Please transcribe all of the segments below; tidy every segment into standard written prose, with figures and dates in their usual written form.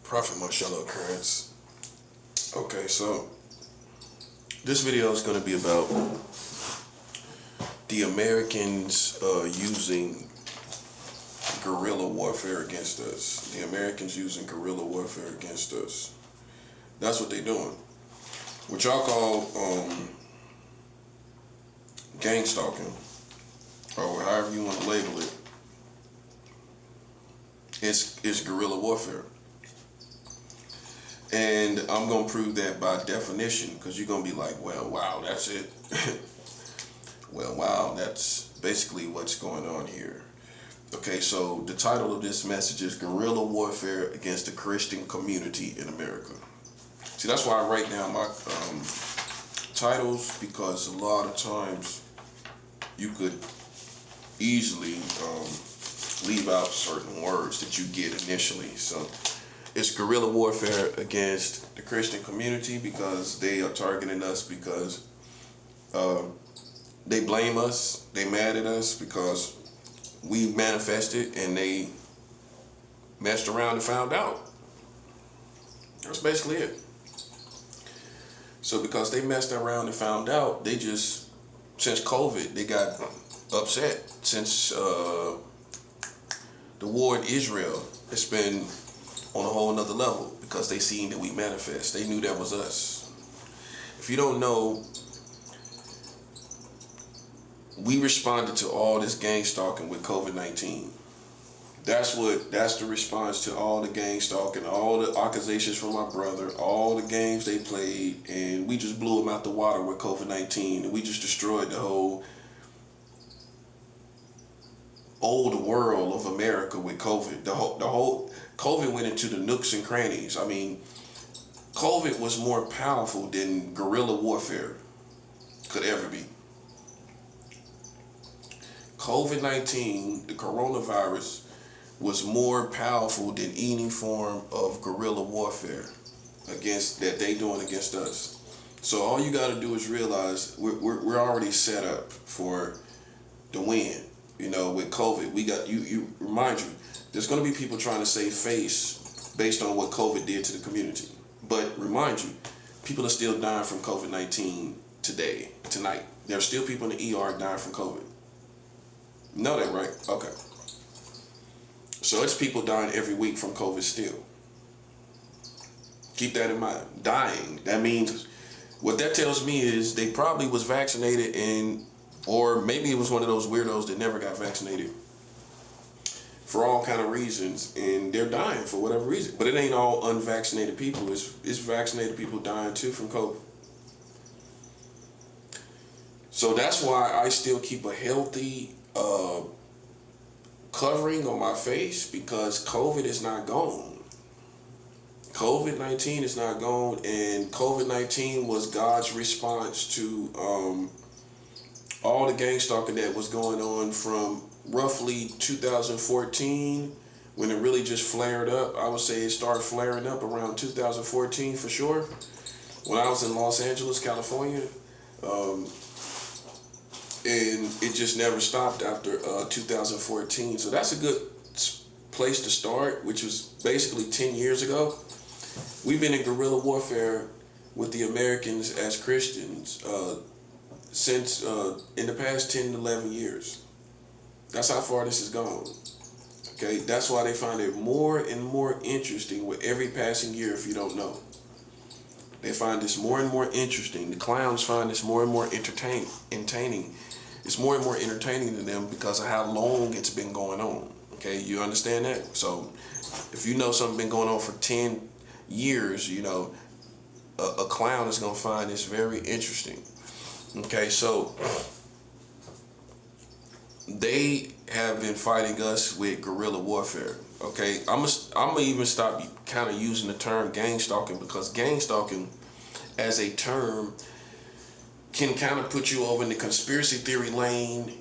Prophet Marcello Occurrence. Okay, so this video is going to be about the Americans using guerrilla warfare against us. The Americans using guerrilla warfare against us. That's what they're doing. What y'all call gang stalking, or however you want to label it. It's guerrilla warfare. And I'm going to prove that by definition, because you're going to be like, well, wow, that's it. Well, wow, that's basically what's going on here. Okay, so the title of this message is Guerrilla Warfare Against the Christian Community in America. See, that's why I write down my titles, because a lot of times you could easily leave out certain words that you get initially. So it's guerrilla warfare against the Christian community because they are targeting us, because they blame us, they mad at us because we manifested and they messed around and found out. That's basically it. So because they messed around and found out, they just, since COVID, they got upset. Since the war in Israel, it's been on a whole nother level because they seen that we manifest. They knew that was us. If you don't know, we responded to all this gang stalking with COVID-19. That's the response to all the gang stalking, all the accusations from my brother, all the games they played, and we just blew them out the water with COVID-19, and we just destroyed the whole old world of America with COVID. The whole COVID went into the nooks and crannies. I mean, COVID was more powerful than guerrilla warfare could ever be. COVID-19, the coronavirus, was more powerful than any form of guerrilla warfare against that they doing against us. So all you got to do is realize we're already set up for the win. You know, with COVID, we got you remind you, there's going to be people trying to save face based on what COVID did to the community. But remind you, people are still dying from COVID-19 tonight. There are still people in the ER dying from COVID. Know that, right? Okay. So it's people dying every week from COVID still. Keep that in mind. Dying. That means, what that tells me is they probably was vaccinated, or maybe it was one of those weirdos that never got vaccinated for all kind of reasons, and they're dying for whatever reason. But it ain't all unvaccinated people. It's vaccinated people dying too from COVID. So that's why I still keep a healthy covering on my face, because COVID is not gone. COVID-19 is not gone, and COVID-19 was God's response to all the gang stalking that was going on from roughly 2014, when it really just flared up. I would say it started flaring up around 2014 for sure, when I was in Los Angeles, California. And it just never stopped after 2014. So that's a good place to start, which was basically 10 years ago. We've been in guerrilla warfare with the Americans as Christians since in the past 10 to 11 years. That's how far this has gone. Okay, that's why they find it more and more interesting with every passing year. If you don't know, they find this more and more interesting. The clowns find this more and more entertaining. It's more and more entertaining to them because of how long it's been going on. Okay, you understand that? So if you know something been going on for 10 years, you know, a clown is going to find this very interesting. Okay, so they have been fighting us with guerrilla warfare. Okay, I'm gonna even stop kind of using the term gang stalking, because gang stalking as a term can kind of put you over in the conspiracy theory lane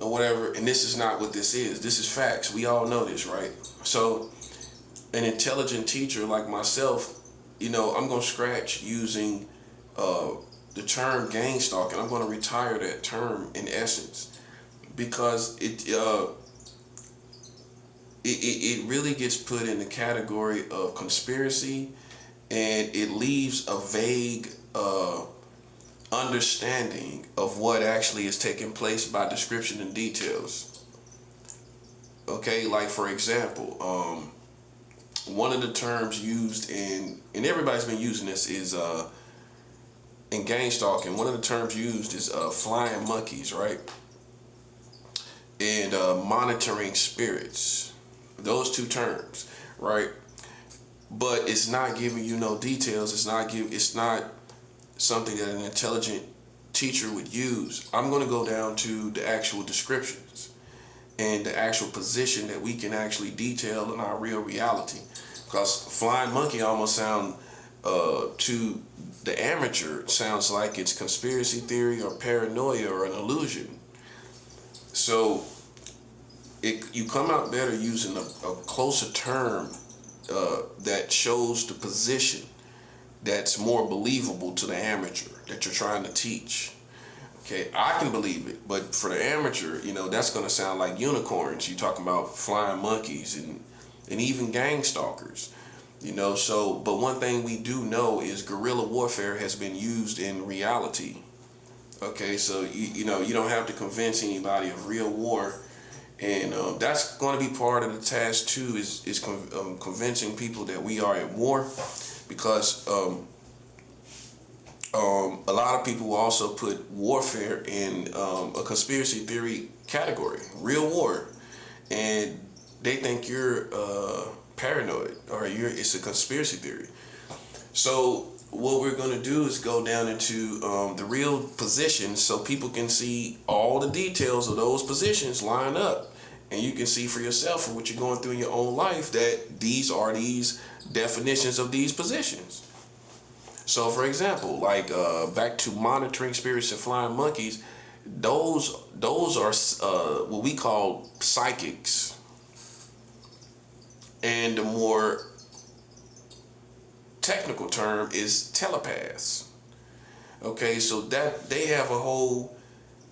or whatever, and this is not what this is. This is facts. We all know this, right? So an intelligent teacher like myself, you know, I'm gonna scratch using the term gang stalking. I'm gonna retire that term in essence, because it really gets put in the category of conspiracy, and it leaves a vague understanding of what actually is taking place by description and details. Okay, like for example, one of the terms used and everybody's been using this is in gang stalking. One of the terms used is flying monkeys, right? And monitoring spirits. Those two terms, right? But it's not giving you no details. It's not something that an intelligent teacher would use. I'm going to go down to the actual descriptions and the actual position that we can actually detail in our real reality. Because flying monkey almost sound to the amateur sounds like it's conspiracy theory or paranoia or an illusion. So you come out better using a closer term that shows the position that's more believable to the amateur that you're trying to teach. Okay, I can believe it, but for the amateur, that's going to sound like unicorns. You're talking about flying monkeys and even gang stalkers. So, but one thing we do know is guerrilla warfare has been used in reality. Okay, so you don't have to convince anybody of real war, and that's going to be part of the task too. Is convincing people that we are at war, because a lot of people will also put warfare in a conspiracy theory category, real war, and they think you're paranoid or it's a conspiracy theory. So what we're going to do is go down into the real positions so people can see all the details of those positions line up, and you can see for yourself for what you're going through in your own life that these are these definitions of these positions. So for example, like back to monitoring spirits and flying monkeys, those are what we call psychics, and the more technical term is telepaths. Okay, so that they have a whole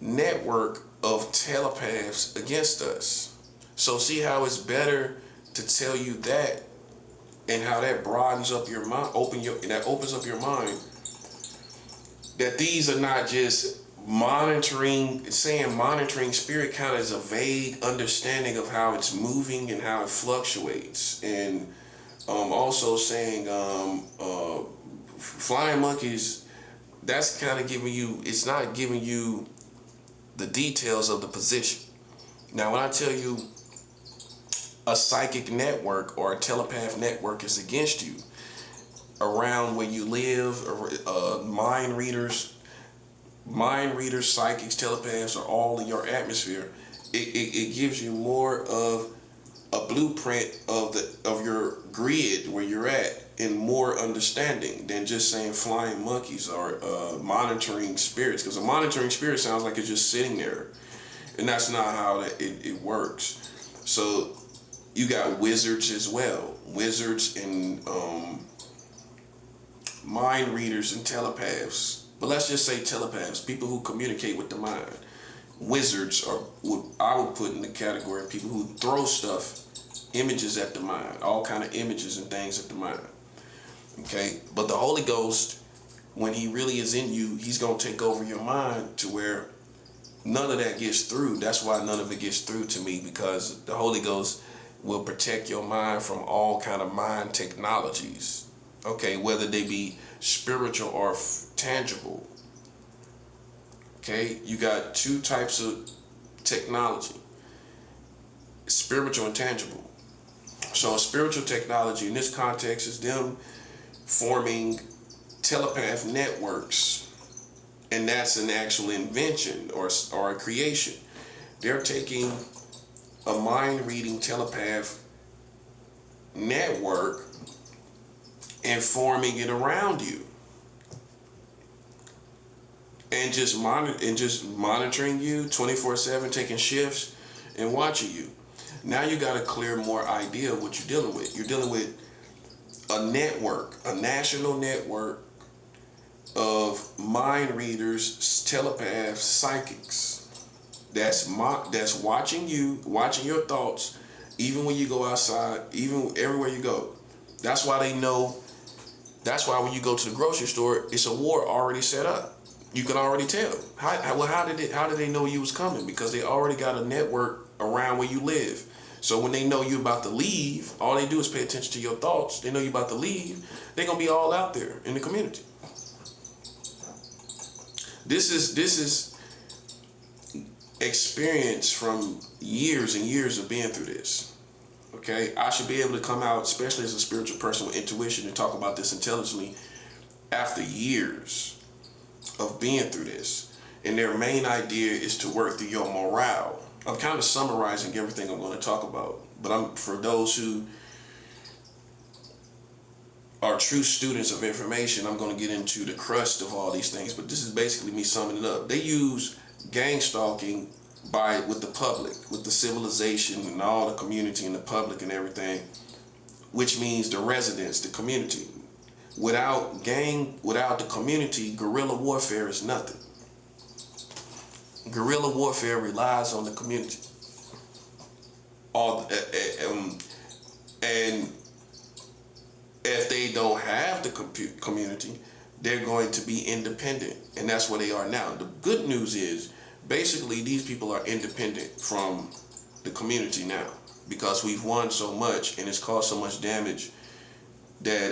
network of telepaths against us. So see how it's better to tell you that, and how that broadens up your mind, opens up your mind, that these are not just monitoring spirit kind of is a vague understanding of how it's moving and how it fluctuates, and also saying flying monkeys, that's kind of it's not giving you the details of the position. Now when I tell you a psychic network or a telepath network is against you around where you live, or mind readers, psychics, telepaths are all in your atmosphere, it gives you more of a blueprint of your grid where you're at, and more understanding than just saying flying monkeys or monitoring spirits, because a monitoring spirit sounds like it's just sitting there, and that's not how it works. So you got wizards as well, wizards and mind readers and telepaths. But let's just say telepaths, people who communicate with the mind. Wizards are what I would put in the category of people who throw stuff, images at the mind, all kind of images and things at the mind. Okay, but the Holy Ghost, when he really is in you, he's going to take over your mind to where none of that gets through. That's why none of it gets through to me, because the Holy Ghost will protect your mind from all kind of mind technologies. Okay, whether they be spiritual or tangible. Okay, you got two types of technology, spiritual and tangible. So a spiritual technology in this context is them forming telepath networks, and that's an actual invention or a creation. They're taking a mind reading telepath network and forming it around you, and just monitoring you 24/7, taking shifts and watching you. Now you got a clear more idea of what you're dealing with. You're dealing with a network, a national network of mind readers, telepaths, psychics that's watching you, watching your thoughts, Even when you go outside, even everywhere you go. That's why they know. That's why when you go to the grocery store, it's a war already set up. You can already tell. How did they know you was coming? Because they already got a network around where you live. So when they know you about to leave, all they do is pay attention to your thoughts. They know you about to leave. They're gonna be all out there in the community. This is experience from years and years of being through this. Okay, I should be able to come out, especially as a spiritual person with intuition, and talk about this intelligently after years of being through this. And their main idea is to work through your morale. I'm kind of summarizing everything I'm going to talk about, but for those who are true students of information, I'm going to get into the crust of all these things, but this is basically me summing it up. They use gang stalking with the public, with the civilization and all the community and the public and everything, which means the residents, the community. Without the community, guerrilla warfare is nothing. Guerrilla warfare relies on the community. And if they don't have the community, they're going to be independent, and that's where they are now. The good news is, basically, these people are independent from the community now because we've won so much and it's caused so much damage that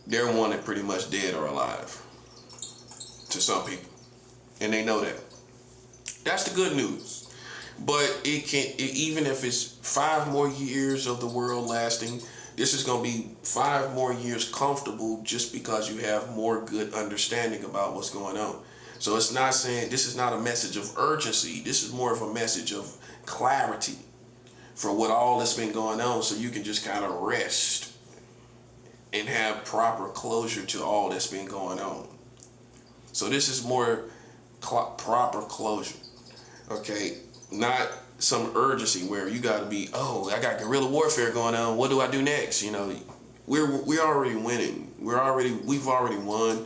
they're wanted pretty much dead or alive to some people, and they know that. That's the good news. But even if it's 5 more years of the world lasting, this is going to be 5 more years comfortable just because you have more good understanding about what's going on. So it's not saying, this is not a message of urgency. This is more of a message of clarity for what all that's been going on, so you can just kind of rest and have proper closure to all that's been going on. So this is more proper closure. Okay, not some urgency where you got to be, oh, I got guerrilla warfare going on. What do I do next? You know, we're already winning. We've already won.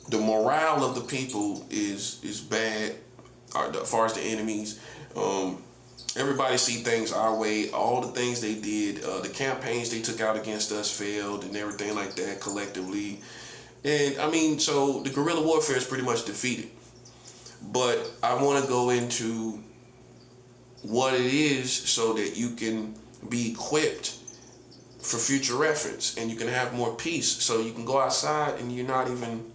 The morale of the people is bad as far as the enemies. Everybody see things our way. All the things they did, the campaigns they took out against us failed and everything like that collectively. And I mean, so the guerrilla warfare is pretty much defeated. But I want to go into what it is so that you can be equipped for future reference and you can have more peace, so you can go outside and you're not even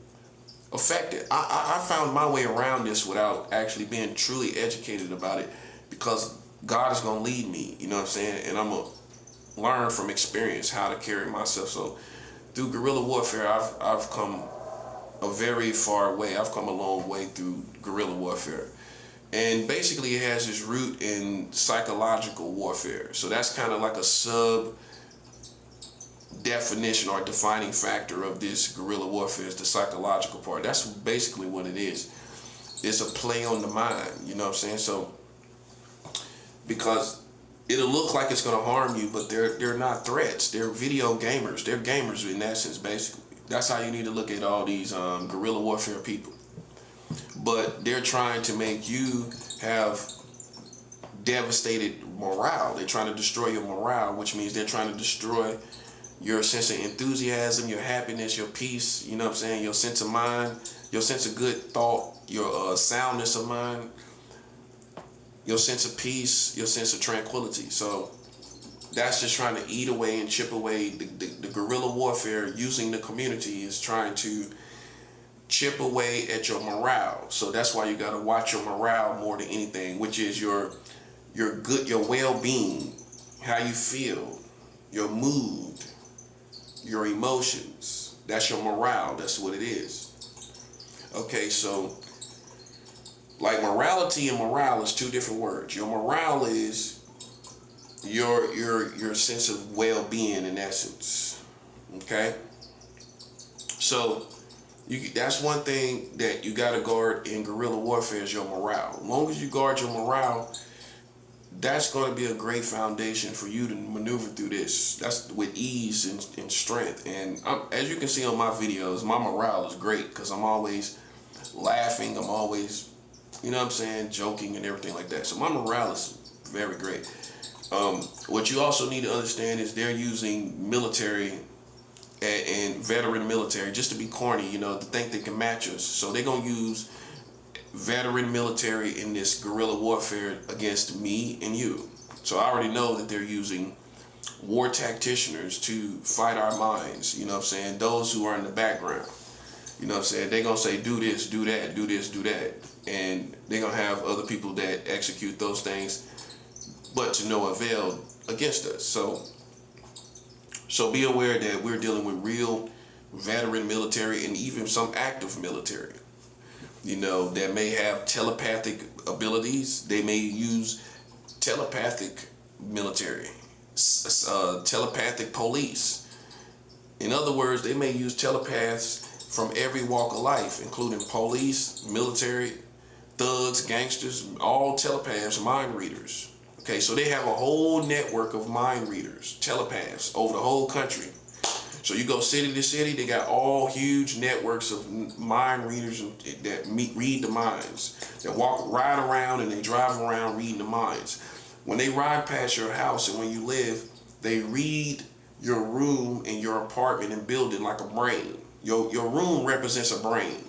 affected. I found my way around this without actually being truly educated about it, because God is going to lead me, you know what I'm saying? And I'm going to learn from experience how to carry myself. So through guerrilla warfare, I've come a very far way. I've come a long way through guerrilla warfare. And basically it has its root in psychological warfare. So that's kind of like a sub definition or defining factor of this guerrilla warfare is the psychological part. That's basically what it is. It's a play on the mind, you know what I'm saying? So, because it'll look like it's going to harm you, but they're not threats. They're video gamers. They're gamers in essence, basically. That's how you need to look at all these guerrilla warfare people. But they're trying to make you have devastated morale. They're trying to destroy your morale, which means they're trying to destroy your sense of enthusiasm, your happiness, your peace, you know what I'm saying, your sense of mind, your sense of good thought, your soundness of mind, your sense of peace, your sense of tranquility. So that's just trying to eat away and chip away. The guerrilla warfare using the community is trying to chip away at your morale. So that's why you got to watch your morale more than anything, which is your well-being, how you feel, your mood, your emotions. That's your morale. That's what it is. Okay, so like morality and morale is 2 different words. Your morale is your sense of well-being in essence. Okay? So that's one thing that you got to guard in guerrilla warfare is your morale. As long as you guard your morale, that's going to be a great foundation for you to maneuver through this. That's with ease and strength. And as you can see on my videos, my morale is great because I'm always laughing. I'm always, you know what I'm saying, joking and everything like that. So my morale is very great. What you also need to understand is they're using military and veteran military just to be corny, to think they can match us. So they're gonna use veteran military in this guerrilla warfare against me and you. So I already know that they're using war tacticians to fight our minds, those who are in the background. They're gonna say, do this, do that, do this, do that. And they're gonna have other people that execute those things, but to no avail against us. So be aware that we're dealing with real veteran military and even some active military, that may have telepathic abilities. They may use telepathic military, telepathic police. In other words, they may use telepaths from every walk of life, including police, military, thugs, gangsters, all telepaths, mind readers. Okay, so they have a whole network of mind readers, telepaths, over the whole country. So you go city to city, they got all huge networks of mind readers that read the minds, that ride around and they drive around reading the minds. When they ride past your house and when you live, they read your room and your apartment and building like a brain. Your room represents a brain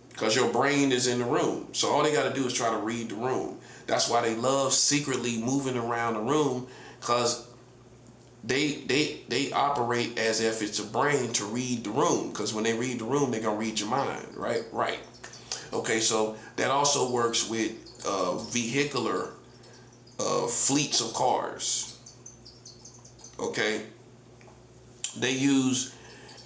because your brain is in the room. So all they got to do is try to read the room. That's why they love secretly moving around the room, because they operate as if it's a brain to read the room, because when they read the room, they're going to read your mind, right? Right. Okay, so that also works with vehicular fleets of cars. Okay? They use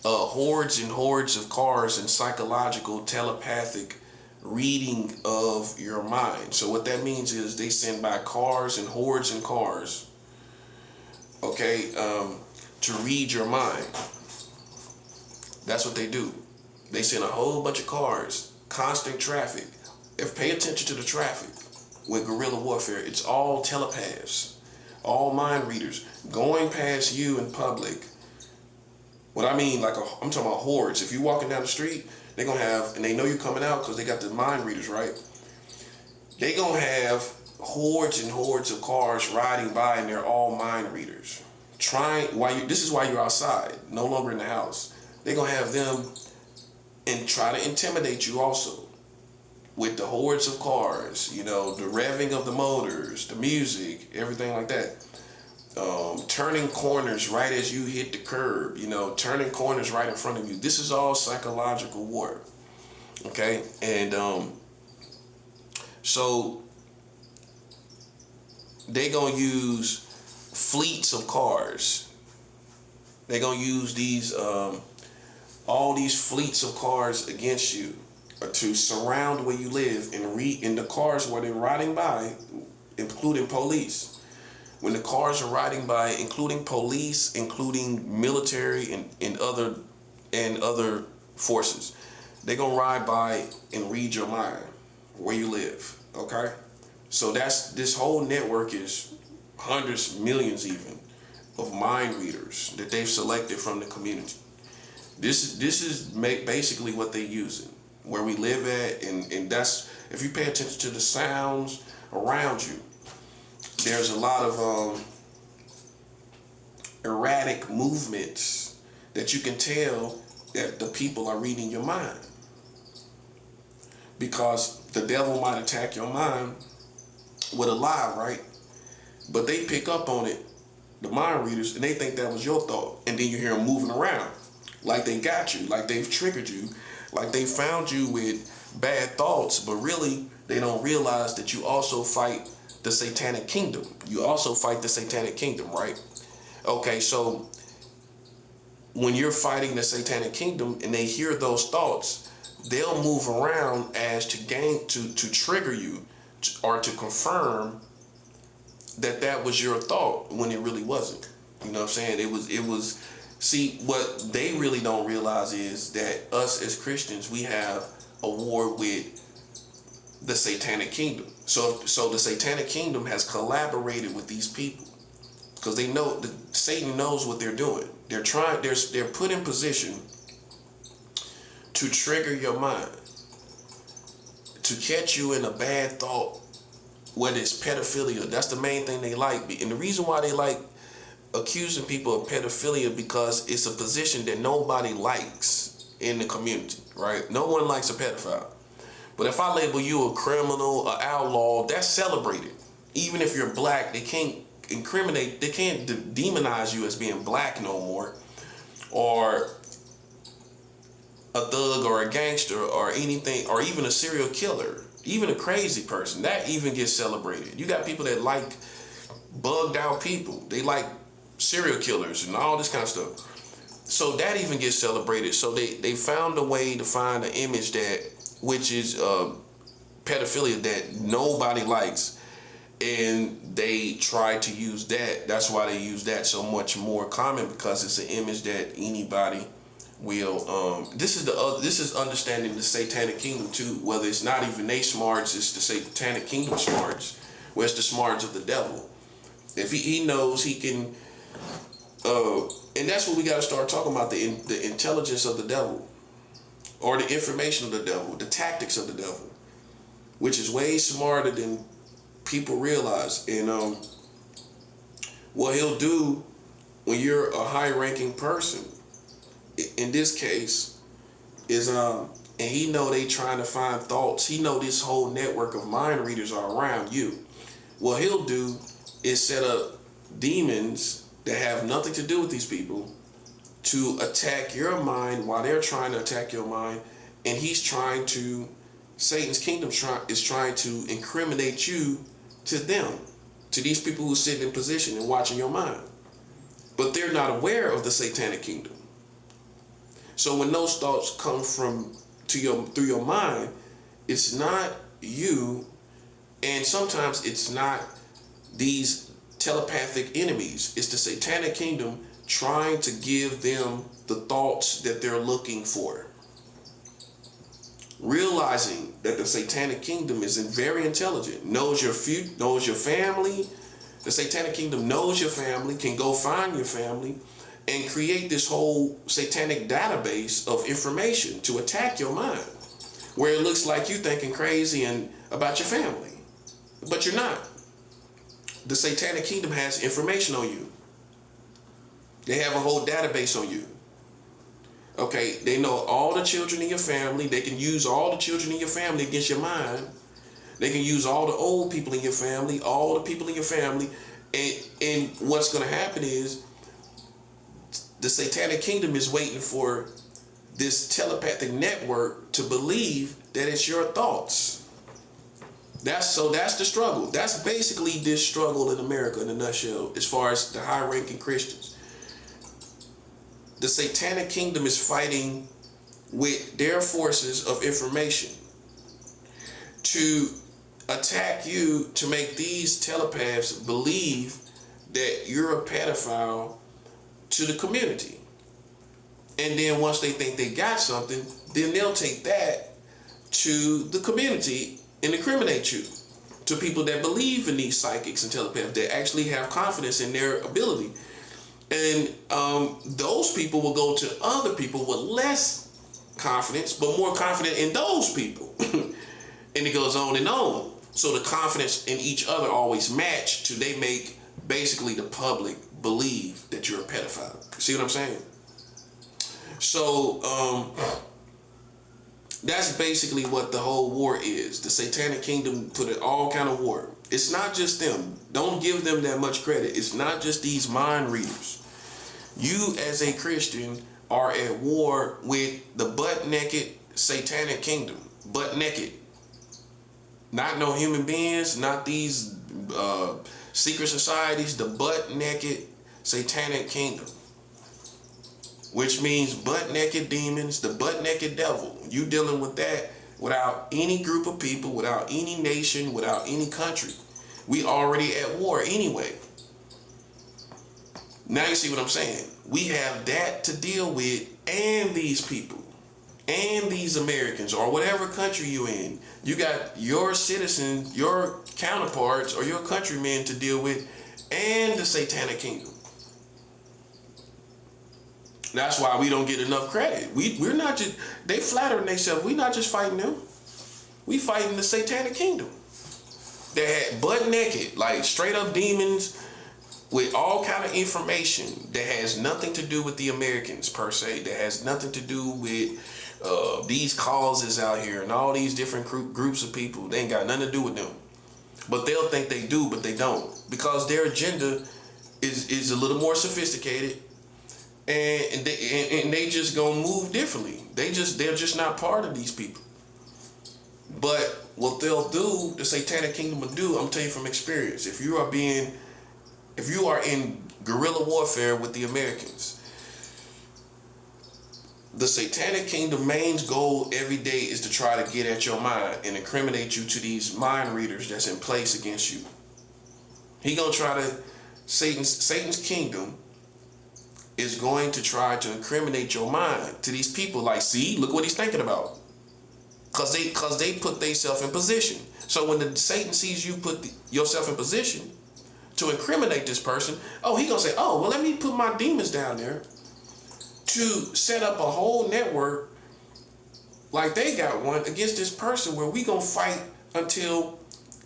hordes and hordes of cars and psychological, telepathic reading of your mind. So what that means is they send by cars and hordes and cars, okay, to read your mind. That's what they do. They send a whole bunch of cars, constant traffic. Pay attention to the traffic with guerrilla warfare. It's all telepaths, all mind readers going past you in public. What I mean, I'm talking about hordes. If you're walking down the street, they're going to have, and they know you're coming out because they got the mind readers, right? They're going to have hordes and hordes of cars riding by, and they're all mind readers. This is why you're outside, no longer in the house. They're going to have them and try to intimidate you also with the hordes of cars, the revving of the motors, the music, everything like that. Turning corners right as you hit the curb, turning corners right in front of you. This is all psychological war. Okay? And so they gonna use fleets of cars. They gonna use these all these fleets of cars against you to surround where you live and in the cars where they're riding by, including police. When the cars are riding by, including police, including military and other forces, they're gonna ride by and read your mind where you live. Okay? So this whole network is hundreds, millions even, of mind readers that they've selected from the community. This is basically what they're using where we live at, and that's, if you pay attention to the sounds around you, there's a lot of erratic movements that you can tell that the people are reading your mind, because the devil might attack your mind with a lie, right? But they pick up on it, the mind readers, and they think that was your thought, and then you hear them moving around like they got you, like they've triggered you, like they found you with bad thoughts, but really they don't realize that you also fight the satanic kingdom. You also fight the satanic kingdom, right? Okay, so when you're fighting the satanic kingdom and they hear those thoughts, they'll move around as to trigger you or to confirm that was your thought when it really wasn't. You know what I'm saying? It was. See, what they really don't realize is that us as Christians, we have a war with the satanic kingdom. So the satanic kingdom has collaborated with these people because they know that Satan knows what they're doing. They're put in position to trigger your mind, to catch you in a bad thought what is pedophilia. That's the main thing they like. And the reason why they like accusing people of pedophilia, because it's a position that nobody likes in the community, right? No one likes a pedophile. But if I label you a criminal, an outlaw, that's celebrated. Even if you're black, they can't demonize you as being black no more, or a thug or a gangster or anything, or even a serial killer, even a crazy person. That even gets celebrated. You got people that like bugged out people. They like serial killers and all this kind of stuff. So that even gets celebrated. So they found a way to find an image which is pedophilia, that nobody likes, and they try to use that. That's why they use that so much more common, because it's an image that anybody will. This is understanding the satanic kingdom too. Whether it's not even they smarts, it's the satanic kingdom smarts, where it's the smarts of the devil. If he knows he can, and that's what we got to start talking about, the intelligence of the devil, or the information of the devil, the tactics of the devil, which is way smarter than people realize. And what he'll do when you're a high-ranking person, in this case, is and he know they trying to find thoughts. He know this whole network of mind readers are around you. What he'll do is set up demons that have nothing to do with these people to attack your mind while they're trying to attack your mind. And Satan's kingdom is trying to incriminate you to them, to these people who sit in position and watching your mind. But they're not aware of the satanic kingdom. So when those thoughts come through your mind, it's not you, and sometimes it's not these telepathic enemies. It's the satanic kingdom trying to give them the thoughts that they're looking for. Realizing that the satanic kingdom is very intelligent, knows your family. The satanic kingdom knows your family, can go find your family, and create this whole satanic database of information to attack your mind, where it looks like you thinking crazy and about your family, but you're not. The satanic kingdom has information on you. They have a whole database on you. Okay, they know all the children in your family. They can use all the children in your family against your mind. They can use all the old people in your family, all the people in your family. And what's going to happen is the satanic kingdom is waiting for this telepathic network to believe that it's your thoughts. That's the struggle. That's basically this struggle in America in a nutshell, as far as the high-ranking Christians. The satanic kingdom is fighting with their forces of information to attack you, to make these telepaths believe that you're a pedophile to the community. And then once they think they got something, then they'll take that to the community and incriminate you, to people that believe in these psychics and telepaths, that actually have confidence in their ability. And those people will go to other people with less confidence, but more confident in those people. And it goes on and on. So the confidence in each other always match they make basically the public believe that you're a pedophile. See what I'm saying? So that's basically what the whole war is. The satanic kingdom put it all kind of war. It's not just them. Don't give them that much credit. It's not just these mind readers. You as a Christian are at war with the butt-naked satanic kingdom. Butt-naked. Not no human beings, not these secret societies, the butt-naked satanic kingdom. Which means butt-naked demons, the butt-naked devil. You dealing with that without any group of people, without any nation, without any country. We already at war anyway. Now you see what I'm saying? We have that to deal with, and these people, and these Americans, or whatever country you're in. You got your citizens, your counterparts, or your countrymen to deal with, and the satanic kingdom. That's why we don't get enough credit. We're not just, they flattering themselves. We're not just fighting them. We fighting the satanic kingdom. that had butt naked, like straight up demons with all kind of information that has nothing to do with the Americans per se, that has nothing to do with these causes out here and all these different groups of people. They ain't got nothing to do with them. But they'll think they do, but they don't. Because their agenda is a little more sophisticated, and they just gonna move differently. They're just not part of these people. But what they'll do, the satanic kingdom will do, I'm telling you from experience, if you are in guerrilla warfare with the Americans, the satanic kingdom main goal every day is to try to get at your mind and incriminate you to these mind readers that's in place against you. He gonna try to, Satan's kingdom is going to try to incriminate your mind to these people. Like, see, look what he's thinking about. Cause they put themselves in position. So when Satan sees you put yourself in position to incriminate this person, he gonna say, oh, well, let me put my demons down there to set up a whole network like they got one against this person where we gonna fight until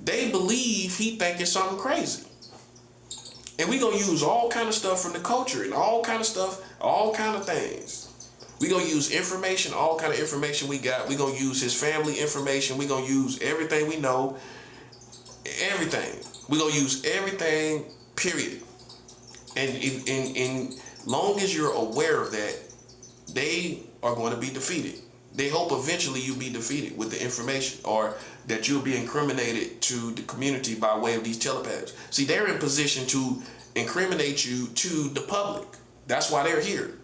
they believe he thinking something crazy. And we gonna use all kind of stuff from the culture and all kind of stuff, all kind of things. We gonna use information, all kind of information we got. We gonna use his family information. We gonna use everything we know, everything. We gonna use everything, period. And long as you're aware of that, they are going to be defeated. They hope eventually you'll be defeated with the information, or that you'll be incriminated to the community by way of these telepaths. See, they're in position to incriminate you to the public. That's why they're here.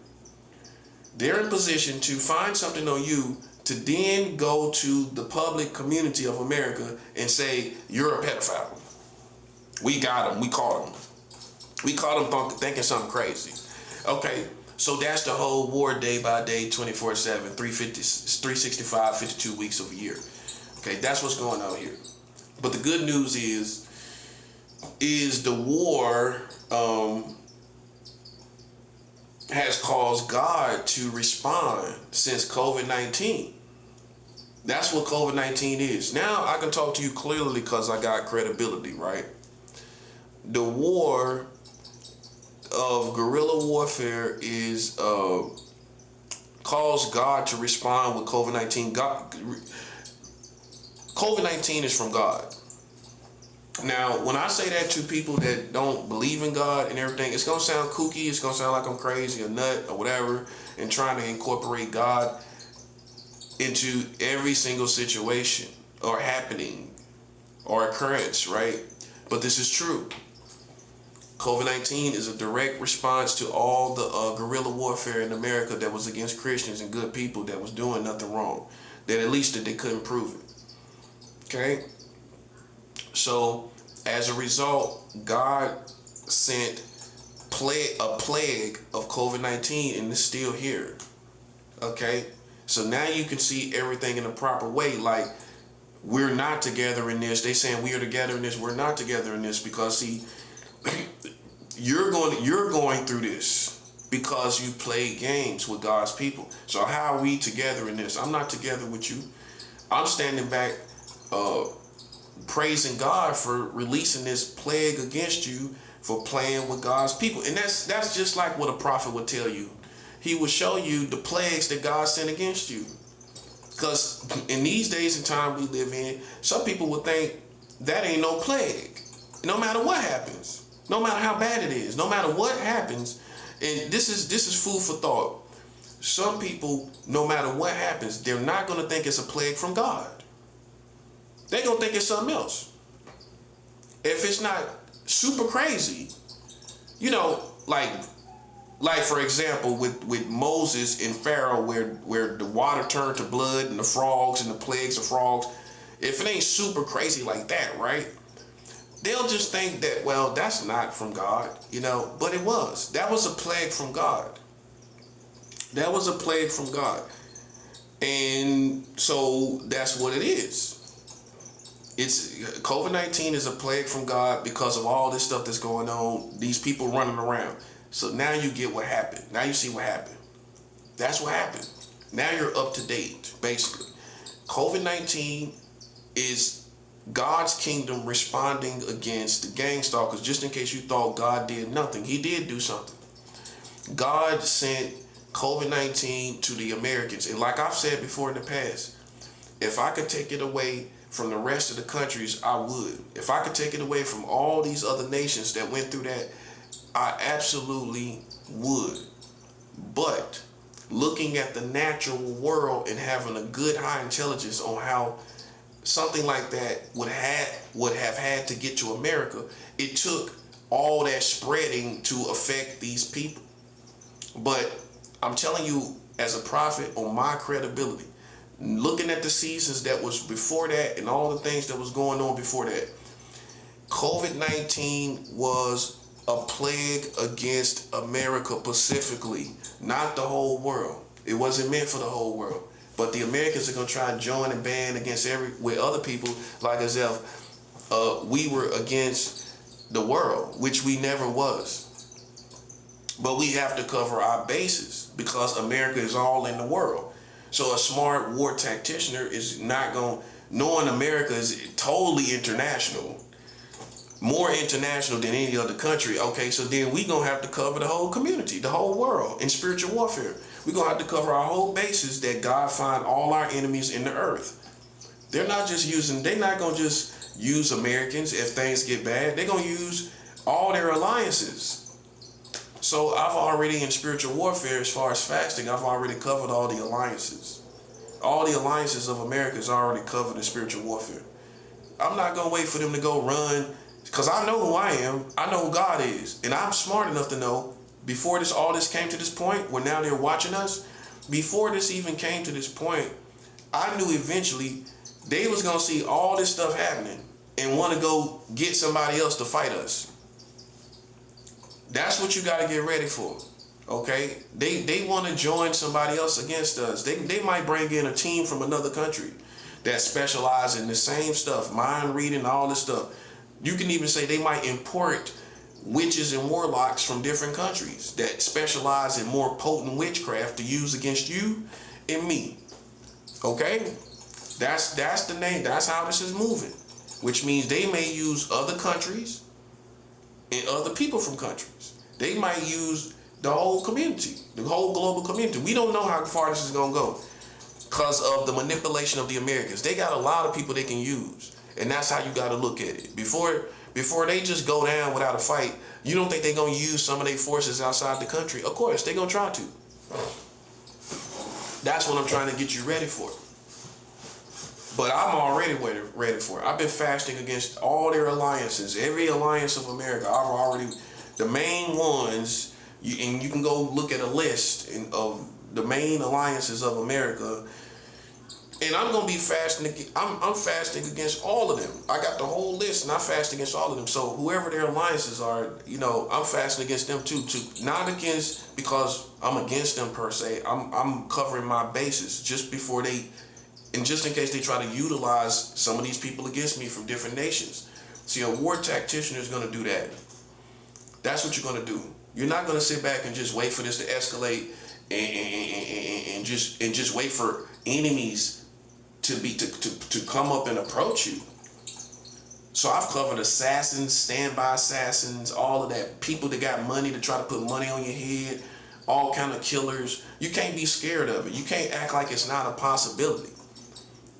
They're in position to find something on you to then go to the public community of America and say, you're a pedophile. We got him. We caught him. We caught him thinking something crazy. Okay, so that's the whole war day by day, 24/7, 365, 52 weeks of a year. Okay, that's what's going on here. But the good news is the war has caused God to respond since COVID-19. That's what COVID-19 is. Now I can talk to you clearly because I got credibility, right? The war of guerrilla warfare is caused God to respond with COVID-19. COVID-19 is from God. Now, when I say that to people that don't believe in God and everything, it's going to sound kooky. It's going to sound like I'm crazy or nut or whatever, and trying to incorporate God into every single situation or happening or occurrence, right? But this is true. COVID-19 is a direct response to all the guerrilla warfare in America that was against Christians and good people that was doing nothing wrong. That at least that they couldn't prove it. Okay? So, as a result, God sent a plague of COVID-19, and it's still here. Okay? So now you can see everything in a proper way. Like, we're not together in this. They saying we are together in this. We're not together in this because, see, you're going through this because you play games with God's people. So how are we together in this? I'm not together with you. I'm standing back praising God for releasing this plague against you for playing with God's people. And that's just like what a prophet would tell you. He will show you the plagues that God sent against you. Because in these days and time we live in, some people would think that ain't no plague. No matter what happens, no matter how bad it is, no matter what happens, and this is food for thought. Some people, no matter what happens, they're not going to think it's a plague from God. They're going to think it's something else. If it's not super crazy, you know, like for example, with Moses and Pharaoh, where the water turned to blood and the frogs and the plagues of frogs, if it ain't super crazy like that, right? They'll just think that, well, that's not from God, you know, but it was. That was a plague from God. That was a plague from God. And so that's what it is. It's COVID-19 is a plague from God because of all this stuff that's going on, these people running around. So now you get what happened. Now you see what happened. That's what happened. Now you're up to date, basically. COVID-19 is God's kingdom responding against the gang stalkers. Just in case you thought God did nothing, he did do something. God sent COVID-19 to the Americans. And like I've said before in the past, if I could take it away from the rest of the countries, I would. If I could take it away from all these other nations that went through that, I absolutely would. But looking at the natural world and having a good high intelligence on how something like that would have had to get to America, it took all that spreading to affect these people. But I'm telling you, as a prophet, on my credibility, looking at the seasons that was before that and all the things that was going on before that, COVID-19 was a plague against America specifically, not the whole world. It wasn't meant for the whole world. But the Americans are going to try and join and band against with other people like as if we were against the world, which we never was. But we have to cover our bases because America is all in the world. So a smart war tactician is not going, knowing America is totally international, more international than any other country. Okay, so then we going to have to cover the whole community, the whole world in spiritual warfare. We're going to have to cover our whole bases that God find all our enemies in the earth. They're not going to just use Americans if things get bad. They're going to use all their alliances. So I've already, in spiritual warfare, as far as fasting, I've already covered all the alliances. All the alliances of America is already covered in spiritual warfare. I'm not going to wait for them to go run, because I know who I am. I know who God is. And I'm smart enough to know, before all this came to this point, where now they're watching us, before this even came to this point, I knew eventually they was going to see all this stuff happening and want to go get somebody else to fight us. That's what you got to get ready for, okay? They want to join somebody else against us. They might bring in a team from another country that specialize in the same stuff, mind reading, all this stuff. You can even say they might import witches and warlocks from different countries that specialize in more potent witchcraft to use against you and me, okay? That's the name. That's how this is moving, which means they may use other countries and other people from countries. They might use the whole community, the whole global community. We don't know how far this is going to go because of the manipulation of the Americans. They got a lot of people they can use, and that's how you got to look at it. Before they just go down without a fight, you don't think they're going to use some of their forces outside the country? Of course, they're going to try to. That's what I'm trying to get you ready for. But I'm already ready for it. I've been fasting against all their alliances, every alliance of America. The main ones, and you can go look at a list of the main alliances of America. And I'm going to be fasting. I'm fasting against all of them. I got the whole list, and I fast against all of them. So whoever their alliances are, I'm fasting against them too. Not against because I'm against them per se. I'm covering my bases just before they. And just in case they try to utilize some of these people against me from different nations. See, a war tactician is going to do that. That's what you're going to do. You're not going to sit back and just wait for this to escalate and just wait for enemies to come up and approach you. So I've covered assassins, standby assassins, all of that. People that got money to try to put money on your head, all kind of killers. You can't be scared of it. You can't act like it's not a possibility.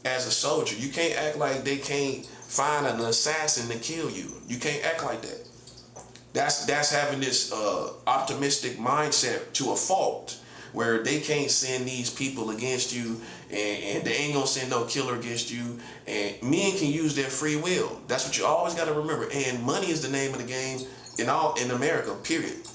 As a soldier, you can't act like they can't find an assassin to kill you. You can't act like that. That's having this optimistic mindset to a fault, where they can't send these people against you, and they ain't gonna send no killer against you, and men can use their free will. That's what you always got to remember. And money is the name of the game in America, period.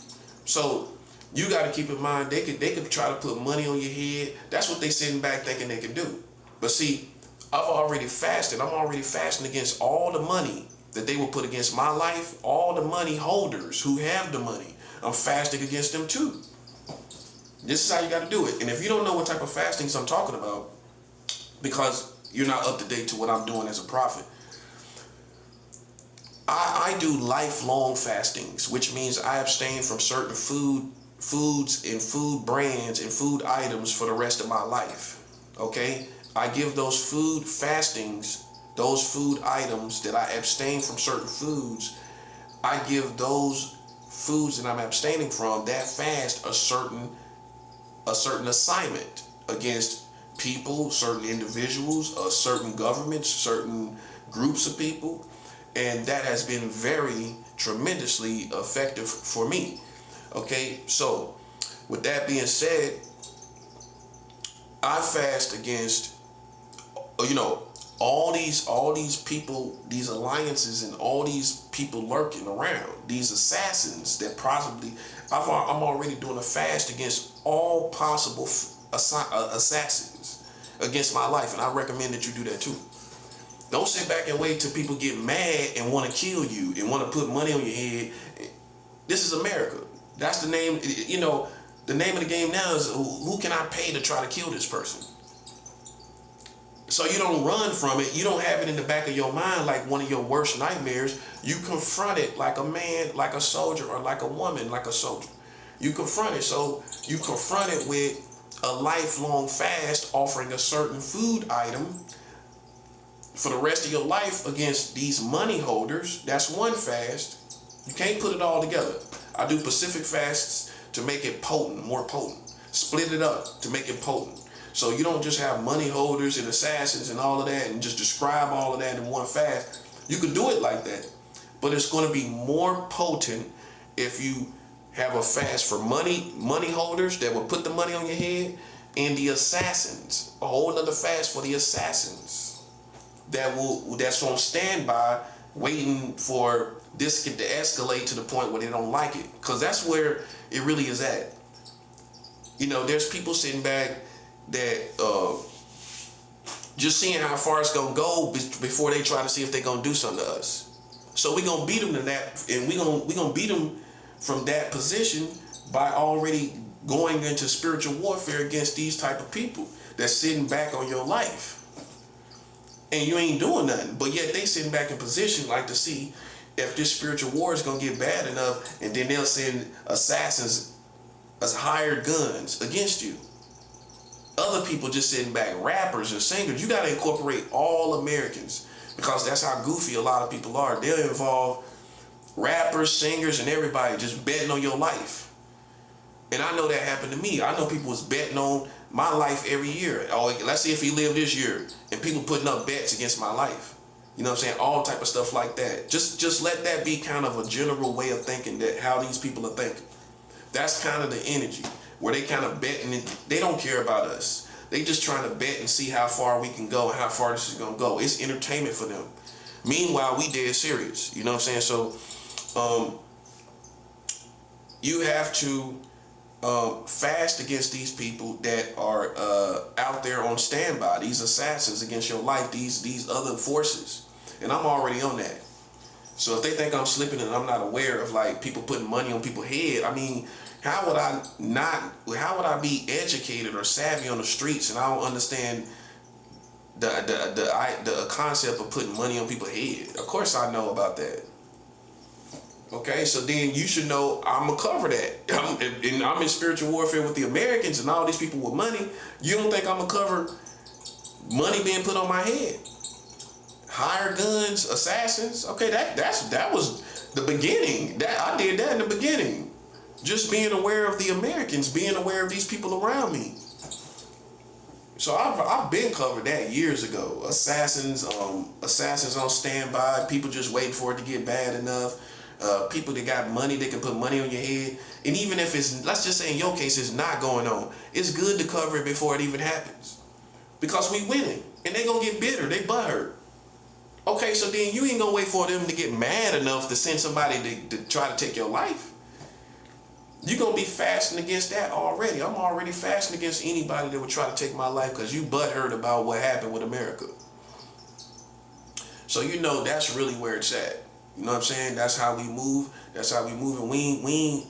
So you got to keep in mind they could try to put money on your head. That's what they sitting back thinking they can do. But see, I've already fasted. I'm already fasting against all the money that they will put against my life, all the money holders who have the money. I'm fasting against them too. This is how you got to do it. And if you don't know what type of fastings I'm talking about, because you're not up to date to what I'm doing as a prophet, I do lifelong fastings, which means I abstain from certain foods and food brands and food items for the rest of my life. Okay? I give those food fastings those food items that I abstain from certain foods, I give those foods that I'm abstaining from, that fast, a certain assignment against people, certain individuals, certain governments, certain groups of people. And that has been very tremendously effective for me. Okay, so with that being said, I fast against, all these people, these alliances, and all these people lurking around, these assassins that possibly, I'm already doing a fast against all possible assassins against my life, and I recommend that you do that too. Don't sit back and wait till people get mad and want to kill you and want to put money on your head. This is America. That's the name, the name of the game now is who can I pay to try to kill this person? So you don't run from it. You don't have it in the back of your mind like one of your worst nightmares. You confront it like a man, like a soldier, or like a woman, like a soldier. You confront it. So you confront it with a lifelong fast offering a certain food item for the rest of your life against these money holders. That's one fast. You can't put it all together. I do Pacific fasts to make it potent, more potent. Split it up to make it potent. So you don't just have money holders and assassins and all of that and just describe all of that in one fast. You can do it like that, but it's going to be more potent if you have a fast for money holders that will put the money on your head, and the assassins, a whole other fast for the assassins that's on standby waiting for this to escalate to the point where they don't like it, because that's where it really is at. There's people sitting back that just seeing how far it's gonna go before they try to see if they're gonna do something to us. So we're gonna beat them to that, and we're gonna beat them from that position by already going into spiritual warfare against these type of people that's sitting back on your life, and you ain't doing nothing, but yet they sitting back in position like to see if this spiritual war is gonna get bad enough, and then they'll send assassins as hired guns against you. Other people just sitting back, rappers and singers. You got to incorporate all Americans, because that's how goofy a lot of people are. They'll involve rappers, singers, and everybody just betting on your life. And I know that happened to me. I know people was betting on my life every year. Oh, let's see if he lived this year. And people putting up bets against my life. You know what I'm saying? All type of stuff like that. Just let that be kind of a general way of thinking, that how these people are thinking. That's kind of the energy, where they kind of betting, and they don't care about us. They just trying to bet and see how far we can go and how far this is going to go. It's entertainment for them. Meanwhile, we dead serious. You know what I'm saying? So you have to fast against these people that are out there on standby, these assassins against your life, these other forces. And I'm already on that. So if they think I'm slipping and I'm not aware of like people putting money on people's head, I mean, how would I be educated or savvy on the streets and I don't understand the concept of putting money on people's head? Of course I know about that. Okay, so then you should know I'm gonna cover that. I'm in spiritual warfare with the Americans and all these people with money. You don't think I'm gonna cover money being put on my head? Hire guns, assassins. Okay, that was the beginning. I did that in the beginning. Just being aware of the Americans, being aware of these people around me. So I've been covered that years ago. Assassins on standby. People just waiting for it to get bad enough. People that got money, they can put money on your head. And even if it's, let's just say in your case, it's not going on, it's good to cover it before it even happens. Because we winning. And they gonna get bitter, they butthurt. Okay, so then you ain't gonna wait for them to get mad enough to send somebody to try to take your life. You're gonna be fasting against that already. I'm already fasting against anybody that would try to take my life because you butthurt about what happened with America. So you know that's really where it's at. You know what I'm saying? That's how we move. That's how we move, and we ain't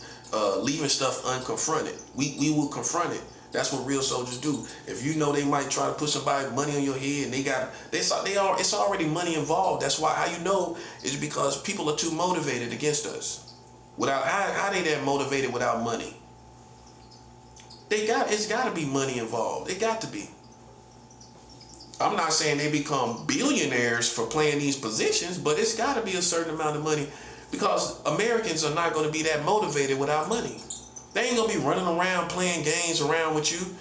leaving stuff unconfronted. We will confront it. That's what real soldiers do. If you know they might try to put somebody money on your head, and it's already money involved. That's why how you know is because people are too motivated against us. Without how they that motivated without money? It's got to be money involved. It got to be. I'm not saying they become billionaires for playing these positions, but it's got to be a certain amount of money, because Americans are not going to be that motivated without money. They ain't going to be running around playing games around with you,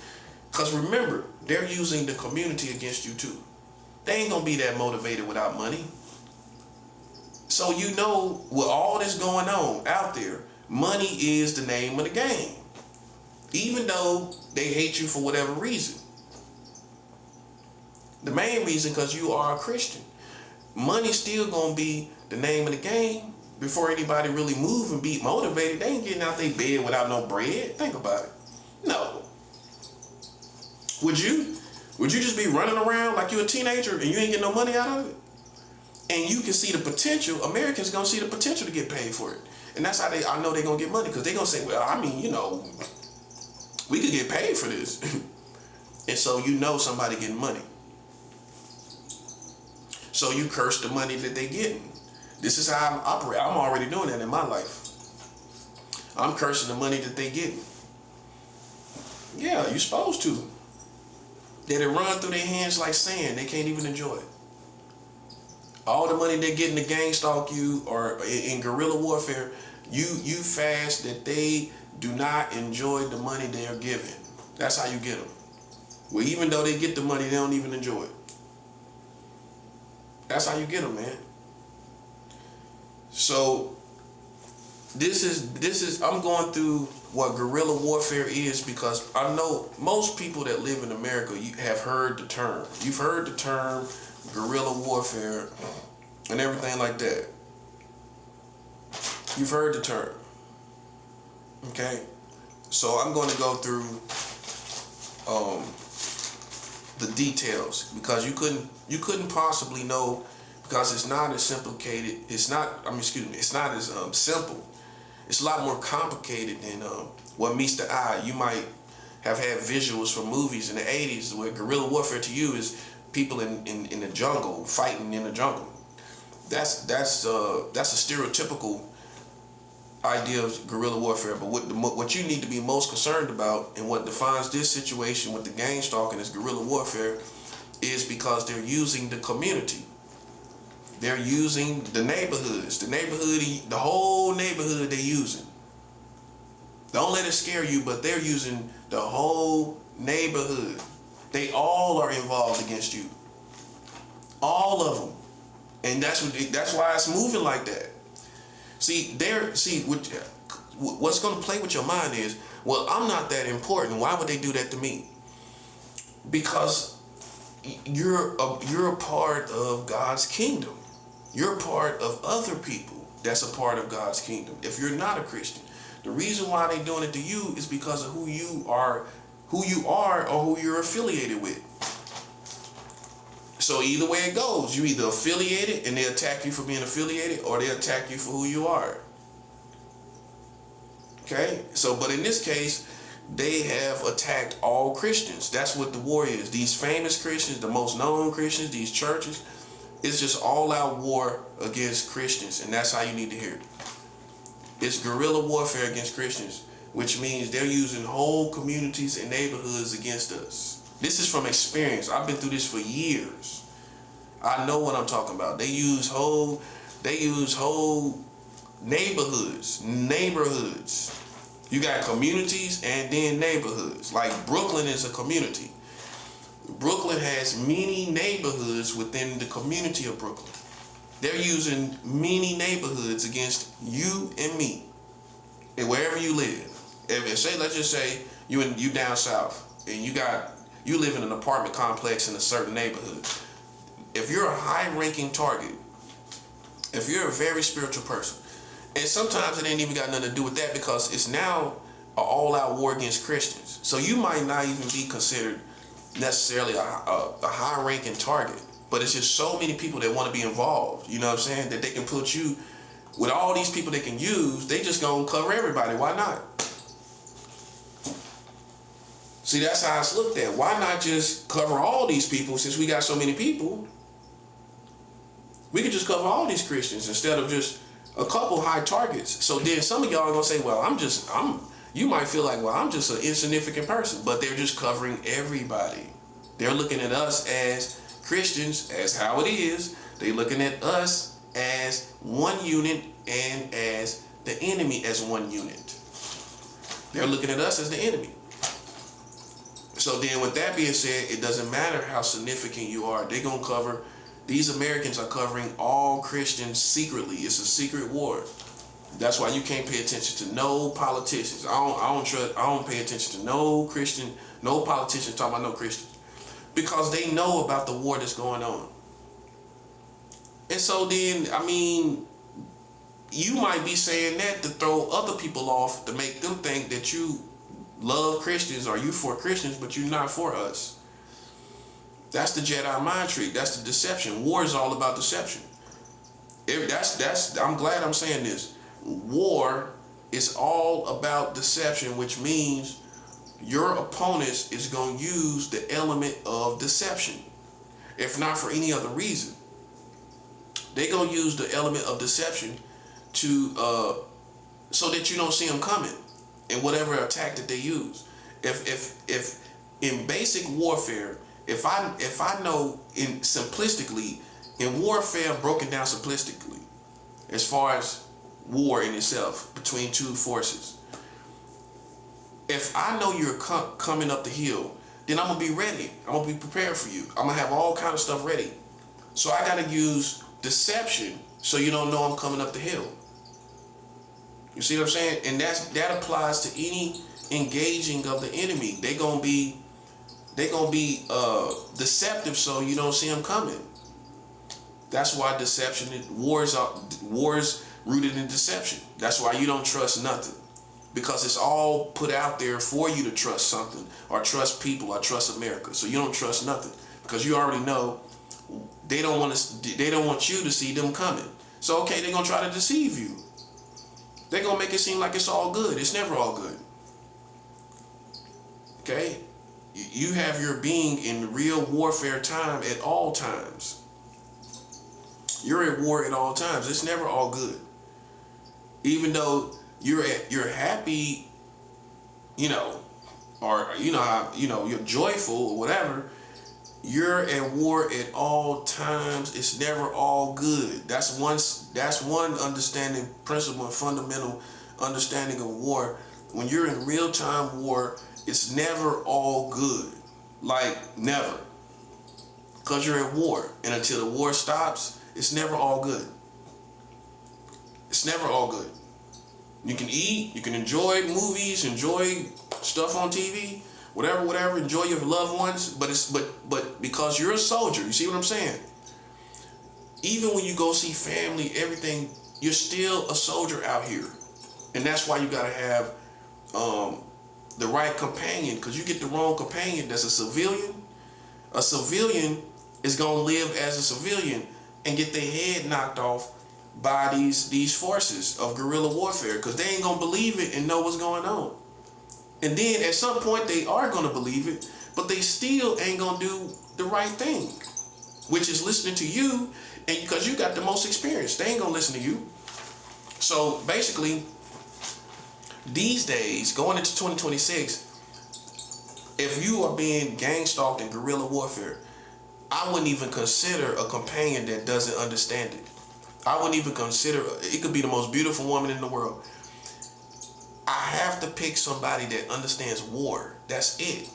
because remember, they're using the community against you too. They ain't going to be that motivated without money. So you know, with all this going on out there, money is the name of the game. Even though they hate you for whatever reason. The main reason, because you are a Christian. Money's still gonna be the name of the game. Before anybody really move and be motivated, they ain't getting out their bed without no bread. Think about it. No. Would you? Would you just be running around like you're a teenager and you ain't getting no money out of it? And you can see the potential. Americans gonna see the potential to get paid for it. And that's how I know they're gonna get money, because they're gonna say, well, I mean, you know, we could get paid for this. And so you know somebody getting money. So you curse the money that they getting. This is how I operate. I'm already doing that in my life. I'm cursing the money that they getting. Yeah, you're supposed to. Let it run through their hands like sand. They can't even enjoy it. All the money they getting to gang stalk you, or in guerrilla warfare, you fast that they do not enjoy the money they are given. That's how you get them. Well, even though they get the money, they don't even enjoy it. That's how you get them, man. So this is I'm going through what guerrilla warfare is, because I know most people that live in America, you have heard the term. You've heard the term guerrilla warfare and everything like that. You've heard the term. Okay? So I'm going to go through the details, because you couldn't possibly know, because it's not as complicated. It's not as simple. It's a lot more complicated than what meets the eye. You might have had visuals from movies in the 80s where guerrilla warfare to you is people in the jungle, fighting in the jungle. That's a stereotypical idea of guerrilla warfare. But what you need to be most concerned about, and what defines this situation with the gang stalking as guerrilla warfare, is because they're using the community. They're using the neighborhoods, the whole neighborhood they're using. Don't let it scare you, but they're using the whole neighborhood. They all are involved against you. All of them. And that's why it's moving like that. What's going to play with your mind is, well, I'm not that important. Why would they do that to me? Because you're a part of God's kingdom. You're part of other people that's a part of God's kingdom. If you're not a Christian, the reason why they're doing it to you is because of who you are, or who you're affiliated with. So either way it goes, you either affiliated and they attack you for being affiliated, or they attack you for who you are. Okay? So, but in this case, they have attacked all Christians. That's what the war is. These famous Christians, the most known Christians, these churches, it's just all-out war against Christians, and that's how you need to hear it. It's guerrilla warfare against Christians, which means they're using whole communities and neighborhoods against us. This is from experience. I've been through this for years. I know what I'm talking about. They use whole neighborhoods. You got communities and then neighborhoods. Like Brooklyn is a community. Brooklyn has many neighborhoods within the community of Brooklyn. They're using many neighborhoods against you and me, and wherever you live. Let's just say you down south, and you live in an apartment complex in a certain neighborhood. If you're a high-ranking target, if you're a very spiritual person, and sometimes it ain't even got nothing to do with that, because it's now an all-out war against Christians. So you might not even be considered necessarily a high-ranking target, but it's just so many people that want to be involved, you know what I'm saying, that they can put you, with all these people they can use, they just gonna cover everybody. Why not? See, that's how it's looked at. Why not just cover all these people, since we got so many people? We could just cover all these Christians instead of just a couple high targets. So then some of y'all are gonna say, well, you might feel like, well, I'm just an insignificant person, but they're just covering everybody. They're looking at us as Christians, as how it is, they looking at us as one unit and as the enemy as one unit. They're looking at us as the enemy. So then with that being said, it doesn't matter how significant you are. They're going to cover, these Americans are covering all Christians secretly. It's a secret war. That's why you can't pay attention to no politicians. I don't pay attention to no Christian, no politician talking about no Christians. Because they know about the war that's going on. And so then, I mean, you might be saying that to throw other people off, to make them think that you love Christians or you for Christians, but you're not for us. That's the Jedi mind trick. That's the deception. War is all about deception. I'm glad I'm saying this. War is all about deception, which means your opponents is going to use the element of deception. If not for any other reason, they're going to use the element of deception to so that you don't see them coming in whatever attack that they use. If in basic warfare, if I know in simplistically, in warfare broken down simplistically, as far as war in itself between two forces, if I know you're coming up the hill, then I'm gonna be ready. I'm gonna be prepared for you. I'm gonna have all kind of stuff ready. So I gotta use deception so you don't know I'm coming up the hill. You see what I'm saying? And that applies to any engaging of the enemy. They gonna be deceptive so you don't see them coming. That's why deception, wars rooted in deception. That's why you don't trust nothing. Because it's all put out there for you to trust something, or trust people, or trust America. So you don't trust nothing because you already know they don't want you to see them coming. So okay, they're gonna try to deceive you. They're gonna make it seem like it's all good. It's never all good. Okay, you have your being in real warfare time at all times. You're at war at all times. It's never all good. Even though you're happy, or you're joyful or whatever, you're at war at all times. It's never all good. That's one understanding principle and fundamental understanding of war. When you're in real-time war, it's never all good. Like, never. Because you're at war. And until the war stops, it's never all good. It's never all good. You can eat, you can enjoy movies, enjoy stuff on TV, whatever, enjoy your loved ones, but because you're a soldier, you see what I'm saying? Even when you go see family, everything, you're still a soldier out here. And that's why you gotta have the right companion, because you get the wrong companion that's a civilian is gonna live as a civilian and get their head knocked off by these forces of guerrilla warfare, because they ain't gonna believe it and know what's going on. And then at some point they are gonna believe it, but they still ain't gonna do the right thing, which is listening to you, and because you got the most experience, they ain't gonna listen to you. So basically, these days, going into 2026, if you are being gang stalked in guerrilla warfare, I wouldn't even consider a companion that doesn't understand it. I wouldn't even consider, it could be the most beautiful woman in the world. I have to pick somebody that understands war. That's it.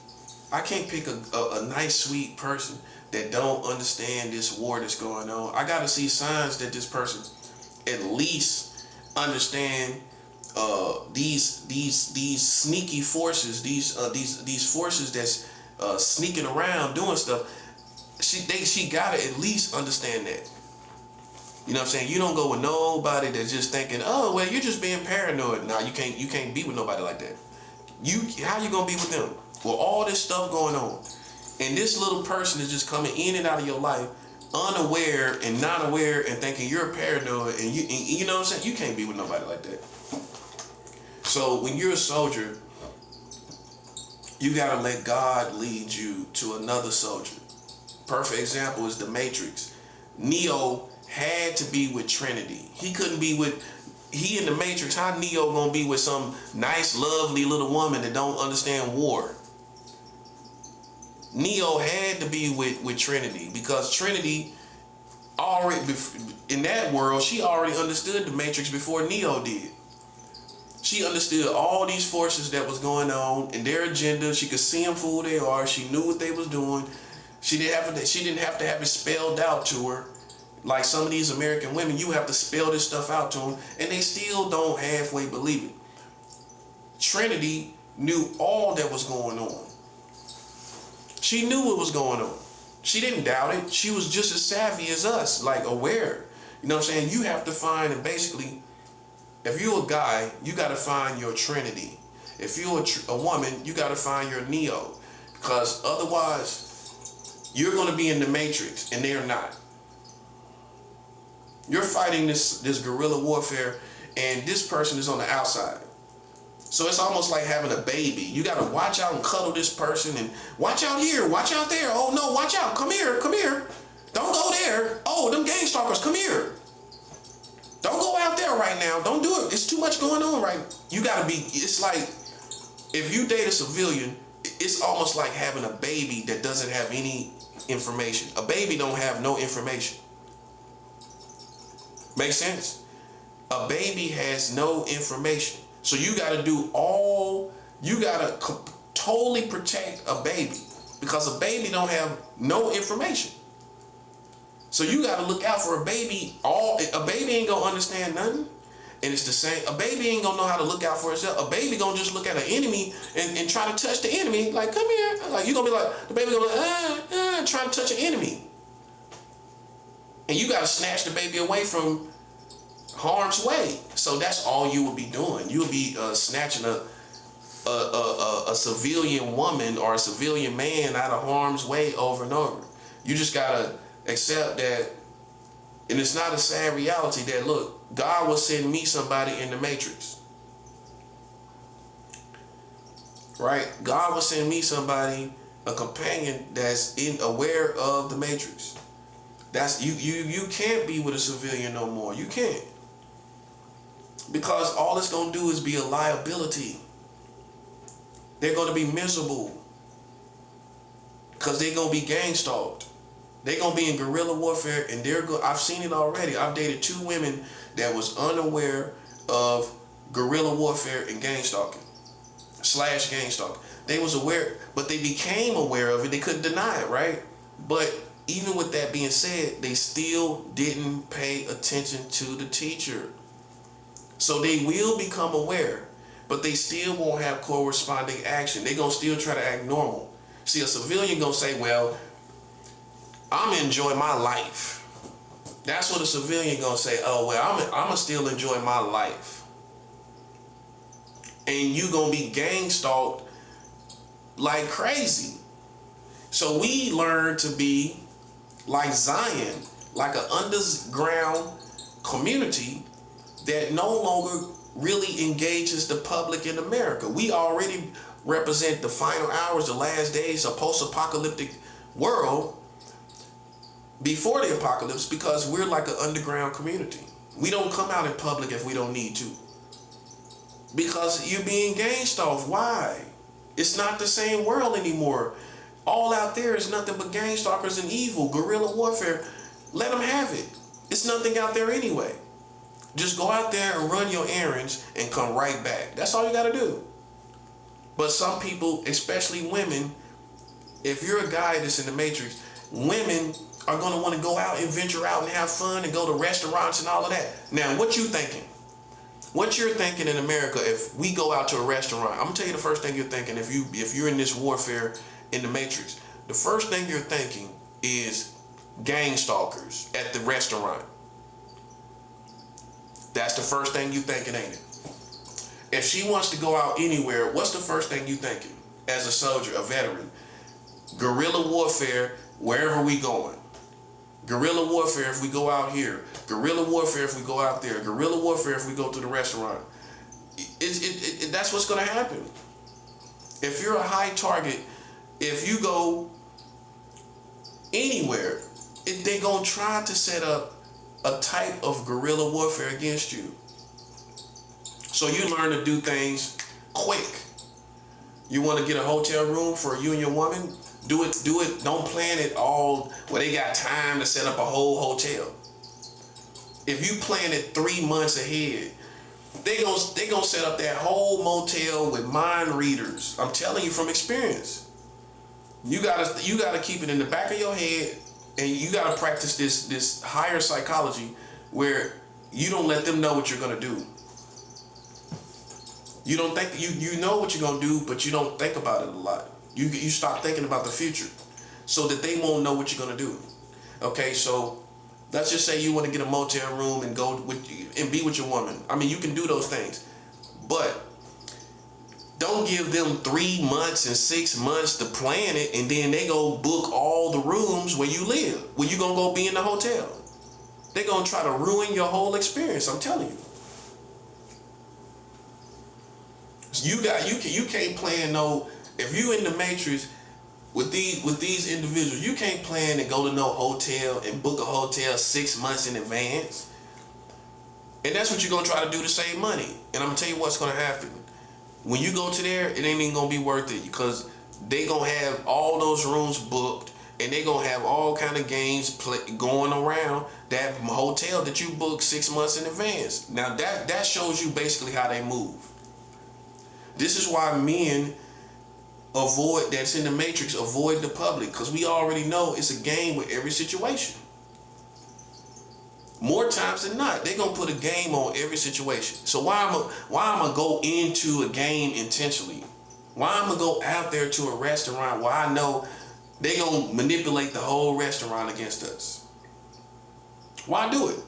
I can't pick a nice, sweet person that don't understand this war that's going on. I got to see signs that this person at least understand these sneaky forces, these forces that's sneaking around doing stuff. She gotta at least understand that. You know what I'm saying? You don't go with nobody that's just thinking, oh well, you're just being paranoid. Nah, you can't be with nobody like that. How you gonna be with them? Well, all this stuff going on, and this little person is just coming in and out of your life, unaware and not aware, and thinking you're paranoid, and you know what I'm saying? You can't be with nobody like that. So when you're a soldier, you gotta let God lead you to another soldier. Perfect example is the Matrix. Neo had to be with Trinity. He couldn't be with, he in the Matrix, how Neo gonna be with some nice, lovely little woman that don't understand war? Neo had to be with Trinity, because Trinity already, in that world, she already understood the Matrix before Neo did. She understood all these forces that was going on and their agenda. She could see them for who they are. She knew what they was doing. She didn't have to have it spelled out to her. Like some of these American women, you have to spell this stuff out to them, and they still don't halfway believe it. Trinity knew all that was going on. She knew what was going on. She didn't doubt it. She was just as savvy as us, like aware. You know what I'm saying? You have to find, and basically, if you're a guy, you got to find your Trinity. If you're a woman, you got to find your Neo. Because otherwise, you're going to be in the Matrix, and they're not. You're fighting this guerrilla warfare, and this person is on the outside. So it's almost like having a baby. You got to watch out and cuddle this person, and watch out here, watch out there. Oh no, watch out, come here, come here. Don't go there. Oh, them gang stalkers, come here. Don't go out there right now. Don't do it. It's too much going on right. You got to be, it's like, if you date a civilian, it's almost like having a baby that doesn't have any information. A baby don't have no information. Make sense? A baby has no information. So you got to you got to totally protect a baby, because a baby don't have no information. So you got to look out for a baby. A baby ain't going to understand nothing. And it's the same. A baby ain't going to know how to look out for itself. A baby going to just look at an enemy and try to touch the enemy. Like, come here. Like, you're going to be like, the baby going to be like, trying to touch an enemy. And you got to snatch the baby away from harm's way. So that's all you would be doing. You would be snatching a civilian woman or a civilian man out of harm's way over and over. You just gotta accept that, and it's not a sad reality that, look, God will send me somebody in the Matrix. Right? God will send me somebody, a companion that's aware of the Matrix. That's you can't be with a civilian no more. You can't. Because all it's going to do is be a liability. They're going to be miserable. Because they're going to be gang stalked. They're going to be in guerrilla warfare, and I've seen it already. I've dated 2 women that was unaware of guerrilla warfare and gang stalking. / gang stalking. They was aware, but they became aware of it. They couldn't deny it, right? But even with that being said, they still didn't pay attention to the teacher. So they will become aware, but they still won't have corresponding action. They're going to still try to act normal. See, a civilian going to say, well, I'm going to enjoy my life. That's what a civilian going to say. Oh, well, I'm going to still enjoy my life. And you going to be gang stalked like crazy. So we learn to be like Zion, like an underground community that no longer really engages the public in America. We already represent the final hours, the last days, a post-apocalyptic world before the apocalypse, because we're like an underground community. We don't come out in public if we don't need to. Because you're being gang stalked. Why? It's not the same world anymore. All out there is nothing but gang stalkers and evil, guerrilla warfare. Let them have it. It's nothing out there anyway. Just go out there and run your errands and come right back. That's all you got to do. But some people, especially women, if you're a guy that's in the Matrix, women are going to want to go out and venture out and have fun and go to restaurants and all of that. Now, what you thinking? What you're thinking in America, if we go out to a restaurant, I'm going to tell you the first thing you're thinking if you're in this warfare in the Matrix. The first thing you're thinking is gang stalkers at the restaurant. That's the first thing you thinking, ain't it? If she wants to go out anywhere, what's the first thing you thinking as a soldier, a veteran? Guerrilla warfare wherever we going. Guerrilla warfare if we go out here. Guerrilla warfare if we go out there. Guerrilla warfare if we go to the restaurant. That's what's going to happen. If you're a high target, if you go anywhere, they're going to try to set up a type of guerrilla warfare against you. So you learn to do things quick. You want to get a hotel room for you and your woman? Do it. Don't plan it all where they got time to set up a whole hotel. If you plan it 3 months ahead, they gonna set up that whole motel with mind readers. I'm telling you from experience. You gotta keep it in the back of your head, and you gotta practice this higher psychology where you don't let them know what you're gonna do. You don't think you know what you're gonna do, but you don't think about it a lot. You stop thinking about the future, so that they won't know what you're gonna do. Okay, so let's just say you want to get a motel room and be with your woman. I mean, you can do those things, but don't give them 3 months and 6 months to plan it, and then they go book all the rooms where you live, where you gonna go be in the hotel. They're gonna try to ruin your whole experience. I'm telling you. You can't plan no. If you in the matrix with these individuals, you can't plan to go to no hotel and book a hotel 6 months in advance. And that's what you're gonna try to do to save money. And I'm gonna tell you what's gonna happen. When you go to there, it ain't even gonna be worth it, because they gonna have all those rooms booked, and they gonna have all kind of games going around that hotel that you booked 6 months in advance. Now that shows you basically how they move. This is why men that's in the matrix, avoid the public, because we already know it's a game with every situation. More times than not, they're gonna put a game on every situation. So why I'm gonna go into a game intentionally? Why I'm gonna go out there to a restaurant where I know they gonna manipulate the whole restaurant against us? Why do it?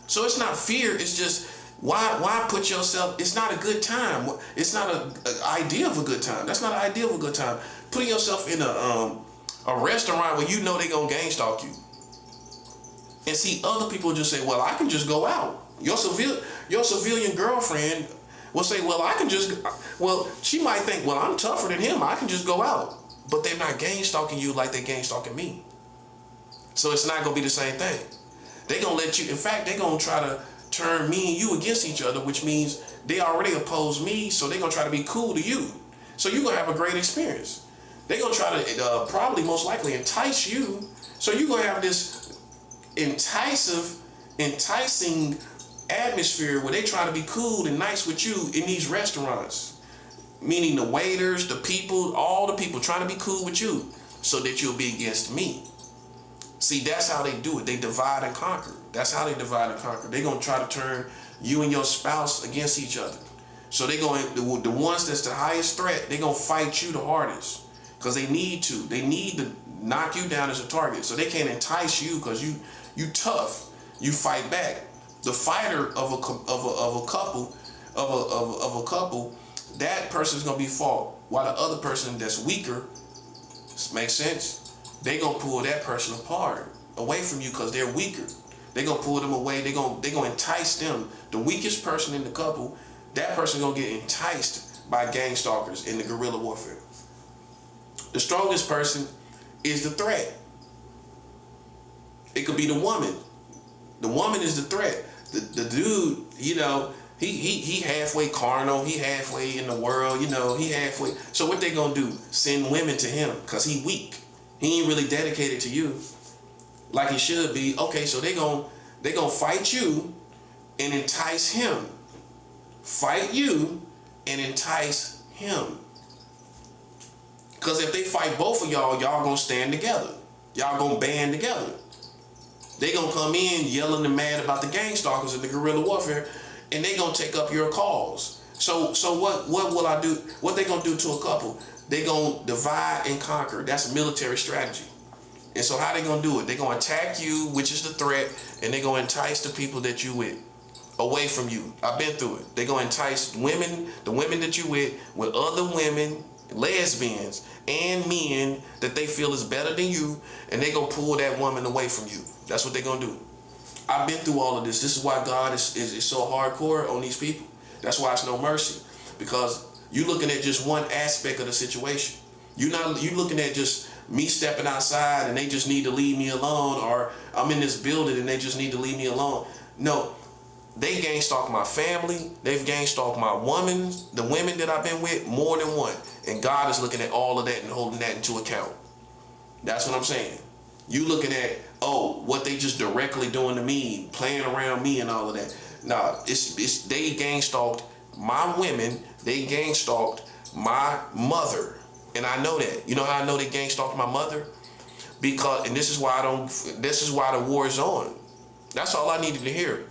So it's not fear, it's just why put yourself, it's not a good time. It's not an idea of a good time. That's not an idea of a good time. Putting yourself in a restaurant where you know they gonna gang stalk you. And see, other people just say, well, I can just go out. Your civilian girlfriend will say, well, she might think, well, I'm tougher than him, I can just go out. But they're not gang stalking you like they gang stalking me. So it's not gonna be the same thing. They're gonna let you, in fact, they're gonna try to turn me and you against each other, which means they already oppose me, so they're gonna try to be cool to you. So you're gonna have a great experience. They're gonna try to probably most likely entice you. So you're gonna have this enticing atmosphere where they try to be cool and nice with you in these restaurants. Meaning the waiters, the people, all the people trying to be cool with you so that you'll be against me. See, that's how they do it. They divide and conquer. That's how they divide and conquer. They're going to try to turn you and your spouse against each other. So they're going, the ones that's the highest threat, they're going to fight you the hardest. Because they need to. They need to knock you down as a target. So they can't entice you because you tough. You fight back. The fighter of a couple, that person's going to be fought. While the other person that's weaker, makes sense? They gonna pull that person apart, away from you, because they're weaker. They gonna pull them away. They gonna entice them. The weakest person in the couple, that person gonna get enticed by gang stalkers in the guerrilla warfare. The strongest person is the threat. It could be the woman. The woman is the threat. The dude, you know, he halfway carnal. He halfway in the world. You know, he halfway. So what they gonna do? Send women to him because he weak. He ain't really dedicated to you like he should be. Okay, so they gonna fight you and entice him. Fight you and entice him. Because if they fight both of y'all gonna stand together. Y'all gonna band together. They gonna come in yelling and mad about the gang stalkers and the guerrilla warfare, and they gonna take up your cause. So what will I do? What they gonna do to a couple? They gonna divide and conquer. That's military strategy. And so how they gonna do it? They gonna attack you, which is the threat, and they gonna entice the people that you with away from you. I've been through it. They gonna entice women, the women that you with other women, lesbians, and men that they feel is better than you, and they gonna pull that woman away from you. That's what they gonna do. I've been through all of this. This is why God is so hardcore on these people. That's why it's no mercy, because you looking at just one aspect of the situation. You looking at just me stepping outside and they just need to leave me alone, or I'm in this building and they just need to leave me alone. No, They gang stalk my family. They've gang stalked my women, the women that I've been with, more than one. And God is looking at all of that and holding that into account. That's what I'm saying. You looking at, oh, what they just directly doing to me, playing around me and all of that. Nah, it's they gang stalked my women. They gang stalked my mother. And I know that. You know how I know they gang stalked my mother? Because, and this is why the war is on. That's all I needed to hear.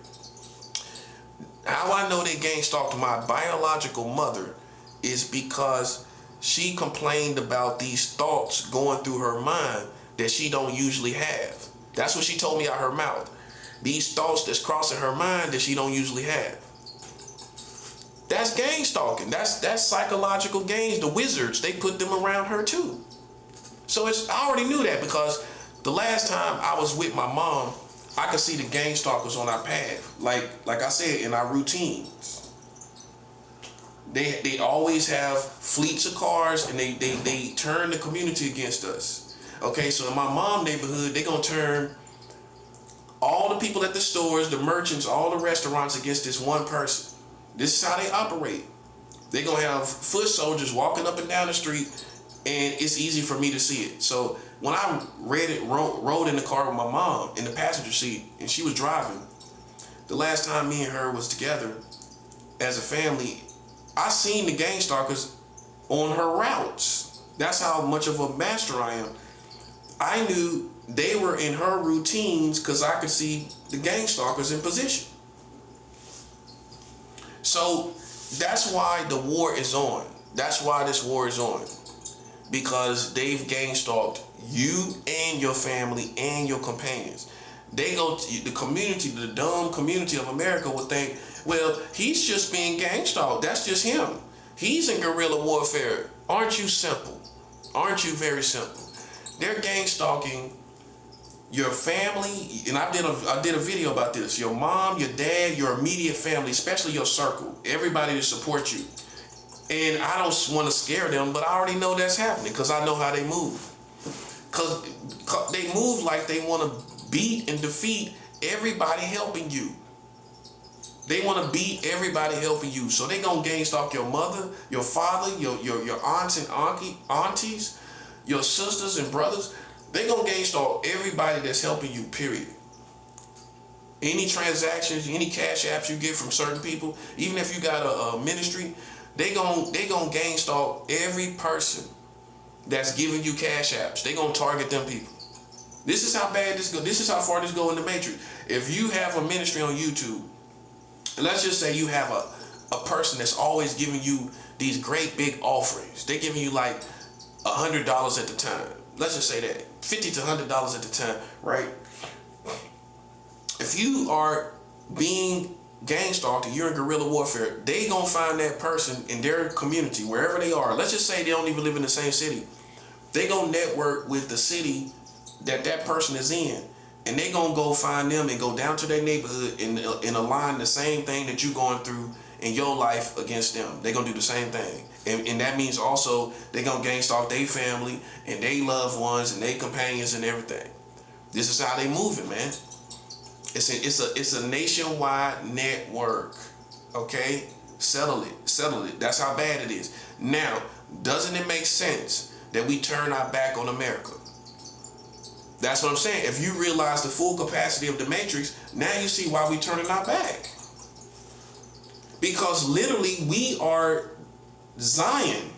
How I know they gang stalked my biological mother is because she complained about these thoughts going through her mind that she don't usually have. That's what she told me out her mouth. These thoughts that's crossing her mind that she don't usually have. That's gang stalking. That's psychological gangs. The wizards, they put them around her too. So I already knew that because the last time I was with my mom, I could see the gang stalkers on our path. Like I said, in our routines. They always have fleets of cars and they turn the community against us. Okay, so in my mom neighborhood, they gonna turn all the people at the stores, the merchants, all the restaurants against this one person. This is how they operate. They gonna have foot soldiers walking up and down the street, and it's easy for me to see it. So when I rode in the car with my mom in the passenger seat, and she was driving, the last time me and her was together as a family, I seen the gang stalkers on her routes. That's how much of a master I am. I knew they were in her routines because I could see the gang stalkers in position. So that's why the war is on. That's why this war is on. Because they've gang stalked you and your family and your companions. They go to the community, the dumb community of America would think, well, he's just being gang stalked. That's just him. He's in guerrilla warfare. Aren't you simple? Aren't you very simple? They're gang stalking your family, and I did a video about this. Your mom, your dad, your immediate family, especially your circle, everybody to support you. And I don't want to scare them, but I already know that's happening because I know how they move. Because they move like they want to beat and defeat everybody helping you. They want to beat everybody helping you. So they gonna gang stalk your mother, your father, your aunts and aunties, your sisters and brothers. They gonna gang stalk everybody that's helping you, period. Any transactions, any cash apps you get from certain people, even if you got a ministry, they gonna gang stalk every person that's giving you cash apps. They gonna target them people. This is how bad this go. This is how far this go in the matrix. If you have a ministry on YouTube, and let's just say you have a person that's always giving you these great big offerings. They're giving you like $100 at the time. Let's just say that. $50 to $100 at the time, right? If you are being gang stalked and you're in guerrilla warfare, they gonna find that person in their community, wherever they are. Let's just say they don't even live in the same city. They gonna network with the city that person is in. And they gonna go find them and go down to their neighborhood and align the same thing that you're going through in your life against them. They gonna do the same thing. And that means also they gonna gang stalk their family and their loved ones and their companions and everything. This is how they moving, man. It's a nationwide network. Okay? Settle it. That's how bad it is. Now, doesn't it make sense that we turn our back on America? That's what I'm saying. If you realize the full capacity of the Matrix, now you see why we turning our back. Because literally we are Zion,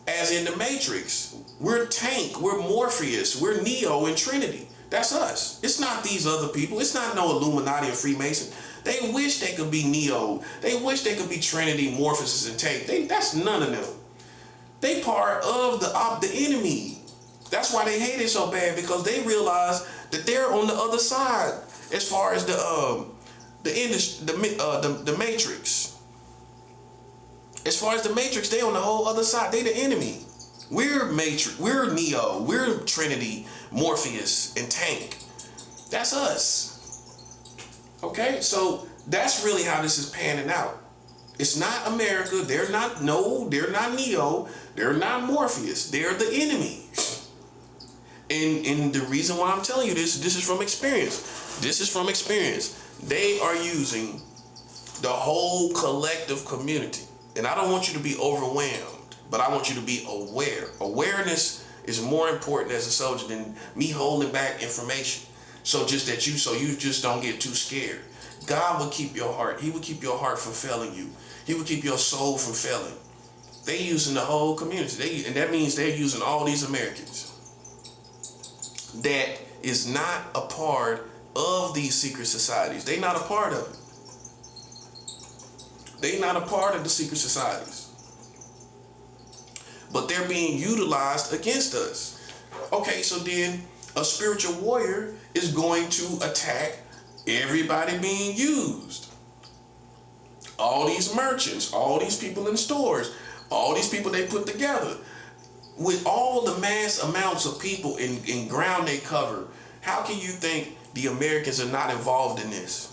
as in the Matrix. We're Tank, we're Morpheus, we're Neo and Trinity. That's us. It's not these other people. It's not no Illuminati or Freemason. They wish they could be Neo. They wish they could be Trinity, Morpheus, and Tank. That's none of them. They part of the enemy. That's why they hate it so bad, because they realize that they're on the other side as far as the Matrix. As far as the Matrix, they on the whole other side. They the enemy. We're Matrix. We're Neo. We're Trinity, Morpheus, and Tank. That's us. Okay, so that's really how this is panning out. It's not America. They're not Neo. They're not Morpheus. They're the enemy. And the reason why I'm telling you this is from experience. This is from experience. They are using the whole collective community. And I don't want you to be overwhelmed, but I want you to be aware. Awareness is more important as a soldier than me holding back information. So you just don't get too scared. God will keep your heart. He will keep your heart from failing you. He will keep your soul from failing. They using the whole community. And that means they're using all these Americans that is not a part of these secret societies. They're not a part of it. They're not a part of the secret societies. But they're being utilized against us. Okay, so then a spiritual warrior is going to attack everybody being used. All these merchants, all these people in stores, all these people they put together. With all the mass amounts of people in ground they cover, how can you think the Americans are not involved in this?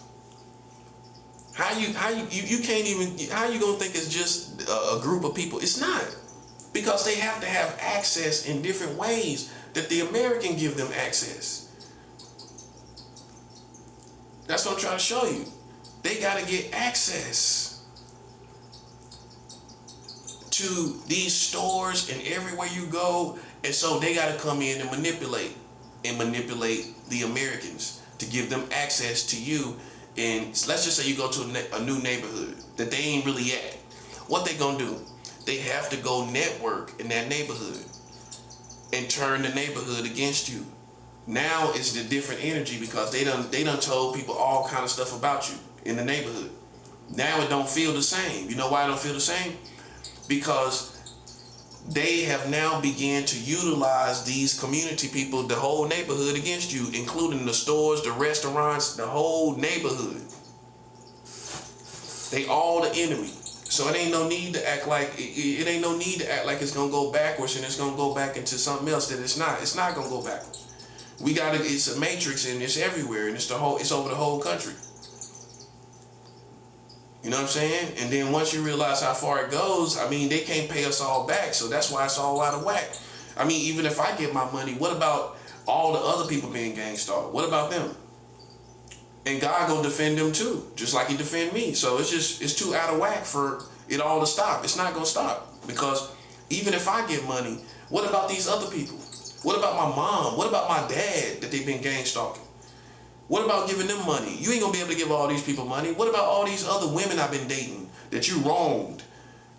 How you can't even, how you gonna think it's just a group of people? It's not. Because they have to have access in different ways that the American give them access. That's what I'm trying to show you. They gotta get access to these stores and everywhere you go. And so they gotta come in and manipulate the Americans to give them access to you. And let's just say you go to a new neighborhood that they ain't really at. What they gonna do? They have to go network in that neighborhood and turn the neighborhood against you. Now it's the different energy because they done told people all kind of stuff about you in the neighborhood. Now it don't feel the same. You know why it don't feel the same? Because they have now began to utilize these community people, the whole neighborhood against you, including the stores, the restaurants, the whole neighborhood. They all the enemy. So it ain't no need to act like it ain't no need to act like it's gonna go backwards and it's gonna go back into something else that it's not. It's not gonna go backwards. It's a matrix and it's everywhere and it's over the whole country. You know what I'm saying? And then once you realize how far it goes, I mean, they can't pay us all back. So that's why it's all out of whack. I mean, even if I get my money, what about all the other people being gang stalked? What about them? And God gonna defend them too, just like he defend me. So it's too out of whack for it all to stop. It's not gonna stop because even if I get money, what about these other people? What about my mom? What about my dad that they've been gang stalking? What about giving them money? You ain't gonna be able to give all these people money. What about all these other women I've been dating that you wronged?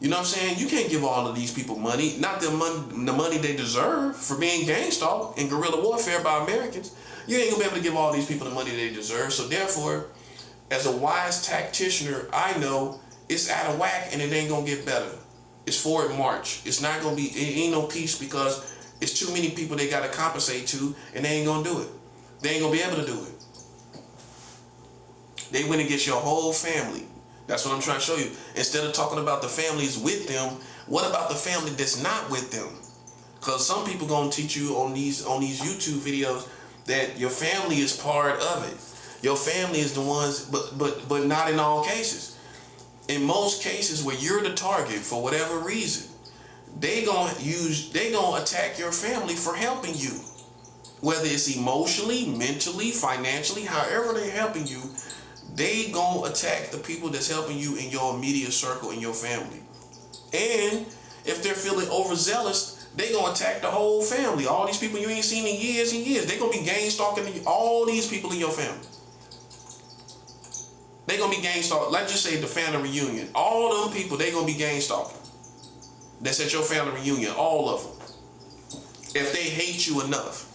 You know what I'm saying? You can't give all of these people money, not the money they deserve for being gang stalked in guerrilla warfare by Americans. You ain't gonna be able to give all these people the money they deserve. So therefore, as a wise tacticianer, I know it's out of whack and it ain't gonna get better. It's forward march. It's not gonna be, it ain't no peace because it's too many people they gotta compensate to and they ain't gonna do it. They ain't gonna be able to do it. They went against your whole family. That's what I'm trying to show you. Instead of talking about the families with them, what about the family that's not with them? Because some people gonna teach you on these YouTube videos that your family is part of it. Your family is the ones, but not in all cases. In most cases where you're the target for whatever reason, they gonna attack your family for helping you. Whether it's emotionally, mentally, financially, however they're helping you, they gonna attack the people that's helping you in your immediate circle, in your family. And if they're feeling overzealous, they gonna attack the whole family. All these people you ain't seen in years and years. They gonna be gang stalking all these people in your family. They gonna be gang stalking. Let's just say the family reunion. All them people, they gonna be gang stalking. That's at your family reunion, all of them. If they hate you enough.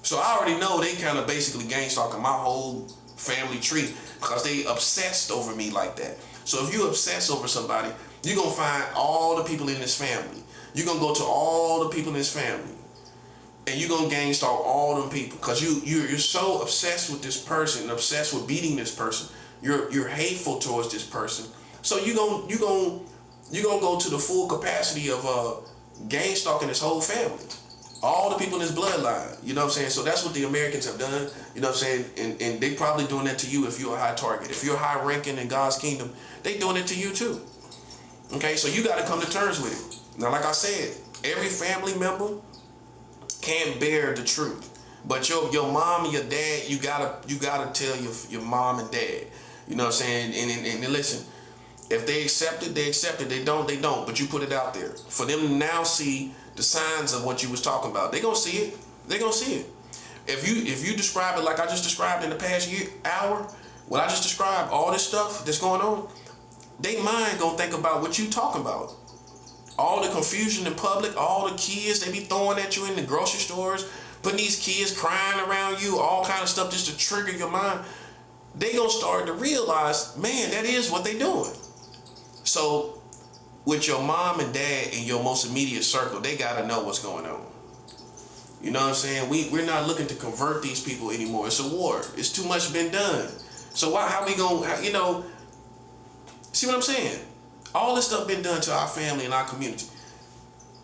So I already know they kind of basically gang stalking my whole family tree because they obsessed over me like that. So if you obsess over somebody, you're gonna find all the people in this family. You're gonna go to all the people in this family and you're gonna gang stalk all them people because you're so obsessed with this person, obsessed with beating this person. You're hateful towards this person. So you're gonna go to the full capacity of gang stalking this whole family. All the people in his bloodline, you know what I'm saying? So that's what the Americans have done, you know what I'm saying? And they probably doing that to you if you're a high target. If you're high ranking in God's kingdom, they doing it to you too. Okay, so you got to come to terms with it. Now, like I said, every family member can't bear the truth. But your mom and your dad, you gotta tell your mom and dad. You know what I'm saying? And listen, if they accept it, they accept it. They don't, they don't. But you put it out there for them to now see the signs of what you was talking about. They gonna see it. They gonna see it. If you describe it like I just described in the past hour, what I just described, all this stuff that's going on, they mind gonna think about what you talking about. All the confusion in public, all the kids they be throwing at you in the grocery stores, putting these kids crying around you, all kind of stuff just to trigger your mind. They gonna start to realize, man, that is what they doing. So with your mom and dad in your most immediate circle, they gotta know what's going on. You know what I'm saying? We're not looking to convert these people anymore. It's a war. It's too much been done. So how we gonna, see what I'm saying? All this stuff been done to our family and our community.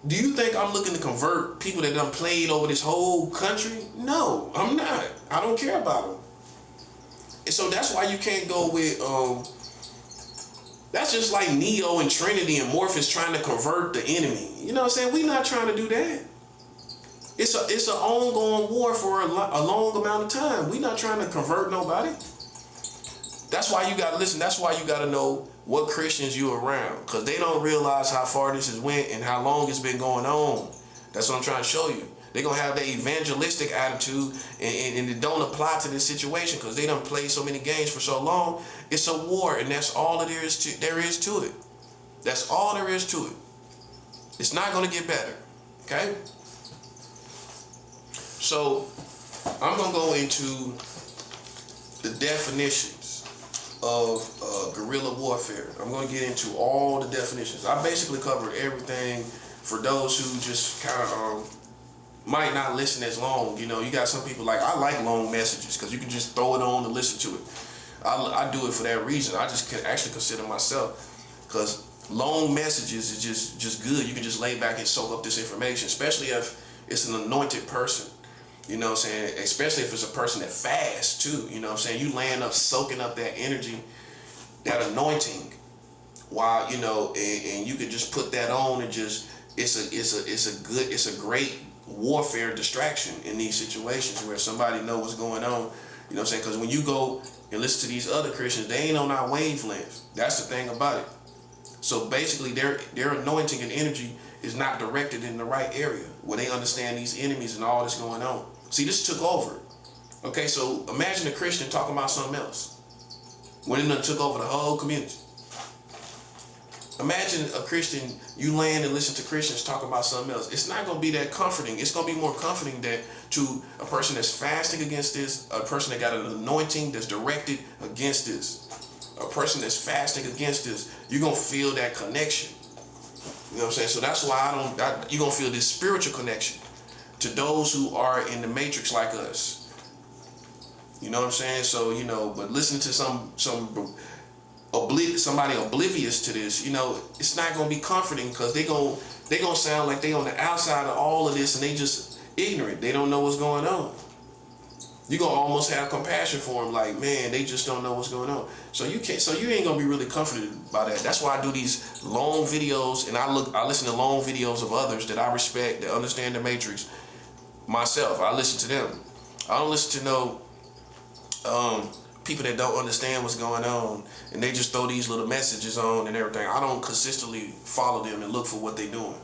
Do you think I'm looking to convert people that done played over this whole country? No, I'm not. I don't care about them. And so that's why you can't go with, that's just like Neo and Trinity and Morpheus trying to convert the enemy. You know what I'm saying? We're not trying to do that. It's an ongoing war for a long amount of time. We're not trying to convert nobody. That's why you got to listen. That's why you got to know what Christians you around, because they don't realize how far this has went and how long it's been going on. That's what I'm trying to show you. They're going to have that evangelistic attitude and it don't apply to this situation because they done played so many games for so long. It's a war, and that's all there is to it. That's all there is to it. It's not going to get better. Okay? So I'm going to go into the definitions of guerrilla warfare. I'm going to get into all the definitions. I basically covered everything for those who just kind of might not listen as long. You know, you got some people like, I like long messages because you can just throw it on and listen to it. I do it for that reason. I just can actually consider myself, because long messages is just good. You can just lay back and soak up this information, especially if it's an anointed person. You know what I'm saying? Especially if it's a person that fasts too. You know what I'm saying? You laying up, soaking up that energy, that anointing, while, and you could just put that on and just, it's a great warfare distraction in these situations where somebody know what's going on. You know what I'm saying? Because when you go and listen to these other Christians, they ain't on our wavelength. That's the thing about it. So basically their anointing and energy is not directed in the right area where they understand these enemies and all that's going on. See, this took over. Okay, so imagine a Christian talking about something else when it done took over the whole community. Imagine a Christian, you land and listen to Christians talk about something else. It's not going to be that comforting. It's going to be more comforting that to a person that's fasting against this, a person that got an anointing that's directed against this, a person that's fasting against this. You're going to feel that connection. You know what I'm saying? So that's why you're going to feel this spiritual connection to those who are in the matrix like us. You know what I'm saying? So, but listening to somebody oblivious to this, it's not going to be comforting, because they gonna sound like they on the outside of all of this and they just ignorant. They don't know what's going on. You're going to almost have compassion for them, like, man, they just don't know what's going on. So you ain't going to be really comforted by that. That's why I do these long videos, and I listen to long videos of others that I respect, that understand the matrix myself. I listen to them. I don't listen to no people that don't understand what's going on and they just throw these little messages on and everything. I don't consistently follow them and look for what they're doing,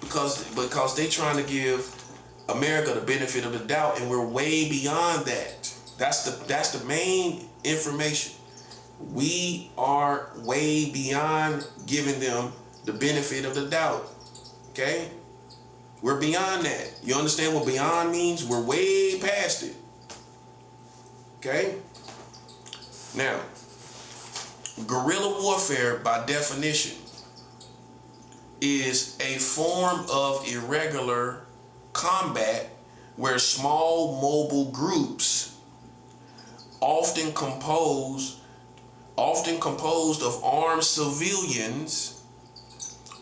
because they trying to give America the benefit of the doubt, and we're way beyond that. That's the main information. We are way beyond giving them the benefit of the doubt. Okay? We're beyond that. You understand what beyond means? We're way past it. Okay? Now, guerrilla warfare, by definition, is a form of irregular combat where small mobile groups, often composed of armed civilians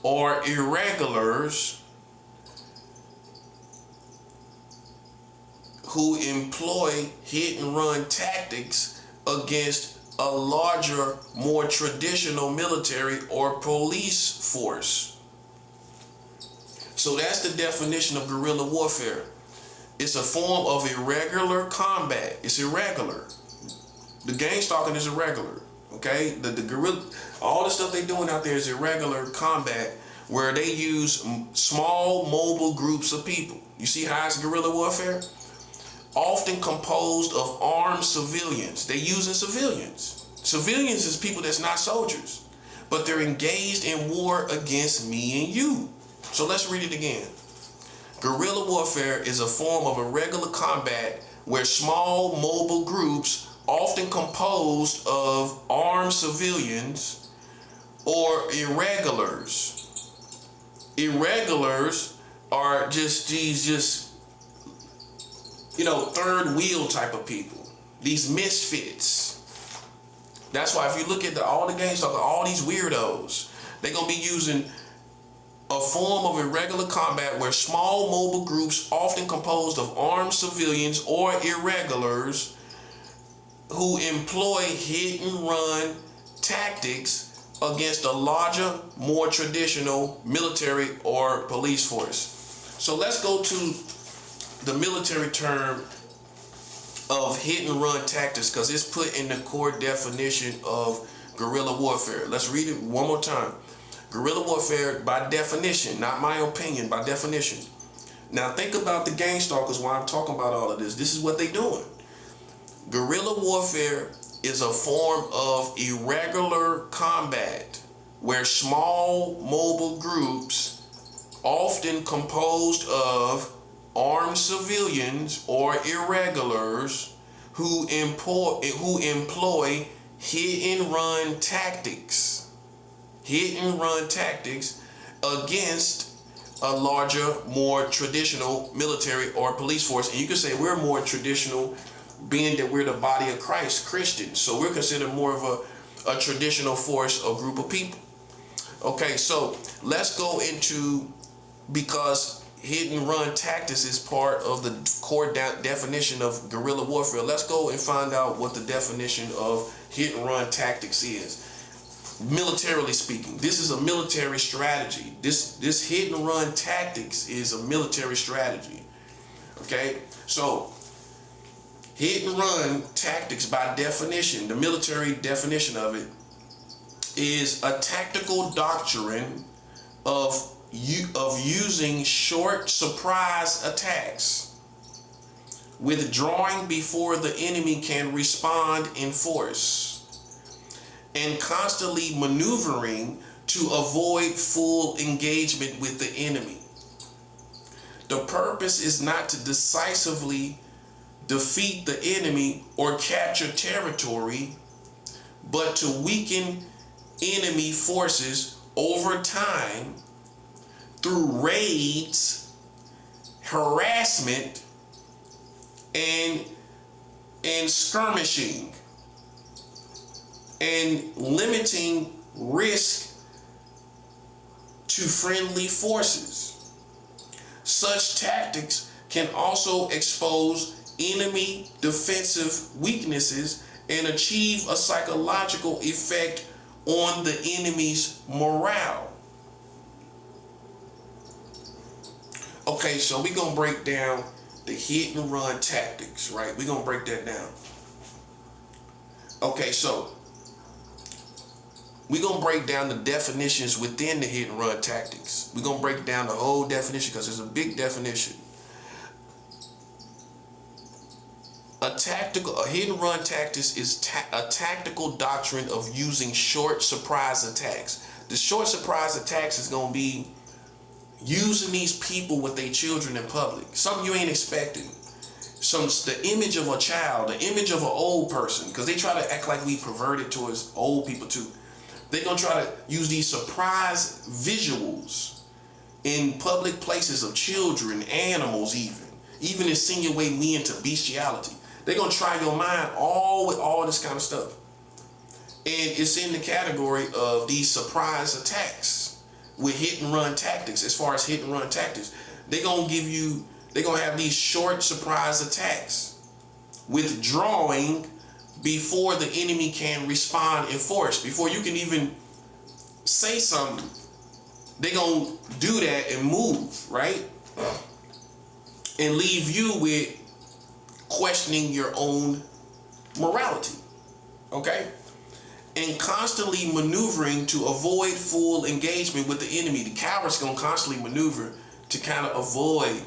or irregulars, who employ hit and run tactics against a larger, more traditional military or police force. So that's the definition of guerrilla warfare. It's a form of irregular combat. It's irregular. The gang stalking is irregular. Okay? The guerrilla, all the stuff they're doing out there is irregular combat where they use small mobile groups of people. You see how it's guerrilla warfare? Often composed of armed civilians. They're using civilians. Civilians is people that's not soldiers, but they're engaged in war against me and you. So let's read it again. Guerrilla warfare is a form of irregular combat where small mobile groups, often composed of armed civilians or irregulars. Irregulars are just these third wheel type of people. These misfits. That's why if you look at all the gang stalkers, all these weirdos, they're going to be using a form of irregular combat where small mobile groups, often composed of armed civilians or irregulars, who employ hit and run tactics against a larger, more traditional military or police force. So let's go to the military term of hit and run tactics, because it's put in the core definition of guerrilla warfare. Let's read it one more time. Guerrilla warfare, by definition, not my opinion, by definition. Now think about the gang stalkers while I'm talking about all of this. This is what they're doing. Guerrilla warfare is a form of irregular combat where small mobile groups, often composed of armed civilians or irregulars, who employ hit and run tactics. Hit and run tactics against a larger, more traditional military or police force. And you can say we're more traditional, being that we're the body of Christ, Christians. So we're considered more of a traditional force or group of people. Okay, so let's go into, because hit and run tactics is part of the core definition of guerrilla warfare. Let's go and find out what the definition of hit and run tactics is. Militarily speaking, this is a military strategy. This hit and run tactics is a military strategy. Okay, so hit and run tactics, by definition, the military definition of it, is a tactical doctrine of using short surprise attacks, withdrawing before the enemy can respond in force, and constantly maneuvering to avoid full engagement with the enemy. The purpose is not to decisively defeat the enemy or capture territory, but to weaken enemy forces over time through raids, harassment, and skirmishing, and limiting risk to friendly forces. Such tactics can also expose enemy defensive weaknesses and achieve a psychological effect on the enemy's morale. Okay, so we're going to break down the hit and run tactics, right? We're going to break that down. Okay, so we're going to break down the definitions within the hit and run tactics. We're going to break down the whole definition because it's a big definition. A hit and run tactics is a tactical doctrine of using short surprise attacks. The short surprise attacks is going to be using these people with their children in public. Something you ain't expecting. The image of a child, the image of an old person, because they try to act like we perverted towards old people too. They're going to try to use these surprise visuals in public places of children, animals even insinuate me into bestiality. They're going to try your mind with all this kind of stuff. And it's in the category of these surprise attacks with hit and run tactics. As far as hit and run tactics, they're going to have these short surprise attacks, withdrawing before the enemy can respond in force. Before you can even say something, they're going to do that and move, right? and leave you with questioning your own morality. Okay? And constantly maneuvering to avoid full engagement with the enemy. The coward's gonna constantly maneuver to kind of avoid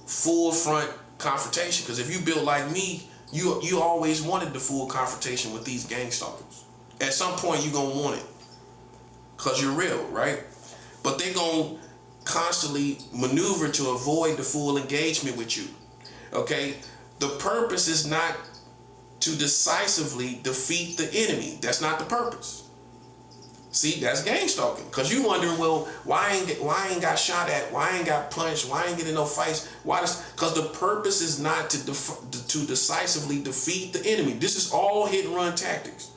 full front confrontation. Because if you built like me, you always wanted the full confrontation with these gang stalkers. At some point you're gonna want it. Because you're real, right? But they're gonna constantly maneuver to avoid the full engagement with you. Okay? The purpose is not to decisively defeat the enemy. That's not the purpose. See, that's gang stalking. Because you wondering, well, why I ain't got shot at? Why I ain't got punched? Why I ain't getting no fights? Because the purpose is not to decisively defeat the enemy. This is all hit and run tactics.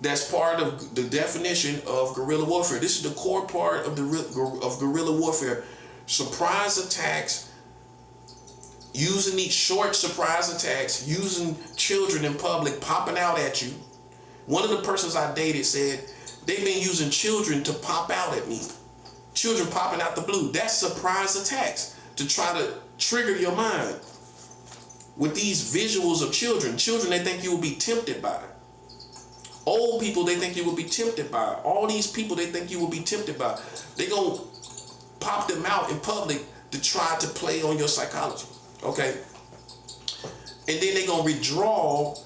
That's part of the definition of guerrilla warfare. This is the core part of guerrilla warfare. Surprise attacks, using these short surprise attacks, using children in public, popping out at you. One of the persons I dated said they've been using children to pop out at me. Children popping out the blue. That's surprise attacks to try to trigger your mind with these visuals of children. Children they think you will be tempted by. Old people they think you will be tempted by. All these people they think you will be tempted by. They're going to pop them out in public to try to play on your psychology. Okay? And then they're going to withdraw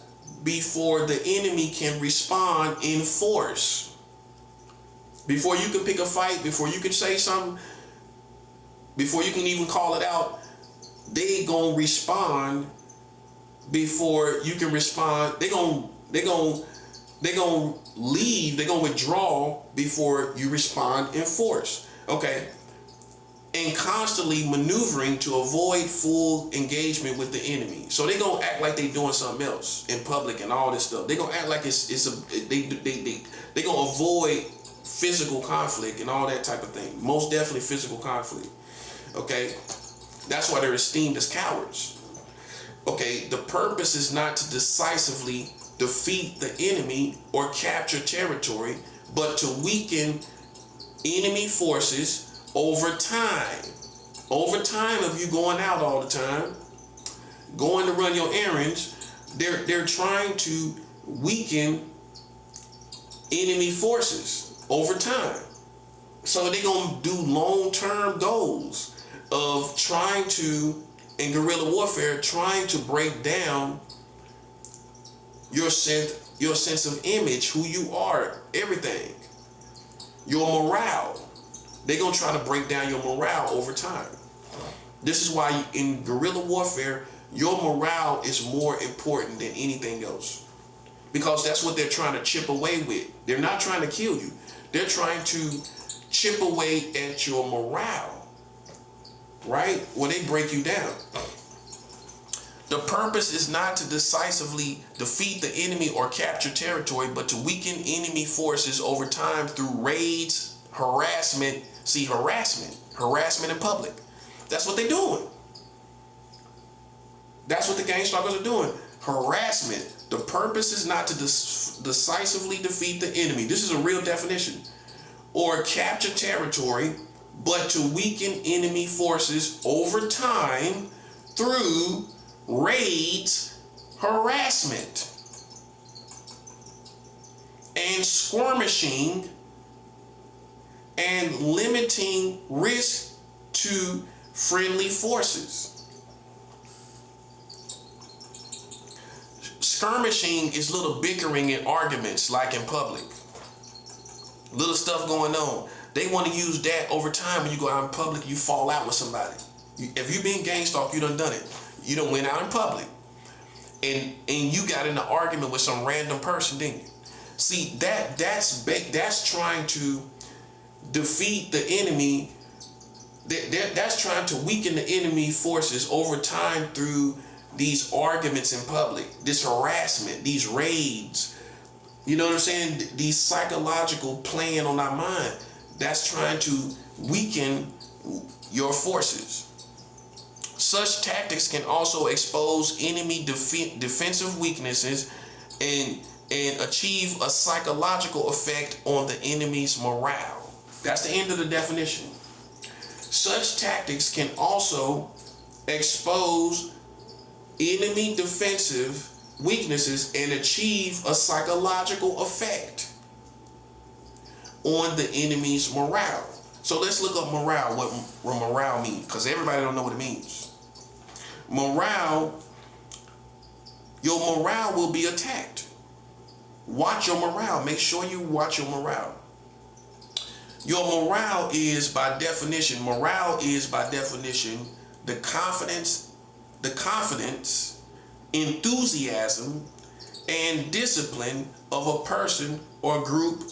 before the enemy can respond in force. Before you can pick a fight, before you can say something, before you can even call it out, they going to respond before you can respond. They're going to leave, they're going to withdraw before you respond in force. Okay? And constantly maneuvering to avoid full engagement with the enemy. So they're going to act like they're doing something else in public and all this stuff. They're going to act like they're going to avoid physical conflict and all that type of thing. Most definitely physical conflict. Okay? That's why they're esteemed as cowards. Okay? The purpose is not to decisively defeat the enemy or capture territory, but to weaken enemy forces over time. Over time of you going out all the time, going to run your errands, they're trying to weaken enemy forces over time. So they're going to do long-term goals of trying to, in guerrilla warfare, trying to break down your sense of image, who you are, everything. Your morale. They're going to try to break down your morale over time. This is why in guerrilla warfare, your morale is more important than anything else. Because that's what they're trying to chip away with. They're not trying to kill you. They're trying to chip away at your morale. Right? When they break you down. The purpose is not to decisively defeat the enemy or capture territory, but to weaken enemy forces over time through raids, harassment. See, harassment in public. That's what they're doing. That's what the gang stalkers are doing. Harassment. The purpose is not to decisively defeat the enemy. This is a real definition. Or capture territory, but to weaken enemy forces over time through raids, harassment, and skirmishing, and limiting risk to friendly forces. Skirmishing is little bickering and arguments like in public. Little stuff going on. They want to use that over time. When you go out in public, you fall out with somebody. If you been gang stalked, you done it. You done went out in public. And you got in an argument with some random person, didn't you? See, that's trying to defeat the enemy. That's trying to weaken the enemy forces over time through these arguments in public, this harassment, these raids. You know what I'm saying? These psychological playing on our mind. That's trying to weaken your forces. Such tactics can also expose enemy defensive weaknesses and achieve a psychological effect on the enemy's morale. That's the end of the definition. Such tactics can also expose enemy defensive weaknesses and achieve a psychological effect on the enemy's morale. So let's look up morale, what morale means, because everybody don't know what it means. Morale, your morale will be attacked. Watch your morale. Make sure you watch your morale. Your morale is by definition, the confidence, enthusiasm, and discipline of a person or group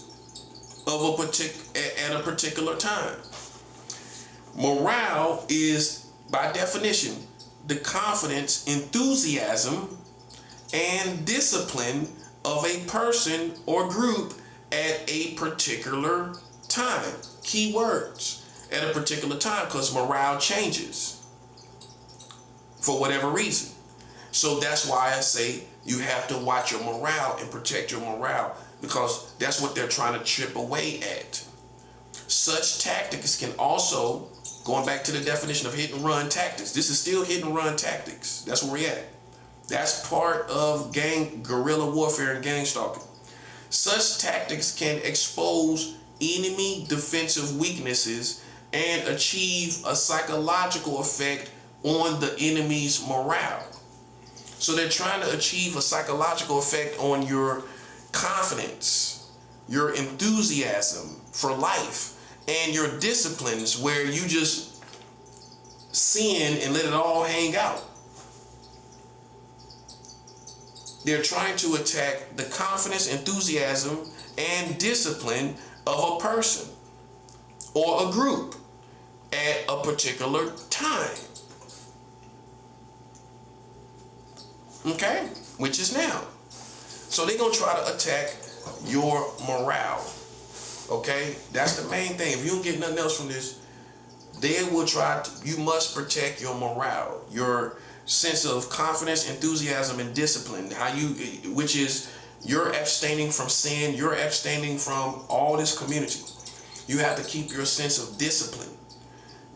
of at a particular time. Morale is by definition the confidence, enthusiasm, and discipline of a person or group at a particular time. Key words, at a particular time, because morale changes for whatever reason. So that's why I say you have to watch your morale and protect your morale, because that's what they're trying to chip away at. Such tactics can also, going back to the definition of hit and run tactics, this is still hit and run tactics. That's where we're at. That's part of guerrilla warfare and gang stalking. Such tactics can expose enemy defensive weaknesses and achieve a psychological effect on the enemy's morale. So they're trying to achieve a psychological effect on your confidence, your enthusiasm for life, and your disciplines, where you just sin and let it all hang out. They're trying to attack the confidence, enthusiasm, and discipline of a person or a group at a particular time. Okay? Which is now. So they're going to try to attack your morale. Okay? That's the main thing. If you don't get nothing else from this, they will try to, you must protect your morale, your sense of confidence, enthusiasm, and discipline. Which is you're abstaining from sin, you're abstaining from all this community. You have to keep your sense of discipline,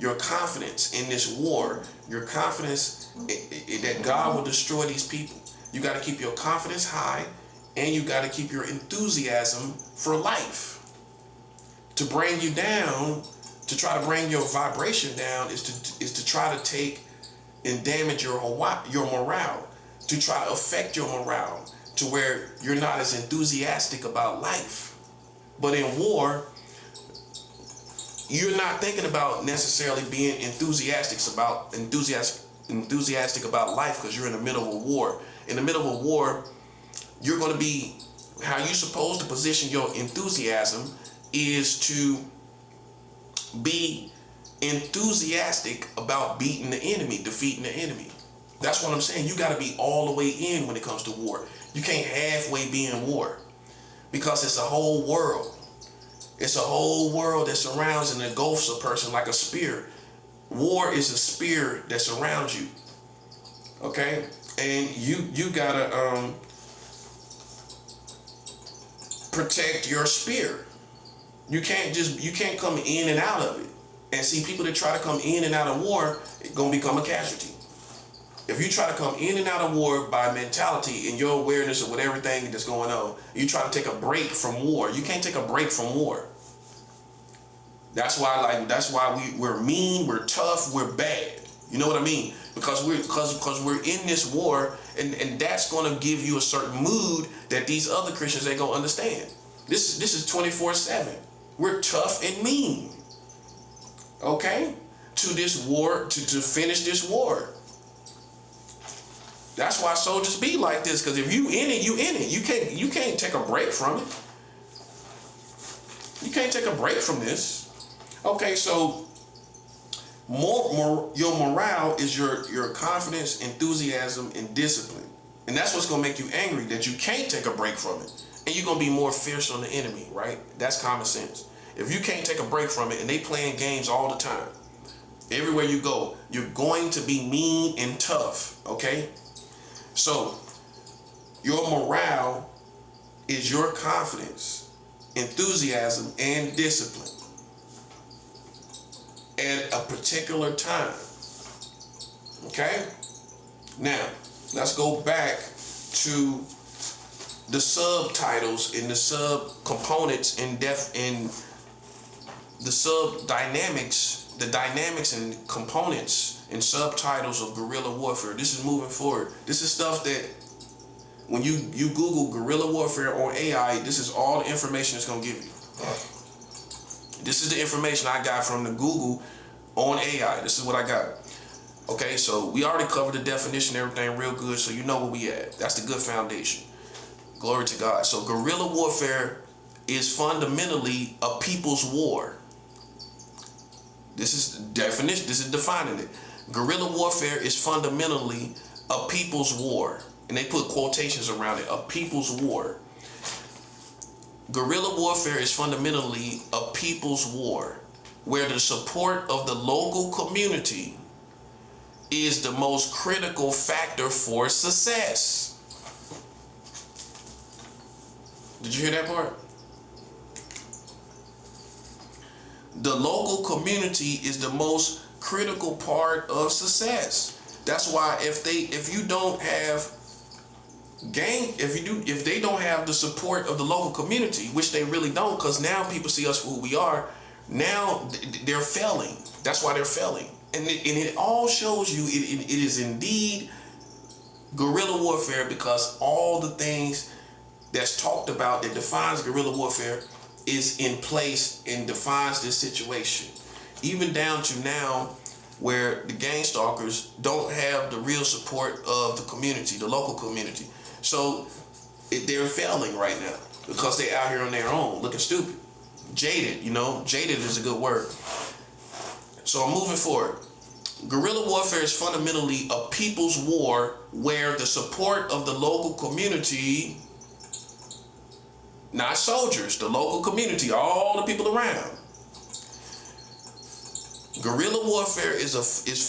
your confidence in this war, your confidence that God will destroy these people. You got to keep your confidence high, and you got to keep your enthusiasm for life. To bring you down, to try to bring your vibration down, is to try to take and damage your morale, to try to affect your morale to where you're not as enthusiastic about life. But in war, you're not thinking about necessarily being enthusiastic about life, because you're in the middle of a war. In the middle of a war, you're going to be, how you're supposed to position your enthusiasm is to be enthusiastic about beating the enemy, defeating the enemy. That's what I'm saying. You got to be all the way in when it comes to war. You can't halfway be in war, because it's a whole world. It's a whole world that surrounds and engulfs a person like a spear. War is a spear that surrounds you. Okay? And you gotta protect your spear. You can't come in and out of it. And see, people that try to come in and out of war, it's gonna become a casualty. If you try to come in and out of war by mentality and your awareness of what everything that's going on, you try to take a break from war. You can't take a break from war. That's why we're mean, we're tough, we're bad. You know what I mean? Because we're in this war, and that's gonna give you a certain mood that these other Christians ain't gonna understand. This is 24/7. We're tough and mean. Okay? To this war, to finish this war. That's why soldiers be like this, because if you in it, you in it. You can't take a break from it. You can't take a break from this. Okay, so your morale is your confidence, enthusiasm, and discipline. And that's what's gonna make you angry, that you can't take a break from it. And you're gonna be more fierce on the enemy, right? That's common sense. If you can't take a break from it and they playing games all the time, everywhere you go, you're going to be mean and tough, okay? So, your morale is your confidence, enthusiasm, and discipline at a particular time. Okay? Now, let's go back to the subtitles and the sub-components in the sub-dynamics, the dynamics and components and subtitles of guerrilla warfare. This is moving forward. This is stuff that when you Google guerrilla warfare on AI, this is all the information it's going to give you. This is the information I got from the Google on AI. This is what I got. Okay, so we already covered the definition, everything real good, so you know where we at. That's the good foundation. Glory to God. So guerrilla warfare is fundamentally a people's war. This is the definition. This is defining it. Guerrilla warfare is fundamentally a people's war. And they put quotations around it. A people's war. Guerrilla warfare is fundamentally a people's war, where the support of the local community is the most critical factor for success. Did you hear that part? The local community is the most critical part of success. That's why if they don't have the support of the local community, which they really don't, because now people see us for who we are, now they're failing. That's why they're failing. And it all shows you it is indeed guerrilla warfare, because all the things that's talked about that defines guerrilla warfare is in place and defines this situation. Even down to now where the gang stalkers don't have the real support of the community, the local community. So they're failing right now because they're out here on their own looking stupid. Jaded, jaded is a good word. So I'm moving forward. Guerrilla warfare is fundamentally a people's war where the support of the local community, not soldiers, the local community, all the people around. Guerrilla warfare is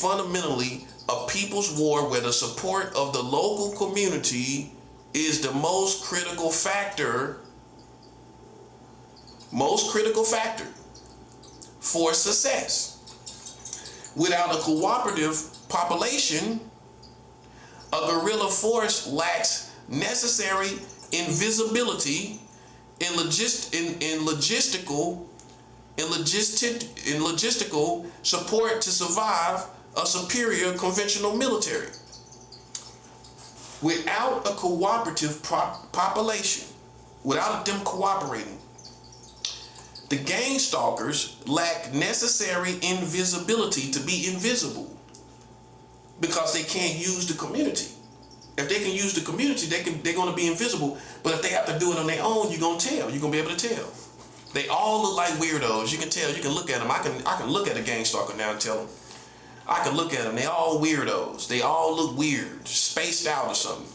fundamentally a people's war where the support of the local community is the most critical factor for success. Without a cooperative population, a guerrilla force lacks necessary invisibility in logistical support to survive a superior conventional military. Without a cooperative population, without them cooperating, the gang stalkers lack necessary invisibility to be invisible because they can't use the community. If they can use the community, they're going to be invisible. But if they have to do it on their own, you're going to tell. You're going to be able to tell. They all look like weirdos. You can tell. You can look at them. I can look at a gang stalker now and tell them. I can look at them. They all weirdos. They all look weird, spaced out or something.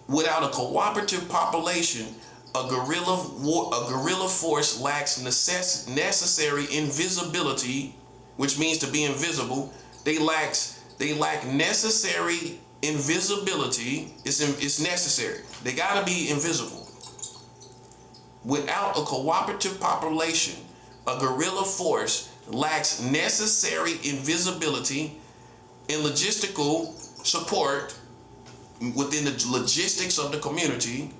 Without a cooperative population, a guerrilla force lacks necessary invisibility, which means to be invisible. They lack necessary invisibility. It's necessary. They gotta be invisible. Without a cooperative population, a guerrilla force lacks necessary invisibility in logistical support within the logistics of the community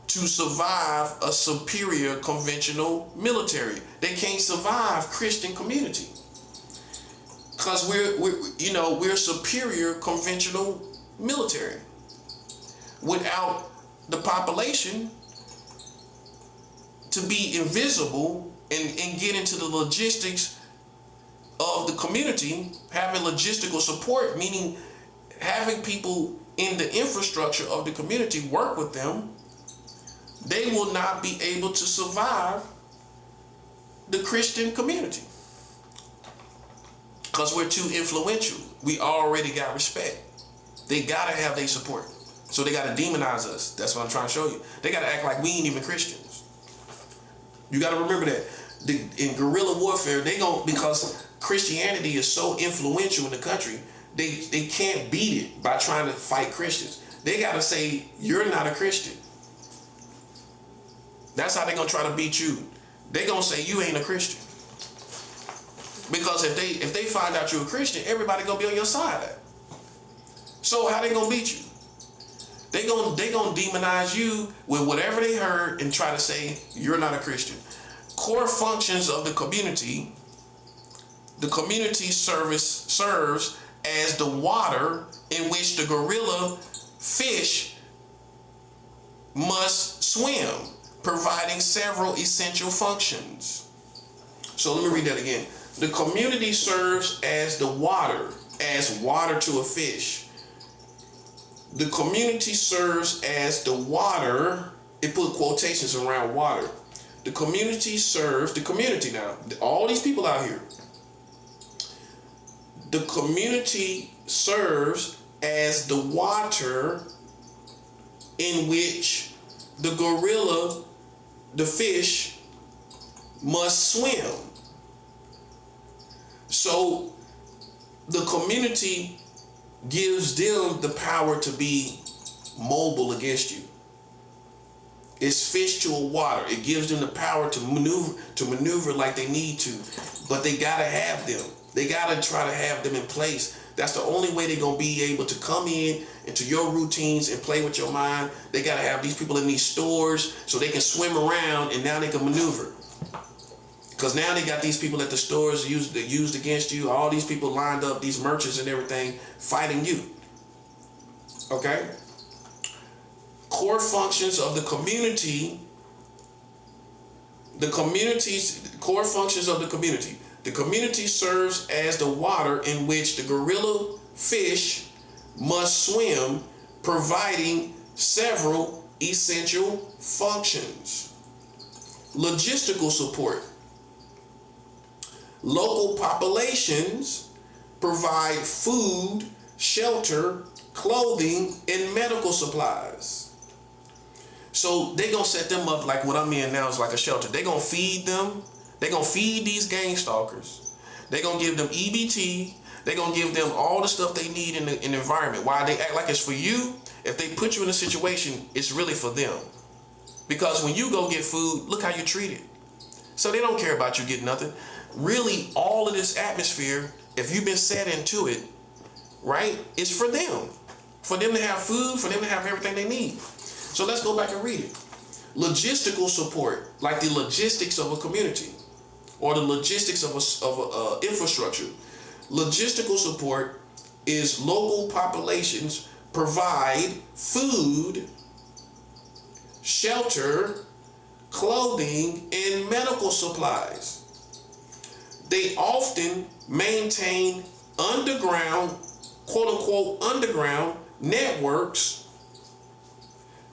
to survive a superior conventional military. They can't survive Christian community because we're superior conventional military. Without the population to be invisible and get into the logistics of the community, having logistical support, meaning having people in the infrastructure of the community work with them, they will not be able to survive the Christian community because we're too influential. We already got respect. They gotta have their support. So they gotta demonize us. That's what I'm trying to show you. They gotta act like we ain't even Christians. You gotta remember that in guerrilla warfare, because Christianity is so influential in the country, they can't beat it by trying to fight Christians. They gotta say, you're not a Christian. That's how they're gonna try to beat you. They're gonna say you ain't a Christian. Because if they find out you're a Christian, everybody gonna be on your side. So how they gonna beat you? They gonna demonize you with whatever they heard and try to say you're not a Christian. Core functions of the community serves as the water in which the guerrilla fish must swim, providing several essential functions. So let me read that again. The community serves as the water, as water to a fish. The community serves as the water. It put quotations around water. The community now, all these people out here. The community serves as the water in which the gorilla, the fish, must swim. So the community gives them the power to be mobile against you. It's fish to a water. It gives them the power to maneuver like they need to, but they gotta have them. They gotta try to have them in place. That's the only way they're gonna be able to come into your routines and play with your mind. They gotta have these people in these stores so they can swim around and now they can maneuver. Because now they got these people at the stores used against you. All these people lined up, these merchants and everything, fighting you. Okay? Core functions of the community. Core functions of the community. The community serves as the water in which the gorilla fish must swim, providing several essential functions. Logistical support. Local populations provide food, shelter, clothing, and medical supplies. So they're going to set them up like what I'm in now is like a shelter. They're going to feed them. They're going to feed these gang stalkers. They're going to give them EBT. They're going to give them all the stuff they need in the environment. Why they act like it's for you, if they put you in a situation, it's really for them. Because when you go get food, look how you're treated. So they don't care about you getting nothing. Really, all of this atmosphere, if you've been set into it, right, it's for them. For them to have food, for them to have everything they need. So let's go back and read it. Logistical support, like the logistics of a community or the logistics of a infrastructure. Logistical support is local populations provide food, shelter, clothing, and medical supplies. They often maintain underground, quote-unquote, underground networks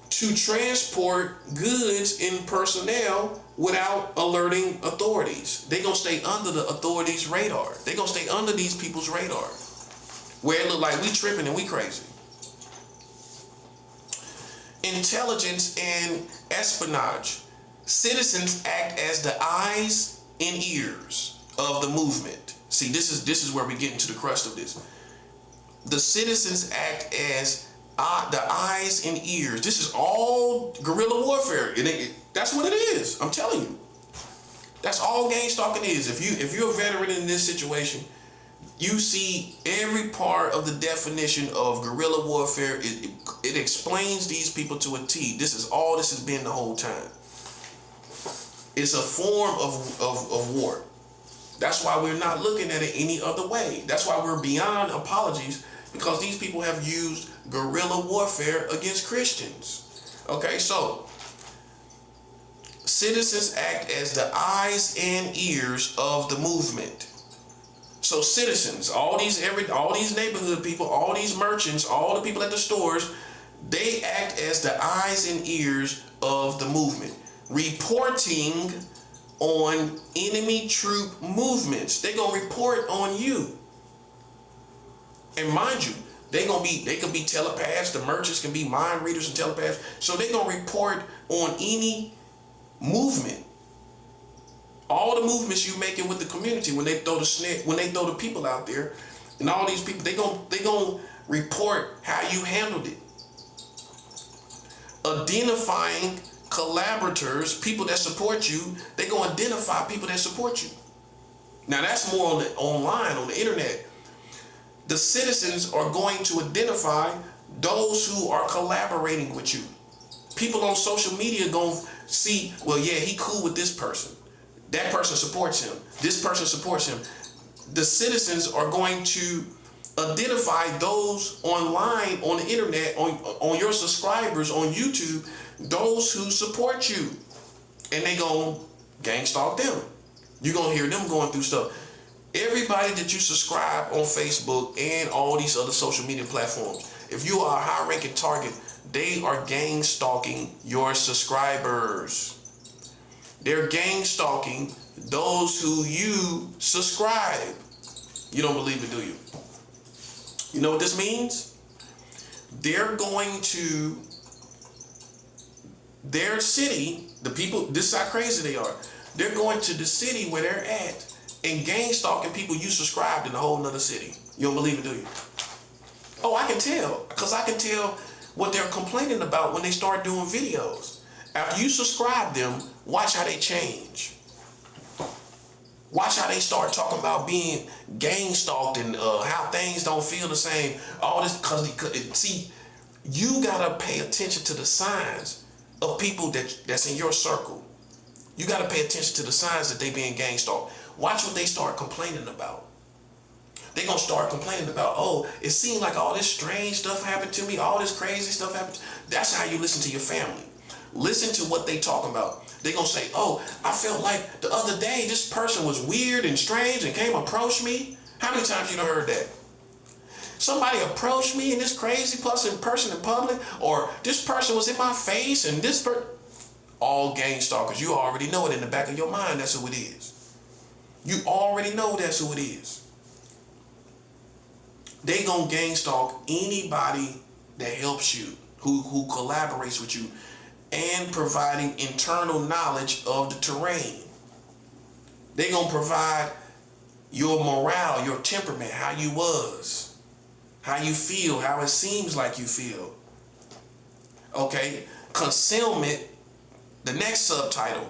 to transport goods and personnel without alerting authorities. They're going to stay under the authorities' radar. They're going to stay under these people's radar, where it look like we tripping and we crazy. Intelligence and espionage. Citizens act as the eyes and ears of the movement. See, this is where we get into the crust of this. The citizens act as the eyes and ears. This is all guerrilla warfare. That's what it is. I'm telling you. That's all gang stalking is. If you're a veteran in this situation, you see every part of the definition of guerrilla warfare. It explains these people to a T. This is all this has been the whole time. It's a form of war. That's why we're not looking at it any other way. That's why we're beyond apologies, because these people have used guerrilla warfare against Christians. Okay, so citizens act as the eyes and ears of the movement. So citizens, all these neighborhood people, all these merchants, all the people at the stores, they act as the eyes and ears of the movement, reporting on enemy troop movements. They're gonna report on you. And mind you, they could be telepaths. The merchants can be mind readers and telepaths. So they're gonna report on any movement. All the movements you making with the community when they throw the people out there, and all these people, they gonna report how you handled it. Identifying collaborators, people that support you, they gonna identify people that support you. Now that's more on the online, on the internet. The citizens are going to identify those who are collaborating with you. People on social media going to see, well, yeah, he cool with this person. That person supports him. This person supports him. The citizens are going to identify those online, on the internet, on your subscribers, on YouTube, those who support you. And they gonna gang stalk them. You're gonna hear them going through stuff. Everybody that you subscribe on Facebook and all these other social media platforms, if you are a high-ranking target, they are gang stalking your subscribers. They're gang stalking those who you subscribe. You don't believe it, do you? You know what this means? They're going to their city, the people, this is how crazy they are. They're going to the city where they're at and gang stalking people you subscribed in a whole nother city. You don't believe it, do you? Oh, I can tell, because I can tell what they're complaining about when they start doing videos. After you subscribe them, watch how they change. Watch how they start talking about being gang stalked and how things don't feel the same. All this, see, you gotta pay attention to the signs of people that's in your circle. You gotta pay attention to the signs that they being gang stalked. Watch what they start complaining about. They gonna start complaining about, oh, it seemed like all this strange stuff happened to me, all this crazy stuff happened. That's how you listen to your family. Listen to what they talking about. They gonna say, oh, I felt like the other day this person was weird and strange and came approach me. How many times you done heard that? Somebody approached me and this crazy person in public, or this person was in my face and this person. All gang stalkers. You already know it in the back of your mind. That's who it is. You already know that's who it is. They gonna gang stalk anybody that helps you, who collaborates with you, and providing internal knowledge of the terrain. They gonna provide your morale, your temperament, how you was, how you feel, how it seems like you feel. Okay, concealment, the next subtitle,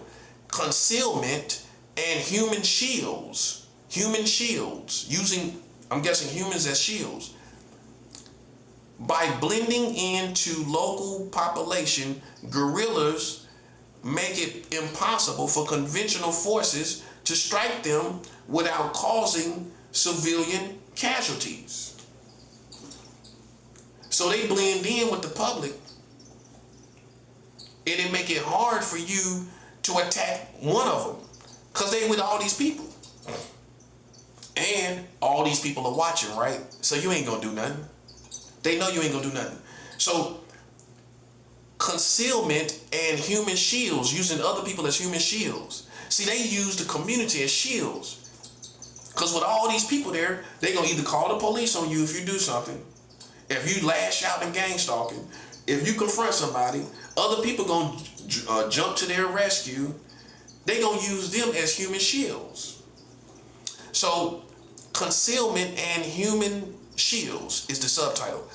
concealment and human shields. Human shields, using, I'm guessing, humans as shields. By blending into local population, guerrillas make it impossible for conventional forces to strike them without causing civilian casualties. So they blend in with the public, and it make it hard for you to attack one of them, because they with all these people. And all these people are watching, right? So you ain't gonna do nothing. They know you ain't gonna do nothing. So concealment and human shields, using other people as human shields. See, they use the community as shields. Because with all these people there, they gonna either call the police on you if you do something, if you lash out and gang stalking, if you confront somebody, other people gonna jump to their rescue. They gonna use them as human shields. So concealment and human shields is the subtitle.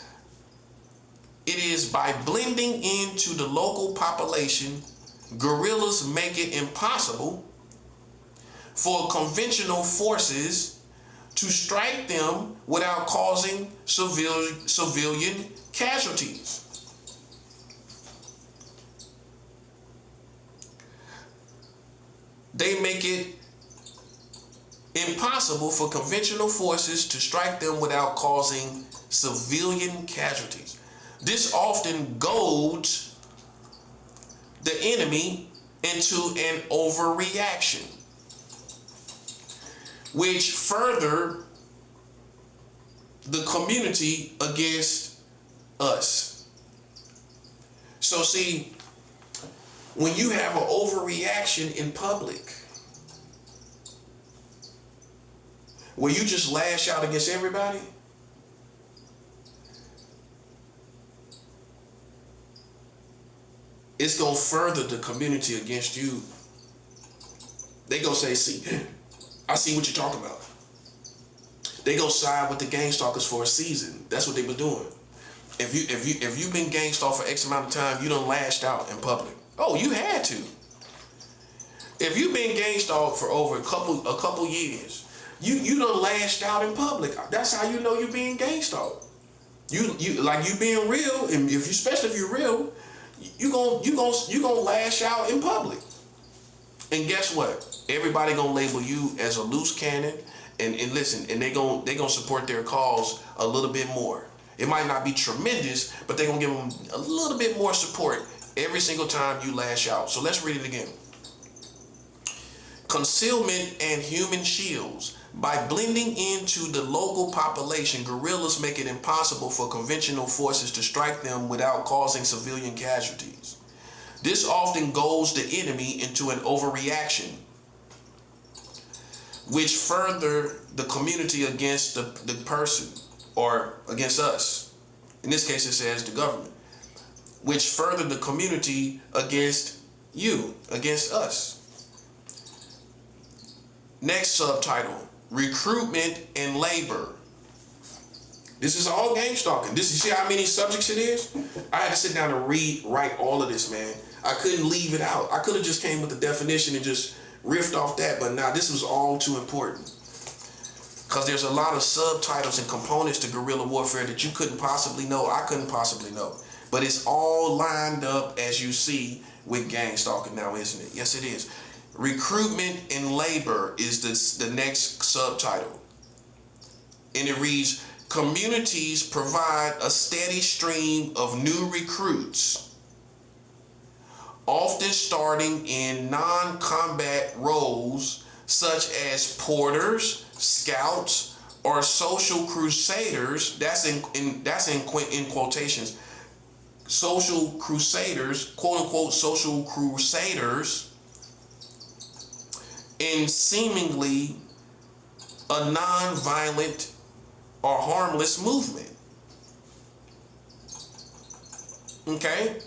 It is by blending into the local population, guerrillas make it impossible for conventional forces to strike them without causing civilian casualties. They make it impossible for conventional forces to strike them without causing civilian casualties. This often goads the enemy into an overreaction, which further the community against us. So see, when you have an overreaction in public, where you just lash out against everybody, it's going to further the community against you. They going to say, see, I see what you're talking about. They going to side with the gang stalkers for a season. That's what they were doing. If you've been gang stalked for X amount of time, you done lashed out in public. Oh, you had to. If you've been gang stalked for over a couple years, You done lashed out in public. That's how you know you're being gang stalked. You being real, and especially if you're real, you gonna lash out in public. And guess what? Everybody gonna label you as a loose cannon, and listen, and they gonna support their cause a little bit more. It might not be tremendous, but they gonna give them a little bit more support every single time you lash out. So let's read it again. Concealment and human shields. By blending into the local population, guerrillas make it impossible for conventional forces to strike them without causing civilian casualties. This often goads the enemy into an overreaction, which further the community against the person, or against us. In this case, it says the government, which further the community against you, against us. Next subtitle, recruitment and labor. This is all gang stalking. You see how many subjects it is? I had to sit down and write all of this, man. I couldn't leave it out. I could have just came with the definition and just riffed off that, but nah, this was all too important. Because there's a lot of subtitles and components to guerrilla warfare that you couldn't possibly know. I couldn't possibly know. But it's all lined up, as you see, with gang stalking now, isn't it? Yes, it is. Recruitment and labor is the next subtitle. And it reads, communities provide a steady stream of new recruits, often starting in non-combat roles such as porters, scouts, or social crusaders. That's in quotations. Social crusaders, quote unquote, social crusaders, in seemingly a non-violent or harmless movement. Okay?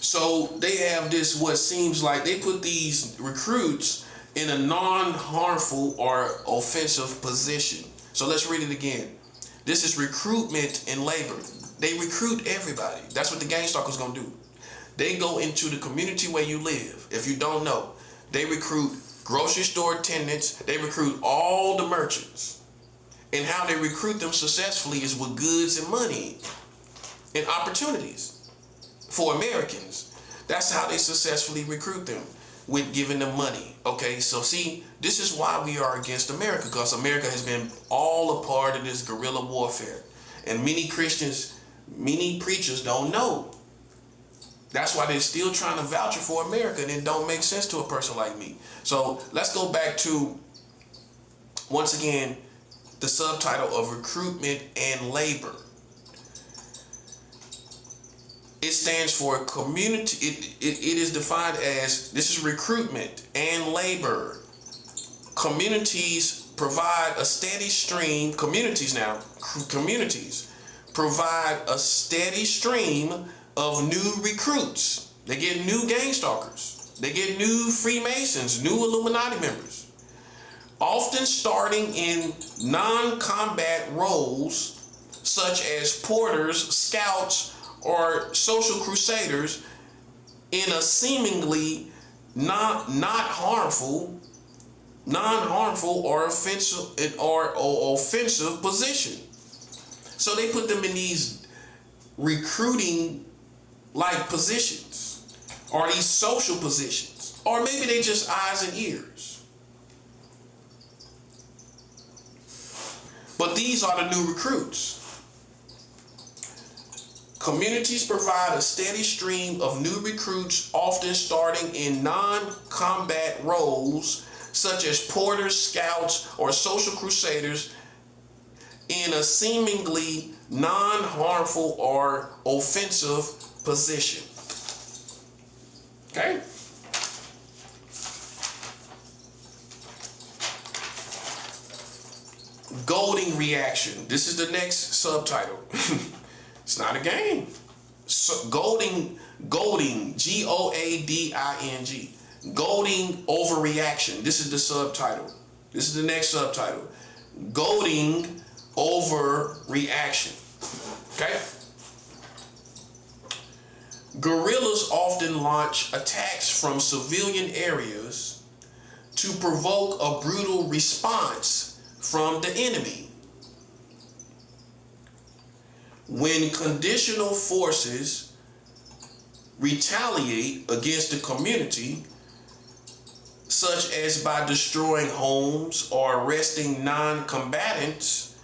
So they have this, what seems like they put these recruits in a non-harmful or offensive position. So let's read it again. This is recruitment and labor. They recruit everybody. That's what the gang stalker's gonna do. They go into the community where you live. If you don't know, they recruit grocery store attendants. They recruit all the merchants. And how they recruit them successfully is with goods and money and opportunities for Americans. That's how they successfully recruit them, with giving them money. Okay, so see, this is why we are against America, because America has been all a part of this guerrilla warfare. And many Christians, many preachers don't know. That's why they're still trying to vouch for America, and it don't make sense to a person like me. So let's go back to, once again, the subtitle of recruitment and labor. It stands for community. It is defined as, this is recruitment and labor. Communities provide a steady stream, communities provide a steady stream of new recruits. They get new gang stalkers. They get new Freemasons, new Illuminati members. Often starting in non-combat roles such as porters, scouts, or social crusaders in a seemingly non-harmful or offensive position. So they put them in these recruiting like positions, or these social positions, or maybe they just eyes and ears. But these are the new recruits. Communities provide a steady stream of new recruits, often starting in non-combat roles such as porters, scouts, or social crusaders in a seemingly non-harmful or offensive position. Okay? Goading reaction. This is the next subtitle. It's not a game. So, goading, G-O-A-D-I-N-G. Goading overreaction. This is the subtitle. This is the next subtitle. Goading overreaction. Okay? Guerrillas often launch attacks from civilian areas to provoke a brutal response from the enemy. When conditional forces retaliate against the community, such as by destroying homes or arresting non-combatants,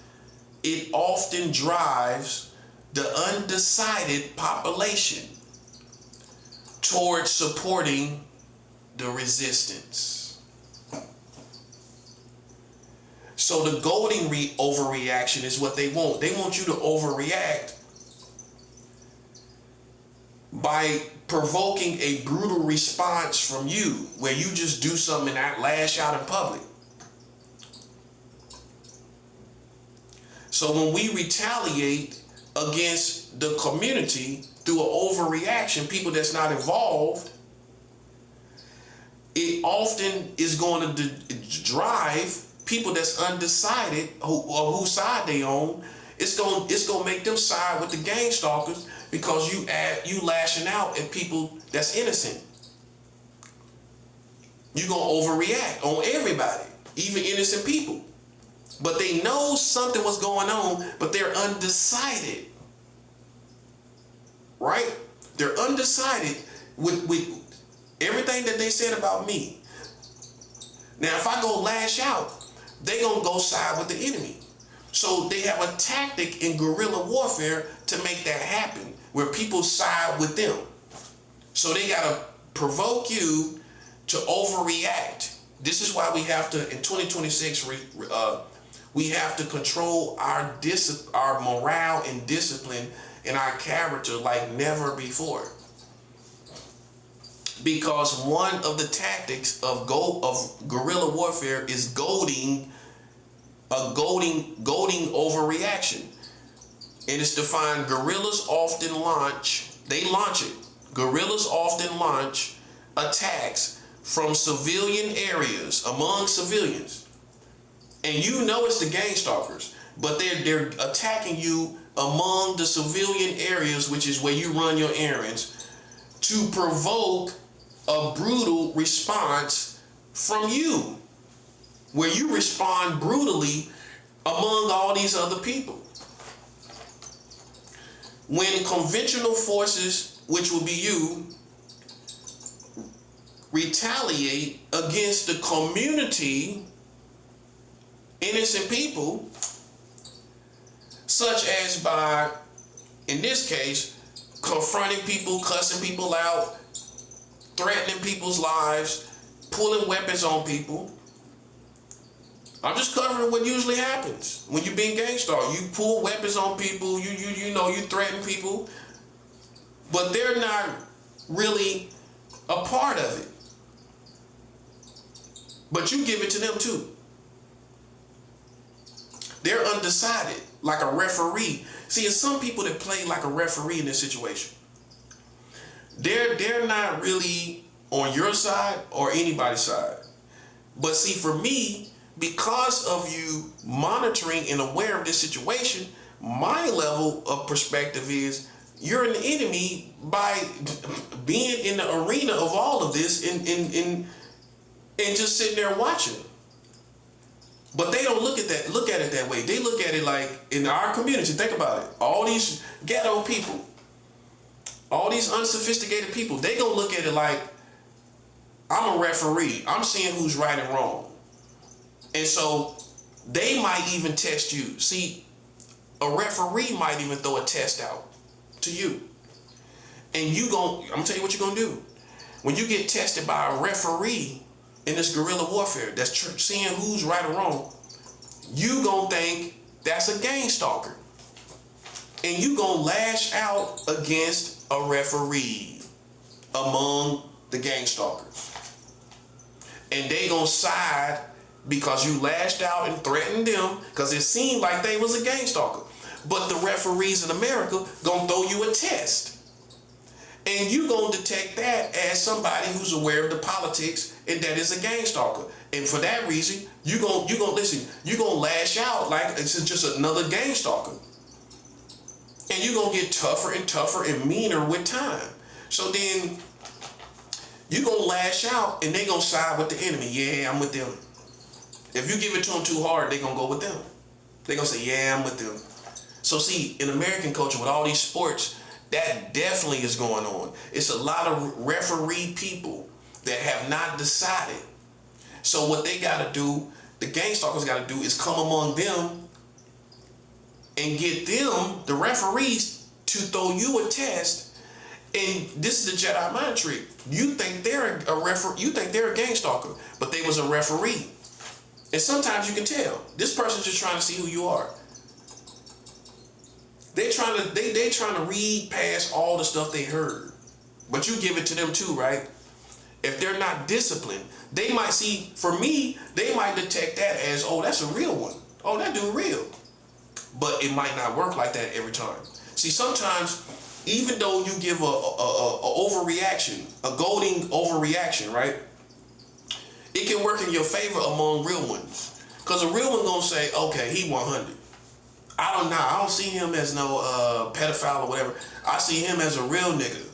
it often drives the undecided population towards supporting the resistance. So the goading overreaction is what they want. They want you to overreact by provoking a brutal response from you, where you just do something and lash out in public. So when we retaliate against the community through an overreaction, people that's not involved, it often is going to drive people that's undecided or whose side they on. It's going to make them side with the gang stalkers, because you lashing out at people that's innocent. You're going to overreact on everybody, even innocent people. But they know something was going on, but they're undecided. Right? They're undecided with everything that they said about me. Now, if I go lash out, they going to go side with the enemy. So they have a tactic in guerrilla warfare to make that happen, where people side with them. So they got to provoke you to overreact. This is why we have to, in 2026, we have to control our morale and discipline and our character like never before. Because one of the tactics of guerrilla warfare is goading overreaction. And it's defined, guerrillas often launch attacks from civilian areas, among civilians. And you know it's the gang stalkers, but they're attacking you among the civilian areas, which is where you run your errands, to provoke a brutal response from you, where you respond brutally among all these other people. When conventional forces, which will be you, retaliate against the community, innocent people, such as by, in this case, confronting people, cussing people out, threatening people's lives, pulling weapons on people. I'm just covering what usually happens when you're being gang stalked. You pull weapons on people, you threaten people, but they're not really a part of it. But you give it to them too. They're undecided, like a referee. See, it's some people that play like a referee in this situation. They're not really on your side or anybody's side. But see, for me, because of you monitoring and aware of this situation, my level of perspective is you're an enemy by being in the arena of all of this and just sitting there watching. But they don't look at it that way. They look at it like, in our community, think about it, all these ghetto people, all these unsophisticated people, they gonna look at it like, I'm a referee. I'm seeing who's right and wrong. And so they might even test you. See, a referee might even throw a test out to you. And I'm gonna tell you what you're gonna do. When you get tested by a referee in this guerrilla warfare that's seeing who's right or wrong, you gonna think that's a gang stalker. And you gonna lash out against a referee among the gang stalkers. And they gonna side because you lashed out and threatened them, because it seemed like they was a gang stalker. But the referees in America gonna throw you a test. And you gonna detect that as somebody who's aware of the politics and that is a gang stalker. And for that reason, you gonna lash out like it's just another gang stalker. And you're gonna get tougher and tougher and meaner with time. So then you gonna lash out and they gonna side with the enemy. Yeah, I'm with them. If you give it to them too hard, they gonna go with them. They gonna say, yeah, I'm with them. So see, in American culture with all these sports, that definitely is going on. It's a lot of referee people that have not decided. So what they gotta do, the gang stalkers gotta do, is come among them and get them, the referees, to throw you a test. And this is the Jedi mind trick. You think they're you think they're a gang stalker, but they was a referee. And sometimes you can tell this person's just trying to see who you are. They trying to read past all the stuff they heard, but you give it to them too, right? If they're not disciplined, they might see. For me, they might detect that as, oh, that's a real one. Oh, that dude real. But it might not work like that every time. See, sometimes, even though you give a overreaction, a goading overreaction, right? It can work in your favor among real ones. Because a real one gonna say, okay, he 100. I don't know. I don't see him as no pedophile or whatever. I see him as a real nigga.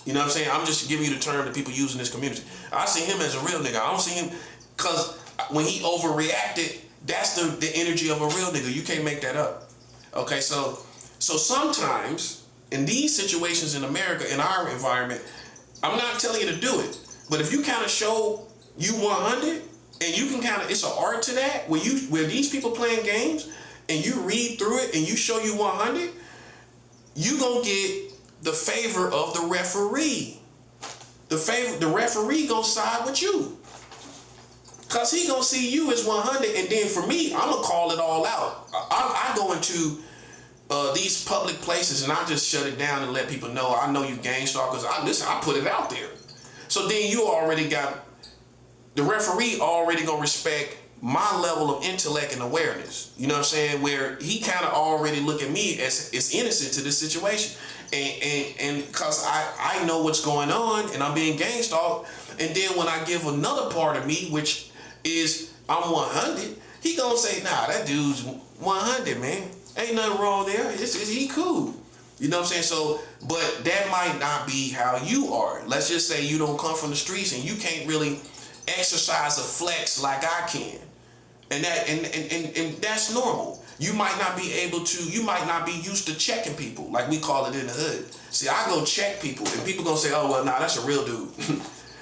You know what I'm saying? I'm just giving you the term that people use in this community. I see him as a real nigga. I don't see him, because when he overreacted, that's the energy of a real nigga. You can't make that up. Okay, so sometimes in these situations in America, in our environment, I'm not telling you to do it, but if you kind of show you 100, and you can kind of, it's an art to that, where these people playing games, and you read through it, and you show you 100, you gonna get the favor of the referee. The referee gonna side with you, cause he gonna see you as 100, and then for me, I'm gonna call it all out. I go into these public places and I just shut it down and let people know, I know you gang stalkers. I put it out there. So then you already got, the referee already gonna respect my level of intellect and awareness. You know what I'm saying? Where he kind of already look at me as innocent to this situation. And cause I know what's going on and I'm being gang stalked. And then when I give another part of me, which is I'm 100, he gonna say, nah, that dude's 100, man. Ain't nothing wrong there. He cool. You know what I'm saying? So, but that might not be how you are. Let's just say you don't come from the streets and you can't really exercise a flex like I can. And that's normal. You might not be able to, you might not be used to checking people, like we call it in the hood. See, I go check people and people gonna say, oh, well, nah, that's a real dude.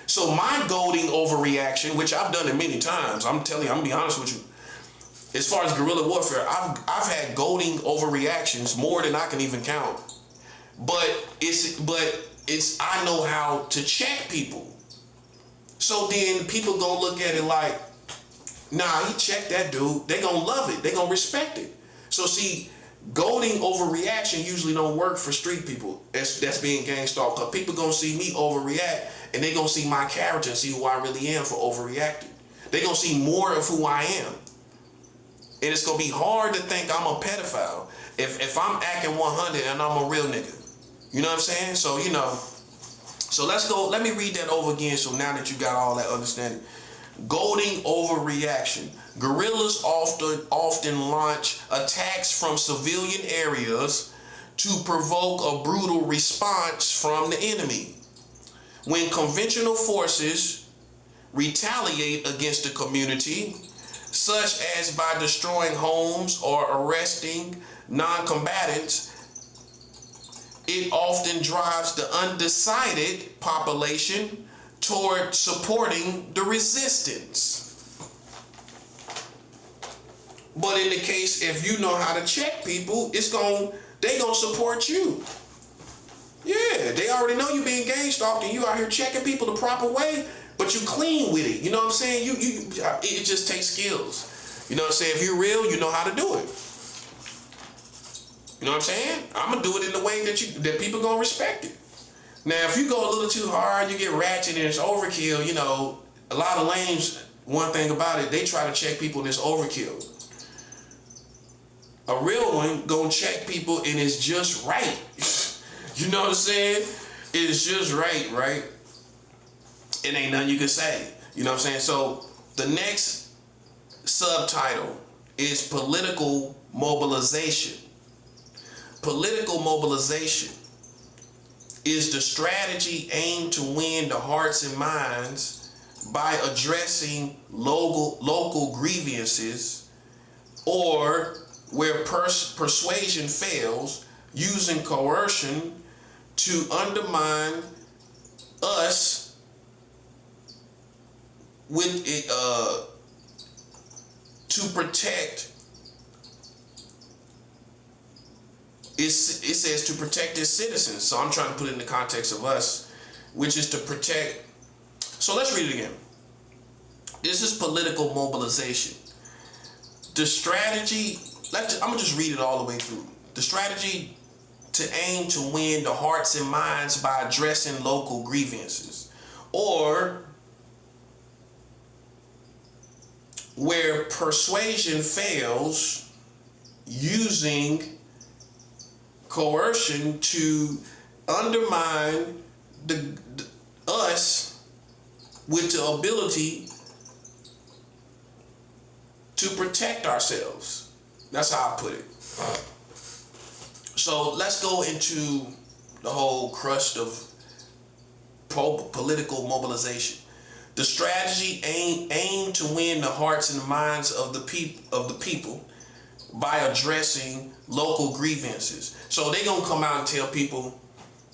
So my goading overreaction, which I've done it many times, I'm telling you, I'm gonna be honest with you. As far as guerrilla warfare, I've had goading overreactions more than I can even count. But it's I know how to check people. So then people gonna look at it like, nah, he checked that dude. They gonna love it. They gonna respect it. So see, goading overreaction usually don't work for street people. That's being gang stalked. Cause people gonna see me overreact, and they gonna see my character and see who I really am for overreacting. They gonna see more of who I am. And it's gonna be hard to think I'm a pedophile if I'm acting 100 and I'm a real nigga. You know what I'm saying? So, you know, so let's go, let me read that over again so now that you got all that understanding. Goading overreaction. Guerrillas often launch attacks from civilian areas to provoke a brutal response from the enemy. When conventional forces retaliate against the community, such as by destroying homes or arresting non-combatants, it often drives the undecided population toward supporting the resistance. But in the case, if you know how to check people, they gonna support you. Yeah, they already know you being gang stalked and you out here checking people the proper way, but you clean with it. You know what I'm saying? It just takes skills. You know what I'm saying? If you're real, you know how to do it. You know what I'm saying? I'm gonna do it in the way that people gonna respect it. Now, if you go a little too hard, you get ratchet and it's overkill. You know, a lot of lames. One thing about it, they try to check people and it's overkill. A real one gonna check people and it's just right. You know what I'm saying? It's just right, right? It ain't nothing you can say. You know what I'm saying? So the next subtitle is political mobilization. Political mobilization. Is the strategy aimed to win the hearts and minds by addressing local grievances, or where persuasion fails, using coercion to undermine us with it, to protect? It says to protect its citizens. So I'm trying to put it in the context of us, which is to protect. So let's read it again. This is political mobilization. The strategy, I'm going to just read it all the way through. The strategy to aim to win the hearts and minds by addressing local grievances, or where persuasion fails, using coercion to undermine us with the ability to protect ourselves. That's how I put it. So let's go into the whole crust of political mobilization. The strategy aimed to win the hearts and minds of the people by addressing local grievances. So they're going to come out and tell people,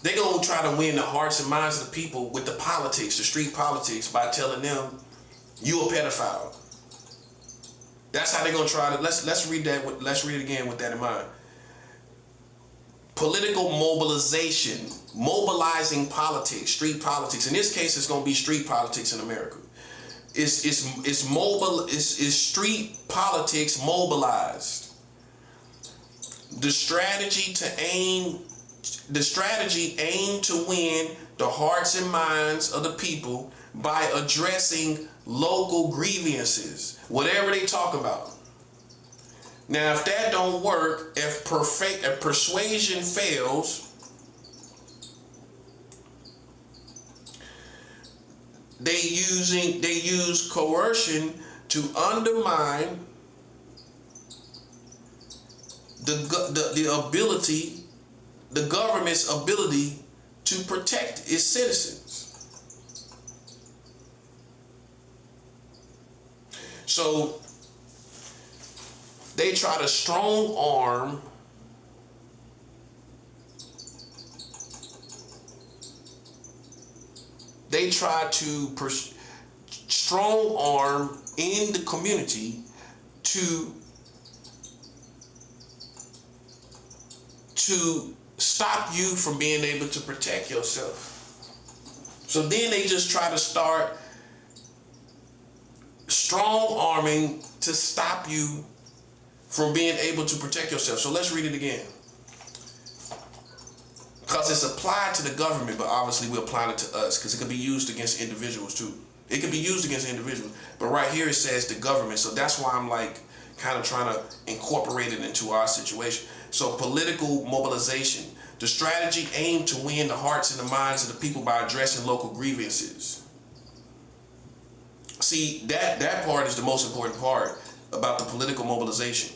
they're going to try to win the hearts and minds of the people with the politics, the street politics, by telling them, you a pedophile. That's how they're going to try to, let's read it again with that in mind. Political mobilization, mobilizing politics, street politics. In this case, it's going to be street politics in America. It's street politics mobilized. The strategy aimed to win the hearts and minds of the people by addressing local grievances, whatever they talk about. Now, if that don't work, if persuasion fails, they use coercion to undermine the government's ability to protect its citizens. So they try to strong arm strong arm in the community to stop you from being able to protect yourself. So then they just try to start strong arming to stop you from being able to protect yourself. So let's read it again. Because it's applied to the government, but obviously we're applying it to us, because it could be used against individuals too. It could be used against individuals. But right here it says the government. So that's why I'm like kind of trying to incorporate it into our situation. So political mobilization. The strategy aimed to win the hearts and the minds of the people by addressing local grievances. See, that part is the most important part about the political mobilization.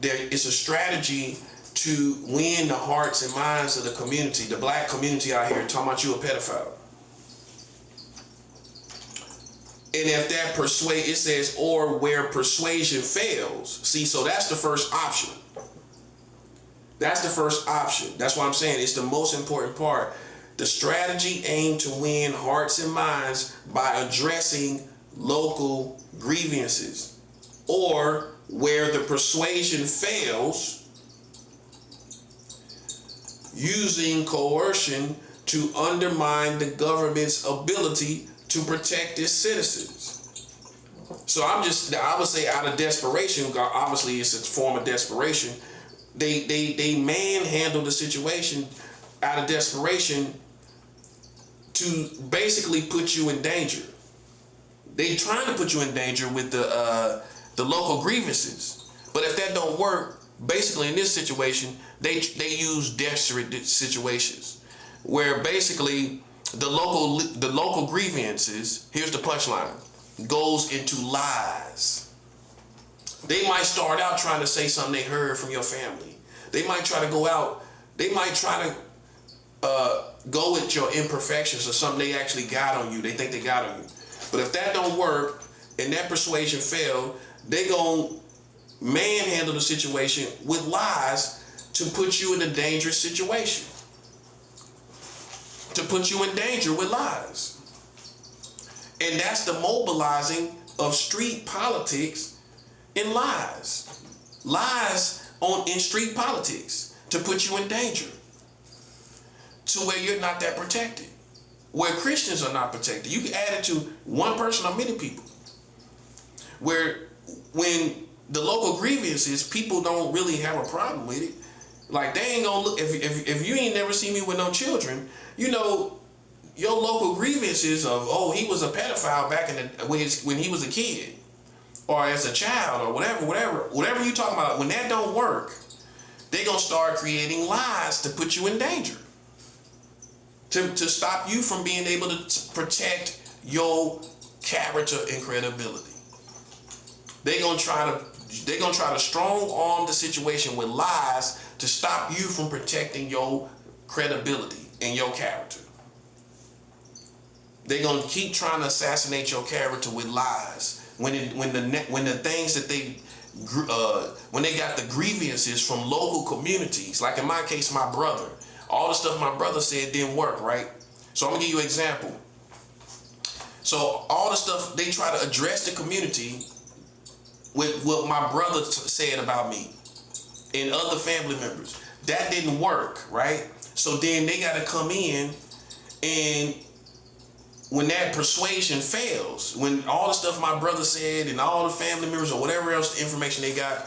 It's a strategy to win the hearts and minds of the community, the black community out here, talking about you a pedophile. And if that it says, or where persuasion fails. See, so that's the first option. That's the first option. That's why I'm saying it's the most important part. The strategy aimed to win hearts and minds by addressing local grievances, or where the persuasion fails, using coercion to undermine the government's ability to protect its citizens. So I would say out of desperation, obviously it's a form of desperation, they manhandle the situation out of desperation to basically put you in danger. They trying to put you in danger with the local grievances. But if that don't work, basically in this situation, they use desperate situations where basically the local grievances, here's the punchline, goes into lies. They might start out trying to say something they heard from your family. They might try to go out, they might try to go with your imperfections or something they actually got on you. They think they got on you. But if that don't work and that persuasion failed, they gonna manhandle the situation with lies to put you in a dangerous situation. To put you in danger with lies. And that's the mobilizing of street politics in lies. Lies in street politics to put you in danger. To where you're not that protected. Where Christians are not protected. You can add it to one person or many people. Where when the local grievances, people don't really have a problem with it. Like, they ain't gonna look, if you ain't never seen me with no children, you know, your local grievances of, oh, he was a pedophile back in the, when he was a kid, or as a child, or whatever you talking about, when that don't work, they gonna start creating lies to put you in danger. To stop you from being able to protect your character and credibility. They're gonna try to strong arm the situation with lies to stop you from protecting your credibility and your character. They're gonna keep trying to assassinate your character with lies when the things that they when they got the grievances from local communities, like in my case, my brother. All the stuff my brother said didn't work, right? So I'm gonna give you an example. So all the stuff they try to address the community with what my brother said about me and other family members. That didn't work, right? So then they gotta come in, and when that persuasion fails, when all the stuff my brother said and all the family members or whatever else information they got,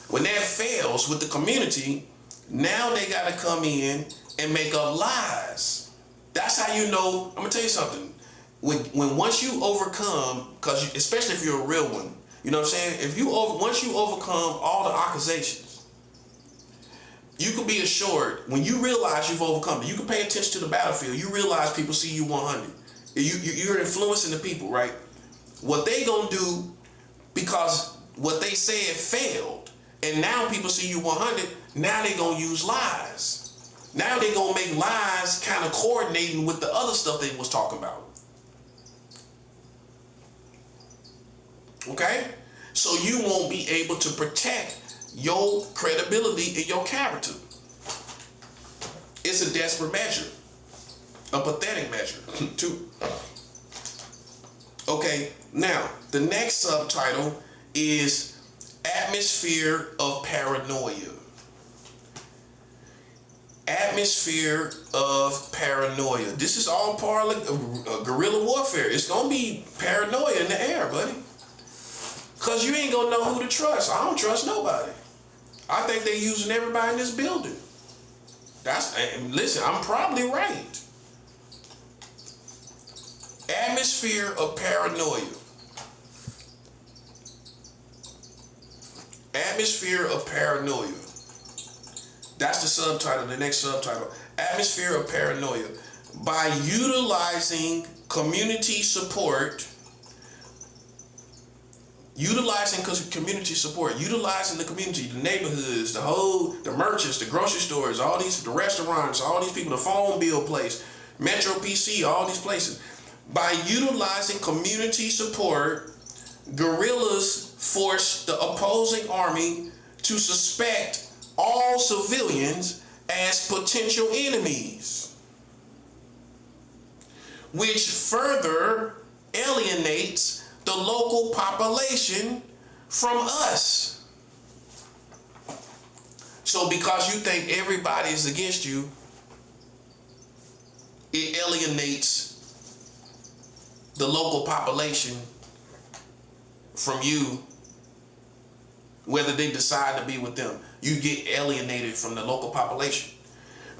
when that fails with the community, now they gotta come in and make up lies. That's how you know. I'm gonna tell you something. When once you overcome, because especially if you're a real one, you know what I'm saying? Once you overcome all the accusations, you can be assured when you realize you've overcome it. You can pay attention to the battlefield. You realize people see you 100. You're influencing the people, right? What they gonna do, because what they said failed, and now people see you 100. Now they gonna use lies. Now they gonna make lies kind of coordinating with the other stuff they was talking about. Okay? So you won't be able to protect your credibility and your character. It's a desperate measure. A pathetic measure, too. Okay, now, the next subtitle is Atmosphere of Paranoia. Atmosphere of paranoia. This is all part of guerrilla warfare. It's gonna be paranoia in the air, buddy. Cause you ain't gonna know who to trust. I don't trust nobody. I think they're using everybody in this building. Listen, I'm probably right. Atmosphere of paranoia. Atmosphere of paranoia. That's the subtitle, the next subtitle. Atmosphere of paranoia. By utilizing community support, utilizing the community, the neighborhoods, the merchants, the grocery stores, the restaurants, all these people, the phone bill place, Metro PC, all these places. By utilizing community support, guerrillas force the opposing army to suspect all civilians as potential enemies, which further alienates the local population from us. So because you think everybody is against you, it alienates the local population from you, whether they decide to be with them. You get alienated from the local population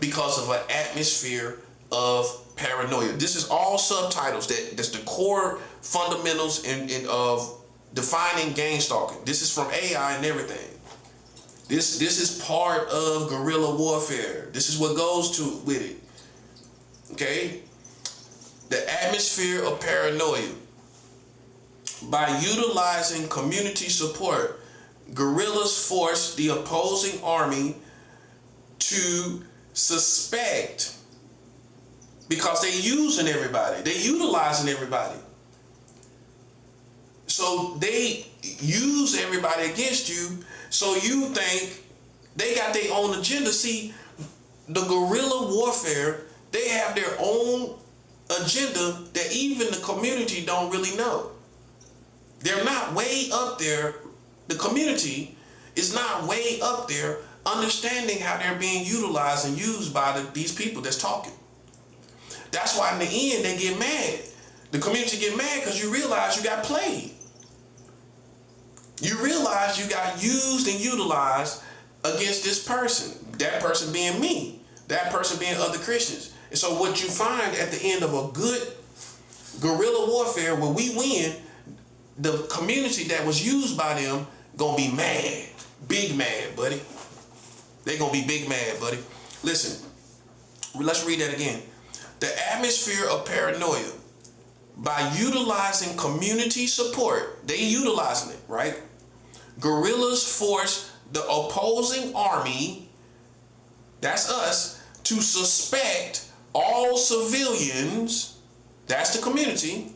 because of an atmosphere of paranoia. This is all subtitles. That's the core fundamentals of defining gang stalking. This is from AI and everything. This is part of guerrilla warfare. This is what goes with it. Okay? The atmosphere of paranoia. By utilizing community support, guerrillas force the opposing army to suspect because they using everybody. They utilizing everybody. So they use everybody against you. So you think they got their own agenda. See, the guerrilla warfare, they have their own agenda that even the community don't really know. They're not way up there. The community is not way up there understanding how they're being utilized and used by these people that's talking. That's why in the end they get mad. The community get mad because you realize you got played. You realize you got used and utilized against this person. That person being me. That person being other Christians. And so what you find at the end of a good guerrilla warfare where we win, the community that was used by them gonna be mad. Big mad, buddy. They gonna be big mad, buddy. Listen, let's read that again. The atmosphere of paranoia, by utilizing community support, they utilizing it, right? Guerrillas force the opposing army, that's us, to suspect all civilians, that's the community,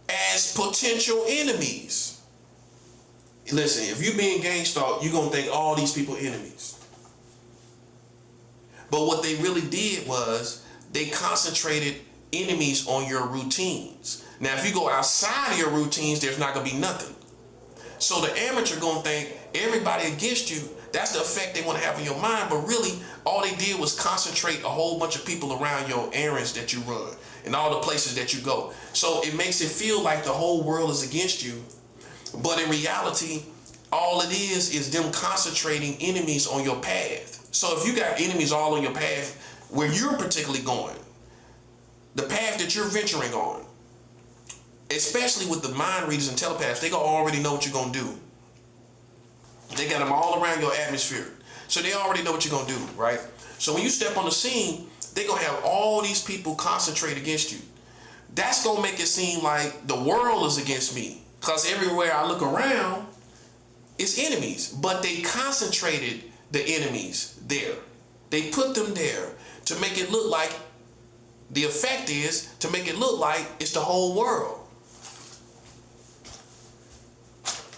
as potential enemies. Listen, if you're being gang stalked, you're going to think all these people enemies. But what they really did was they concentrated enemies on your routines. Now, if you go outside of your routines, there's not going to be nothing. So the amateur going to think everybody against you, that's the effect they want to have in your mind. But really, all they did was concentrate a whole bunch of people around your errands that you run and all the places that you go. So it makes it feel like the whole world is against you. But in reality, all it is them concentrating enemies on your path. So if you got enemies all on your path where you're particularly going, the path that you're venturing on, especially with the mind readers and telepaths, they gonna already know what you're gonna do. They got them all around your atmosphere. So they already know what you're gonna do, right? So when you step on the scene, they gonna have all these people concentrate against you. That's gonna make it seem like the world is against me. Because everywhere I look around, it's enemies. But they concentrated the enemies there. They put them there to make it look like, the effect is to make it look like it's the whole world.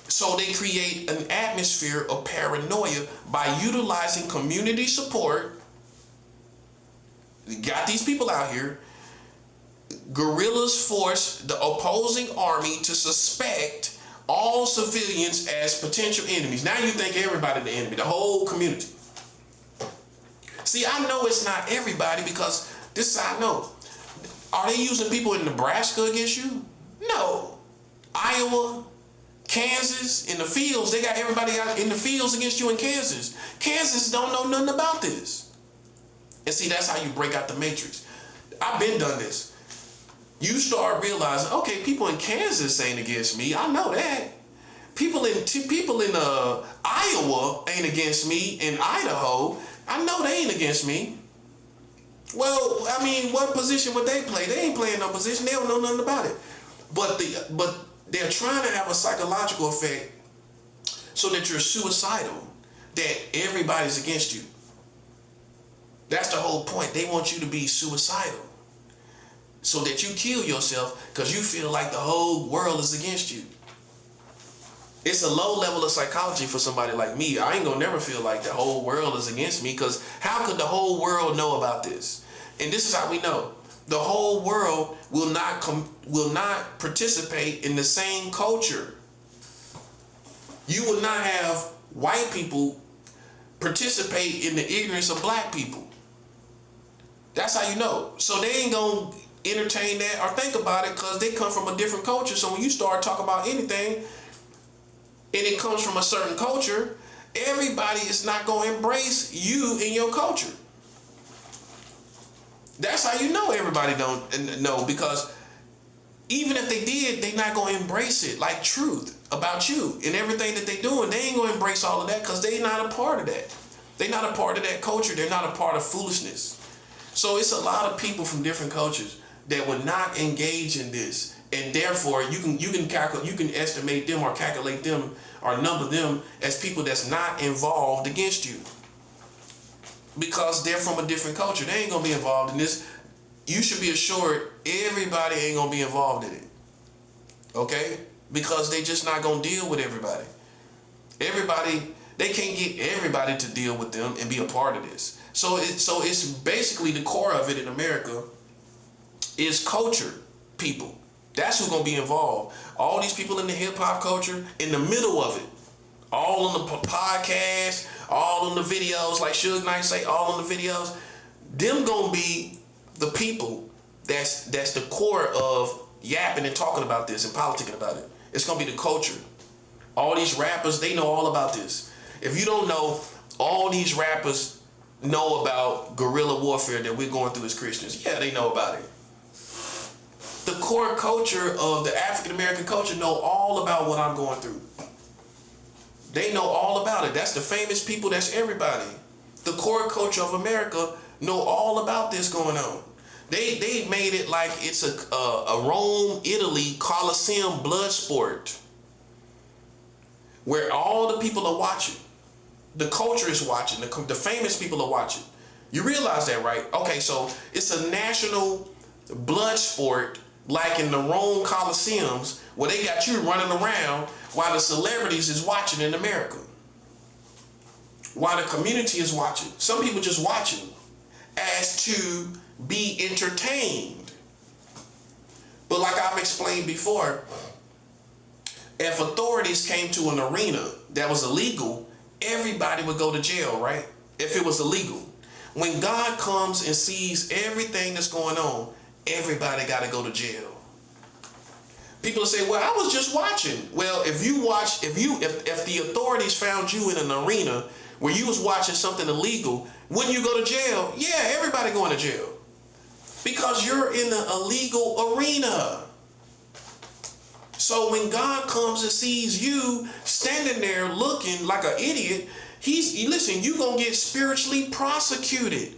So they create an atmosphere of paranoia by utilizing community support. You got these people out here. Guerrillas force the opposing army to suspect all civilians as potential enemies. Now you think everybody the enemy, the whole community. See, I know it's not everybody because this is how I know. Are they using people in Nebraska against you? No. Iowa, Kansas, in the fields, they got everybody out in the fields against you in Kansas. Kansas don't know nothing about this. And see, that's how you break out the matrix. I've been done this. You start realizing, okay, people in Kansas ain't against me. I know that. People in Iowa ain't against me. In Idaho, I know they ain't against me. Well, I mean, what position would they play? They ain't playing no position. They don't know nothing about it. But they're trying to have a psychological effect so that you're suicidal, that everybody's against you. That's the whole point. They want you to be suicidal so that you kill yourself because you feel like the whole world is against you. It's a low level of psychology for somebody like me. I ain't gonna never feel like the whole world is against me because how could the whole world know about this? And this is how we know. The whole world will not participate in the same culture. You will not have white people participate in the ignorance of black people. That's how you know. So they ain't gonna entertain that or think about it because they come from a different culture. So when you start talking about anything and it comes from a certain culture, everybody is not gonna embrace you in your culture. That's how you know everybody don't know, because even if they did, they're not going to embrace it like truth about you and everything that they're doing. They ain't going to embrace all of that because they're not a part of that. They're not a part of that culture. They're not a part of foolishness. So it's a lot of people from different cultures that would not engage in this, and therefore you can estimate them or calculate them or number them as people that's not involved against you. Because they're from a different culture. They ain't gonna be involved in this. you should be assured everybody ain't gonna be involved in it. Okay? Because they just not gonna deal with everybody. They can't get everybody to deal with them and be a part of this. So it's basically the core of it in America is culture people. That's who's gonna be involved. All these people in the hip hop culture, in the middle of it, all on the podcast, all on the videos, like Suge Knight say, all on the videos. Them gonna be the people that's the core of yapping and talking about this and politicking about it. It's gonna be the culture. All these rappers, they know all about this. If you don't know, all these rappers know about guerrilla warfare that we're going through as Christians. Yeah, they know about it. The core culture of the African American culture know all about what I'm going through. They know all about it. That's the famous people, that's everybody. The core culture of America know all about this going on. They made it like it's a Rome, Italy, Colosseum blood sport where all the people are watching. The culture is watching. The famous people are watching. You realize that, right? Okay, so it's a national blood sport like in the Rome Colosseums where they got you running around while the celebrities is watching in America. While the community is watching. Some people just watching as to be entertained. But like I've explained before, if authorities came to an arena that was illegal, everybody would go to jail, right? If it was illegal. When God comes and sees everything that's going on, everybody got to go to jail. People say, well, I was just watching. Well, if the authorities found you in an arena where you was watching something illegal, wouldn't you go to jail? Yeah, everybody going to jail. Because you're in the illegal arena. So when God comes and sees you standing there looking like an idiot, listen, you're going to get spiritually prosecuted.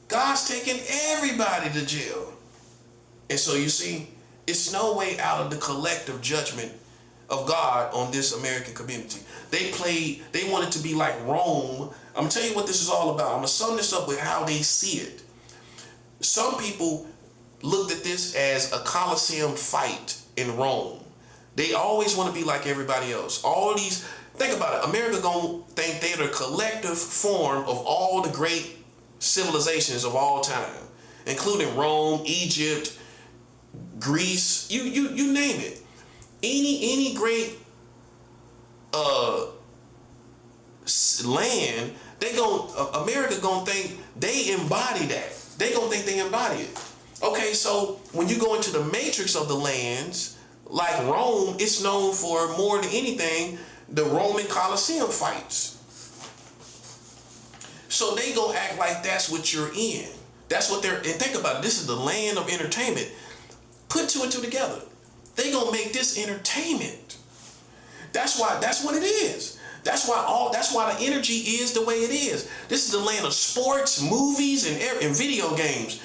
God's taking everybody to jail. And so you see, it's no way out of the collective judgment of God on this American community. They wanted to be like Rome. I'm going to tell you what this is all about. I'm going to sum this up with how they see it. Some people looked at this as a Colosseum fight in Rome. They always want to be like everybody else. Think about it. America gonna think they're the collective form of all the great civilizations of all time, including Rome, Egypt, Greece, you name it. Any great land, America gonna think they embody that. They gonna think they embody it. Okay, so when you go into the matrix of the lands, like Rome, it's known for more than anything the Roman Colosseum fights. So they gonna act like that's what you're in. That's what and think about it, this is the land of entertainment. Put two and two together. They gonna make this entertainment. That's what it is. That's why the energy is the way it is. This is the land of sports, movies, and video games.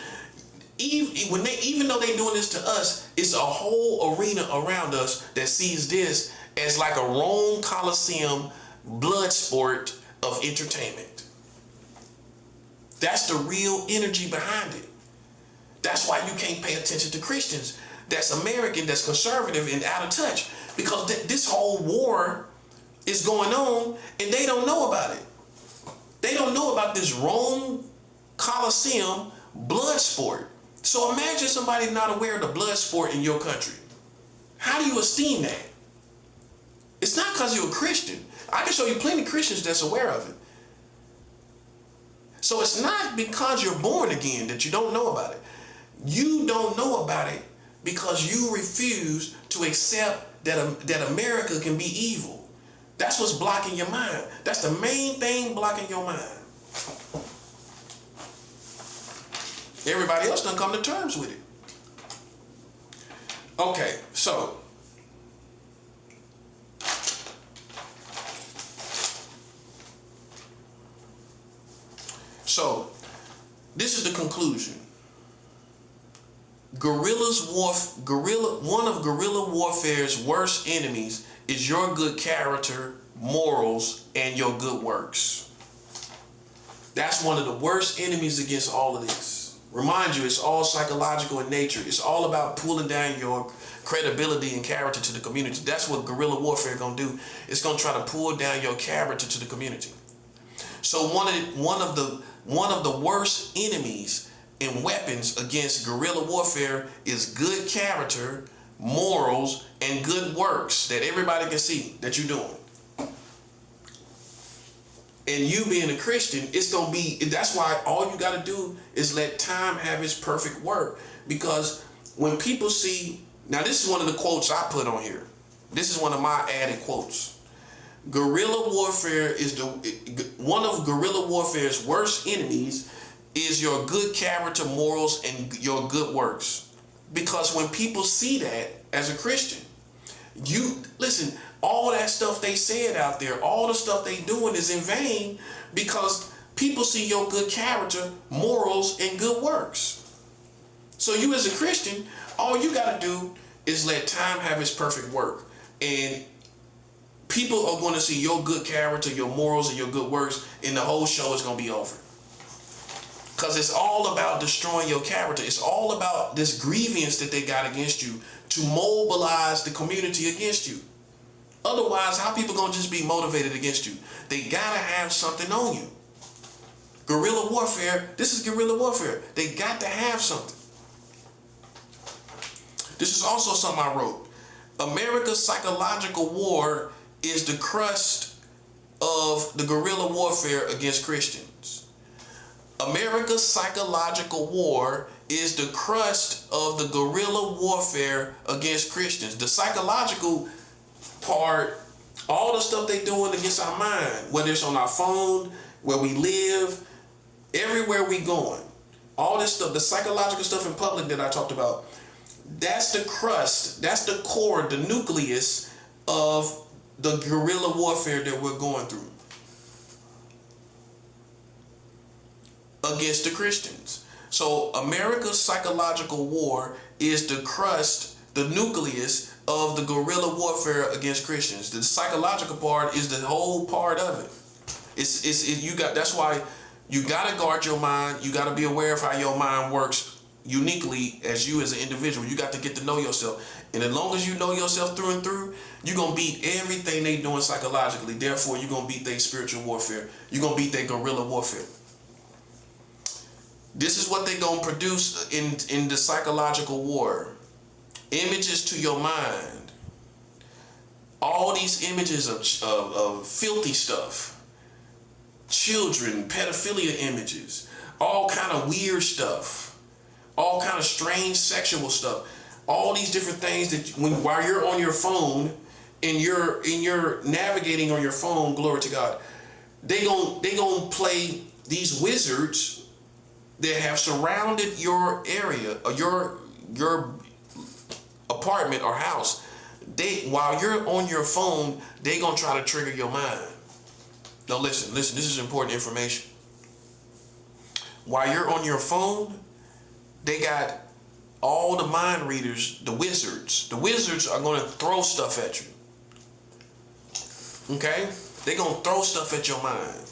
Even though they're doing this to us, it's a whole arena around us that sees this as like a Rome Colosseum blood sport of entertainment. That's the real energy behind it. That's why you can't pay attention to Christians that's American, that's conservative and out of touch, because this whole war is going on and they don't know about it. They don't know about this Rome Colosseum blood sport. So imagine somebody not aware of the blood sport in your country. How do you esteem that? It's not because you're a Christian. I can show you plenty of Christians that's aware of it. So it's not because you're born again that you don't know about it. You don't know about it because you refuse to accept that America can be evil. That's what's blocking your mind. That's the main thing blocking your mind. Everybody else done come to terms with it. Okay, so this is the conclusion. One of guerrilla warfare's worst enemies is your good character, morals, and your good works. That's one of the worst enemies against all of this. Remind you, it's all psychological in nature. It's all about pulling down your credibility and character to the community. That's what guerrilla warfare gonna do. It's gonna try to pull down your character to the community. So one of the worst enemies and weapons against guerrilla warfare is good character, morals, and good works that everybody can see that you're doing. And you being a Christian, it's gonna be, that's why all you gotta do is let time have its perfect work. Because when people see, now this is one of the quotes I put on here. This is one of my added quotes. Guerrilla warfare is one of guerrilla warfare's worst enemies is your good character, morals, and your good works. Because when people see that as a Christian, you listen, all that stuff they said out there, all the stuff they doing is in vain because people see your good character, morals, and good works. So you as a Christian, all you got to do is let time have its perfect work. And people are going to see your good character, your morals, and your good works, and the whole show is going to be over. Because it's all about destroying your character. It's all about this grievance that they got against you to mobilize the community against you. Otherwise, how people going to just be motivated against you? They got to have something on you. Guerrilla warfare, this is guerrilla warfare. They got to have something. This is also something I wrote. America's psychological war is the crust of the guerrilla warfare against Christians. America's psychological war is the crust of the guerrilla warfare against Christians. The psychological part, all the stuff they doing against our mind, whether it's on our phone, where we live, everywhere we going, all this stuff, the psychological stuff in public that I talked about, that's the crust, that's the core, the nucleus of the guerrilla warfare that we're going through against the Christians. So America's psychological war is the crust, the nucleus of the guerrilla warfare against Christians. The psychological part is the whole part of it. That's why you gotta guard your mind. You gotta be aware of how your mind works uniquely as you as an individual. You got to get to know yourself. And as long as you know yourself through and through, you're gonna beat everything they doing psychologically. Therefore, you're gonna beat their spiritual warfare. You're gonna beat their guerrilla warfare. This is what they're gonna produce in the psychological war. Images to your mind. All these images of filthy stuff. Children, pedophilia images. All kind of weird stuff. All kind of strange sexual stuff. All these different things that while you're on your phone and you're navigating on your phone, glory to God, they gonna play these wizards that have surrounded your area or your apartment or house. While you're on your phone, they gonna try to trigger your mind. Now listen, this is important information. While you're on your phone, they got all the mind readers, the wizards. The wizards are going to throw stuff at you. Okay? They're going to throw stuff at your mind.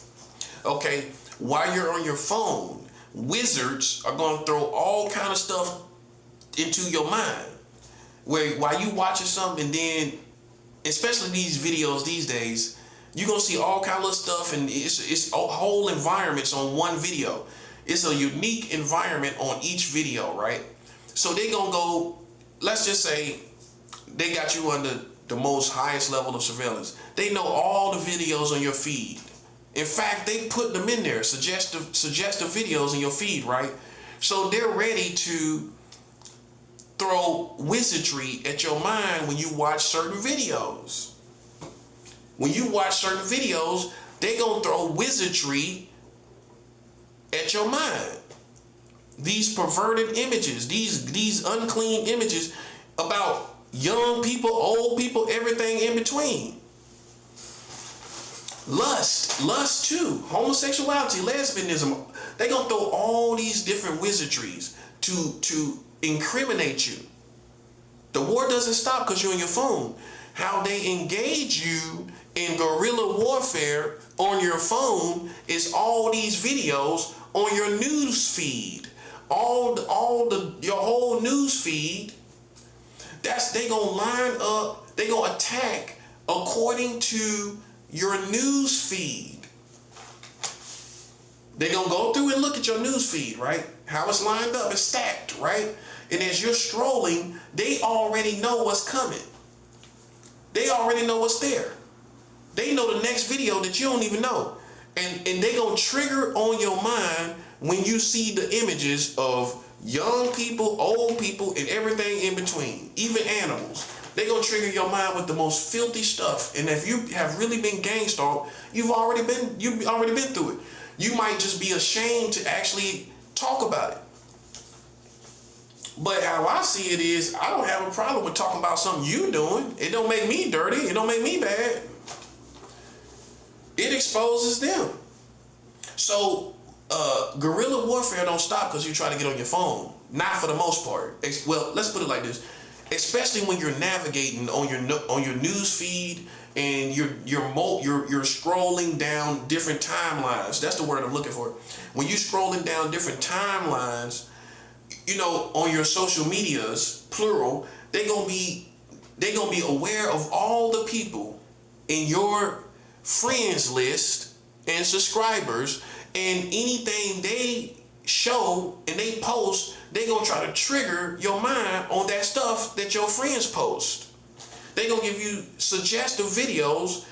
Okay? While you're on your phone, wizards are going to throw all kind of stuff into your mind. While you watching something, and then, especially these videos these days, you're going to see all kind of stuff, and it's whole environments on one video. It's a unique environment on each video, right? So they gonna go, let's just say they got you under the most highest level of surveillance. They know all the videos on your feed. In fact, they put them in there, suggestive videos in your feed, right? So they're ready to throw wizardry at your mind when you watch certain videos. When you watch certain videos, they gonna throw wizardry at your mind. These perverted images, these unclean images about young people, old people, everything in between. Lust too, homosexuality, lesbianism. They gonna throw all these different wizardries to incriminate you. The war doesn't stop because you're on your phone. How they engage you In guerrilla warfare on your phone is all these videos on your news feed. Your whole news feed. They gonna line up, they gonna attack according to your news feed. They gonna go through and look at your news feed, right? How it's lined up, it's stacked, right? And as you're strolling, they already know what's coming. They already know what's there. They know the next video that you don't even know. And they gonna trigger on your mind when you see the images of young people, old people, and everything in between, even animals. They gonna trigger your mind with the most filthy stuff. And if you have really been gang stalked, you've already been through it. You might just be ashamed to actually talk about it. But how I see it is, I don't have a problem with talking about something you doing. It don't make me dirty. It don't make me bad. It exposes them. So guerrilla warfare don't stop because you try to get on your phone. Not for the most part. Well, let's put it like this. Especially when you're navigating on your news feed and you're scrolling down different timelines. That's the word I'm looking for. When you're scrolling down different timelines, on your social medias, plural, they gonna be aware of all the people in your friends list and subscribers, and anything they show and they post, they gonna try to trigger your mind on that stuff that your friends post. They gonna give you suggestive videos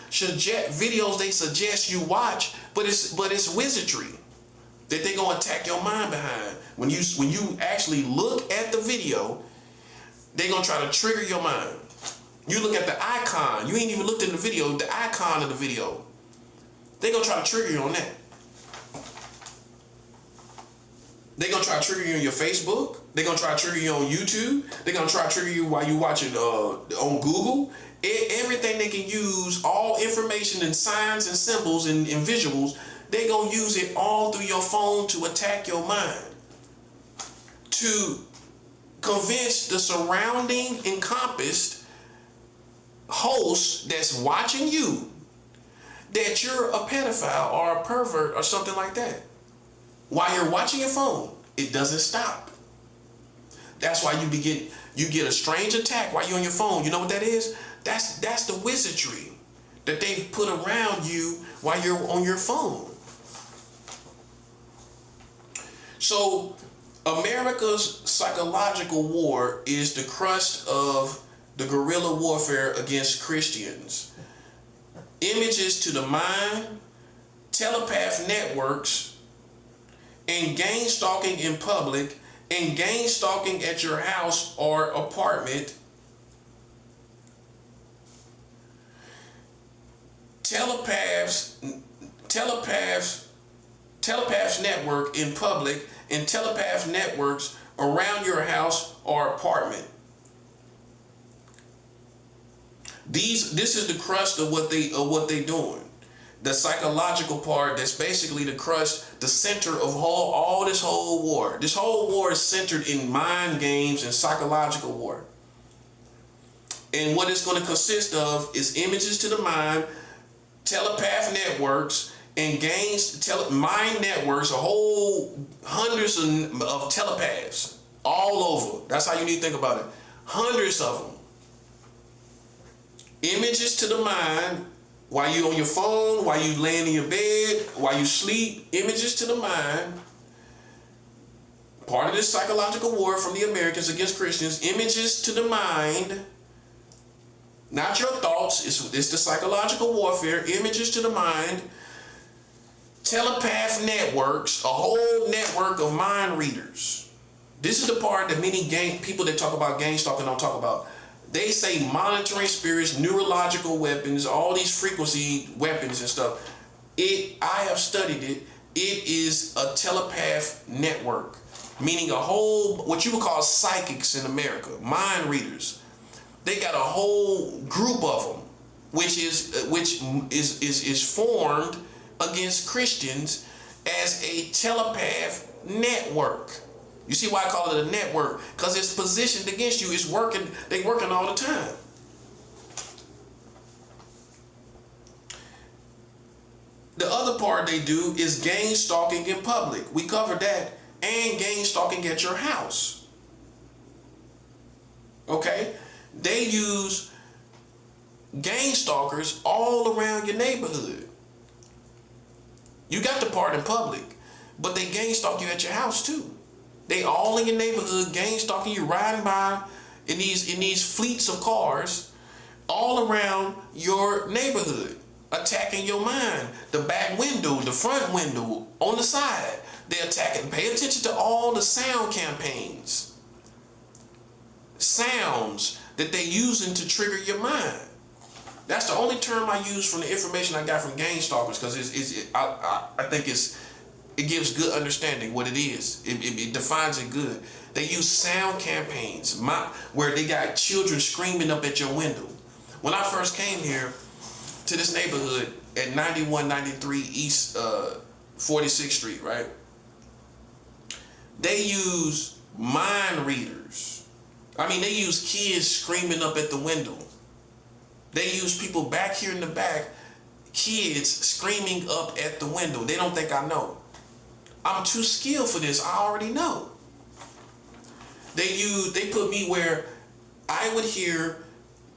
they suggest you watch, but it's wizardry that they gonna attack your mind behind. When you actually look at the video, they gonna try to trigger your mind. You look at the icon, you ain't even looked in the video, the icon of the video. They gonna try to trigger you on that. They gonna try to trigger you on your Facebook. They gonna try to trigger you on YouTube. They gonna try to trigger you while you watching on Google. Everything they can use, all information and signs and symbols and visuals, they gonna use it all through your phone to attack your mind. To convince the surrounding encompassed host that's watching you that you're a pedophile or a pervert or something like that. While you're watching your phone, it doesn't stop. That's why you get a strange attack while you're on your phone. You know what that is? That's the wizardry that they've put around you while you're on your phone. So America's psychological war is the crust of the guerrilla warfare against Christians. Images to the mind, telepath networks, and gang stalking in public, and gang stalking at your house or apartment. Telepaths network in public, and telepath networks around your house or apartment. This is the crust of what they doing. The psychological part, that's basically the crust, the center of all this whole war. This whole war is centered in mind games and psychological war. And what it's going to consist of is images to the mind, telepath networks, and mind networks, a whole hundreds of telepaths all over. That's how you need to think about it. Hundreds of them. Images to the mind, while you on your phone, while you laying in your bed, while you sleep, images to the mind. Part of this psychological war from the Americans against Christians, images to the mind. Not your thoughts, it's the psychological warfare, images to the mind. Telepath networks, a whole network of mind readers. This is the part that many people that talk about gang stalking don't talk about. They say monitoring spirits, neurological weapons, all these frequency weapons and stuff. I have studied it. It is a telepath network, meaning a whole, what you would call psychics in America, mind readers. They got a whole group of them, which is formed against Christians as a telepath network. You see why I call it a network? Because it's positioned against you. It's working. They working all the time. other part they do is gang stalking in public. We covered that. And gang stalking at your house. Okay? They use gang stalkers all around your neighborhood. You got the part in public, but they gang stalk you at your house too. They all in your neighborhood gang stalking you, riding by in these fleets of cars all around your neighborhood, attacking your mind, the back window, the front window, on the side. They're attacking. Pay attention to all the sound campaigns. Sounds that they're using to trigger your mind. That's the only term I use from the information I got from gang stalkers, because I think it gives good understanding what it is. It defines it good. They use sound campaigns where they got children screaming up at your window. When I first came here to this neighborhood at 9193 East 46th Street, right? They use mind readers. I mean, they use kids screaming up at the window. They use people back here in the back, kids screaming up at the window. They don't think I know. I'm too skilled for this. I already know. They put me where I would hear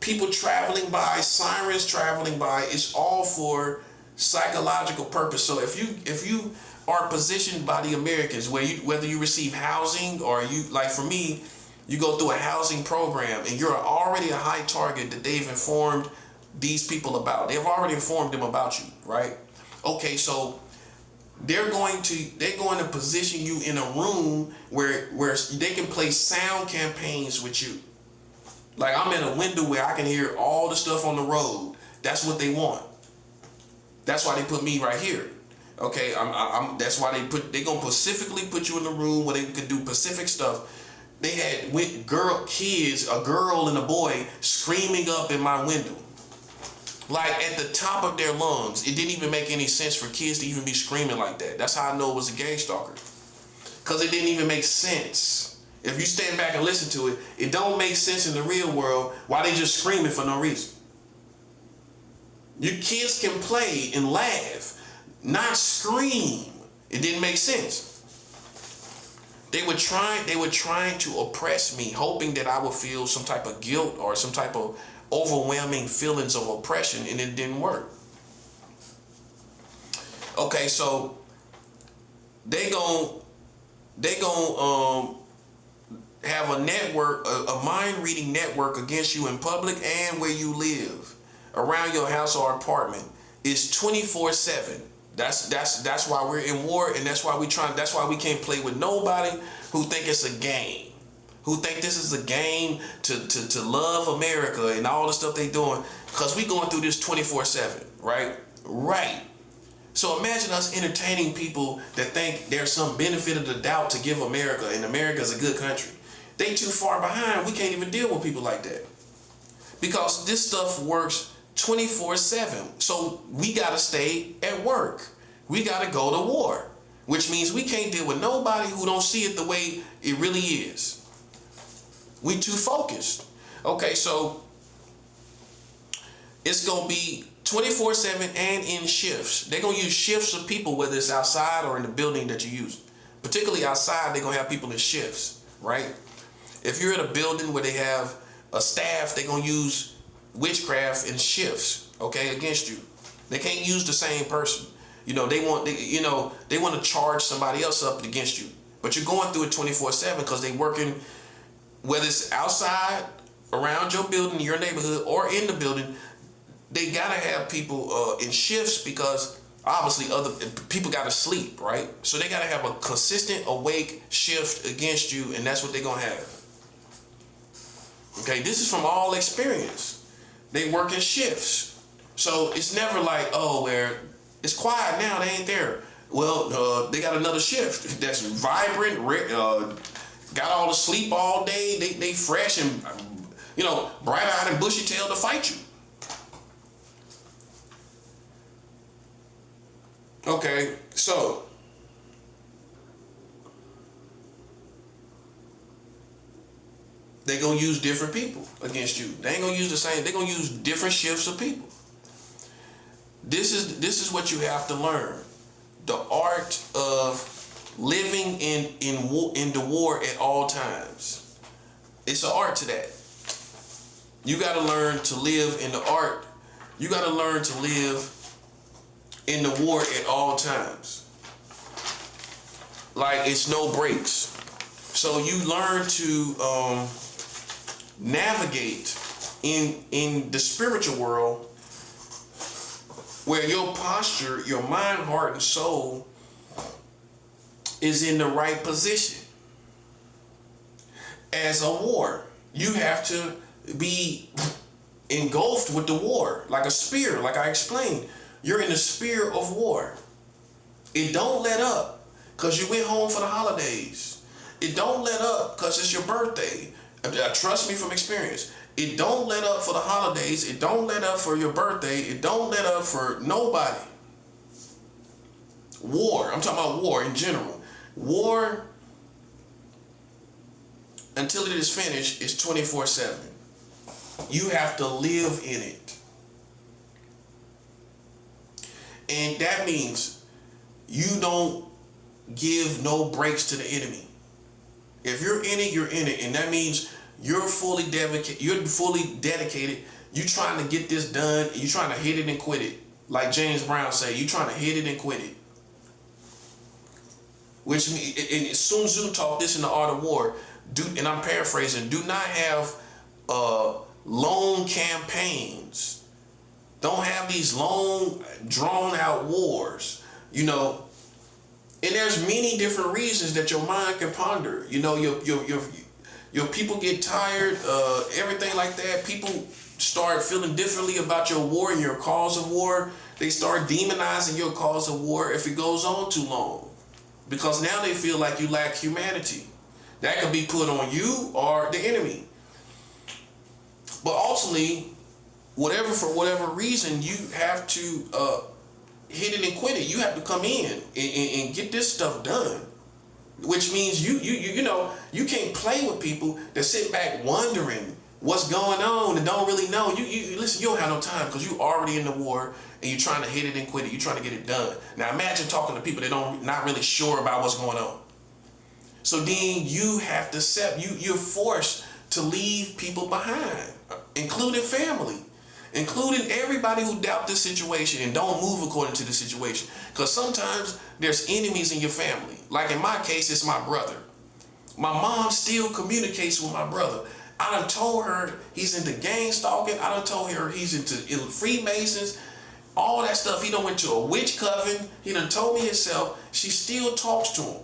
people traveling by, sirens traveling by. It's all for psychological purpose. So if you are positioned by the Americans, whether you receive housing or you, like for me, you go through a housing program and you're already a high target that they've informed these people about. They've already informed them about you, right? Okay, so they're going to position you in a room where they can play sound campaigns with you. Like I'm in a window where I can hear all the stuff on the road. That's what they want. That's why they put me right here. Okay, that's why they're gonna specifically put you in a room where they can do specific stuff. They had kids, a girl and a boy, screaming up in my window. Like at the top of their lungs. It didn't even make any sense for kids to even be screaming like that. That's how I know it was a gang stalker. Because it didn't even make sense. If you stand back and listen to it, it don't make sense in the real world why they just screaming for no reason. You kids can play and laugh, not scream. It didn't make sense. They were trying to oppress me, hoping that I would feel some type of guilt or some type of overwhelming feelings of oppression, and it didn't work. Okay, so they gon' have a network, a mind reading network against you in public and where you live, around your house or apartment. It's 24/7. That's why we're in war, and that's why we can't play with nobody who think it's a game, who think this is a game to love America and all the stuff they doing, because we going through this 24/7, right? Right. So imagine us entertaining people that think there's some benefit of the doubt to give America, and America's a good country. They too far behind. We can't even deal with people like that, because this stuff works 24/7. So we gotta stay at work. We gotta go to war, which means we can't deal with nobody who don't see it the way it really is. We too focused. Okay, so it's gonna be 24/7 and in shifts. They're gonna use shifts of people, whether it's outside or in the building that you use. Particularly outside, they're gonna have people in shifts, right? If you're at a building where they have a staff, they're gonna use witchcraft in shifts, okay, against you. They can't use the same person. You know, they want to charge somebody else up against you. But you're going through it 24/7 because they're working, whether it's outside, around your building, your neighborhood, or in the building. They gotta have people in shifts, because obviously other people gotta sleep, right? So they gotta have a consistent awake shift against you, and that's what they're gonna have. Okay, this is from all experience. They work in shifts. So it's never like, oh, where it's quiet now, they ain't there. Well, they got another shift that's vibrant, got all the sleep all day. They fresh and, bright-eyed and bushy-tailed to fight you. Okay, so they're going to use different people against you. They ain't going to use the same. They're going to use different shifts of people. This is what you have to learn. The art of living in the war at all times. It's an art to that. You got to learn to live in the art. You got to learn to live in the war at all times. Like, it's no breaks. So you learn to navigate in the spiritual world where your posture, your mind, heart, and soul is in the right position. As a war, you have to be engulfed with the war, like a spear, like I explained. You're in the spear of war. It don't let up because you went home for the holidays. It don't let up because it's your birthday. Trust me from experience. It don't let up for the holidays. It don't let up for your birthday. It don't let up for nobody. War, I'm talking about war in general. War, until it is finished, is 24/7. You have to live in it. And that means you don't give no breaks to the enemy. If you're in it, you're in it. And that means you're fully dedicated. You're trying to get this done. You're trying to hit it and quit it. Like James Brown said, you're trying to hit it and quit it. Which means, and Sun Tzu taught this in The Art of War, and I'm paraphrasing, do not have long campaigns. Don't have these long, drawn-out wars. You know, and there's many different reasons that your mind can ponder. You know, your people get tired, everything like that. People start feeling differently about your war and your cause of war. They start demonizing your cause of war if it goes on too long. Because now they feel like you lack humanity. That could be put on you or the enemy. But ultimately, for whatever reason, you have to hit it and quit it. You have to come in and get this stuff done. Which means you know, you can't play with people that sit back wondering what's going on and don't really know. You listen, you don't have no time because you already in the war and you're trying to hit it and quit it. You're trying to get it done. Now imagine talking to people that not really sure about what's going on. So then you have to you're forced to leave people behind, including family, including everybody who doubt this situation and don't move according to the situation. Because sometimes there's enemies in your family. Like in my case, it's my brother. My mom still communicates with my brother. I done told her he's into gang stalking. I done told her he's into Freemasons. All that stuff. He done went to a witch coven. He done told me himself. She still talks to him.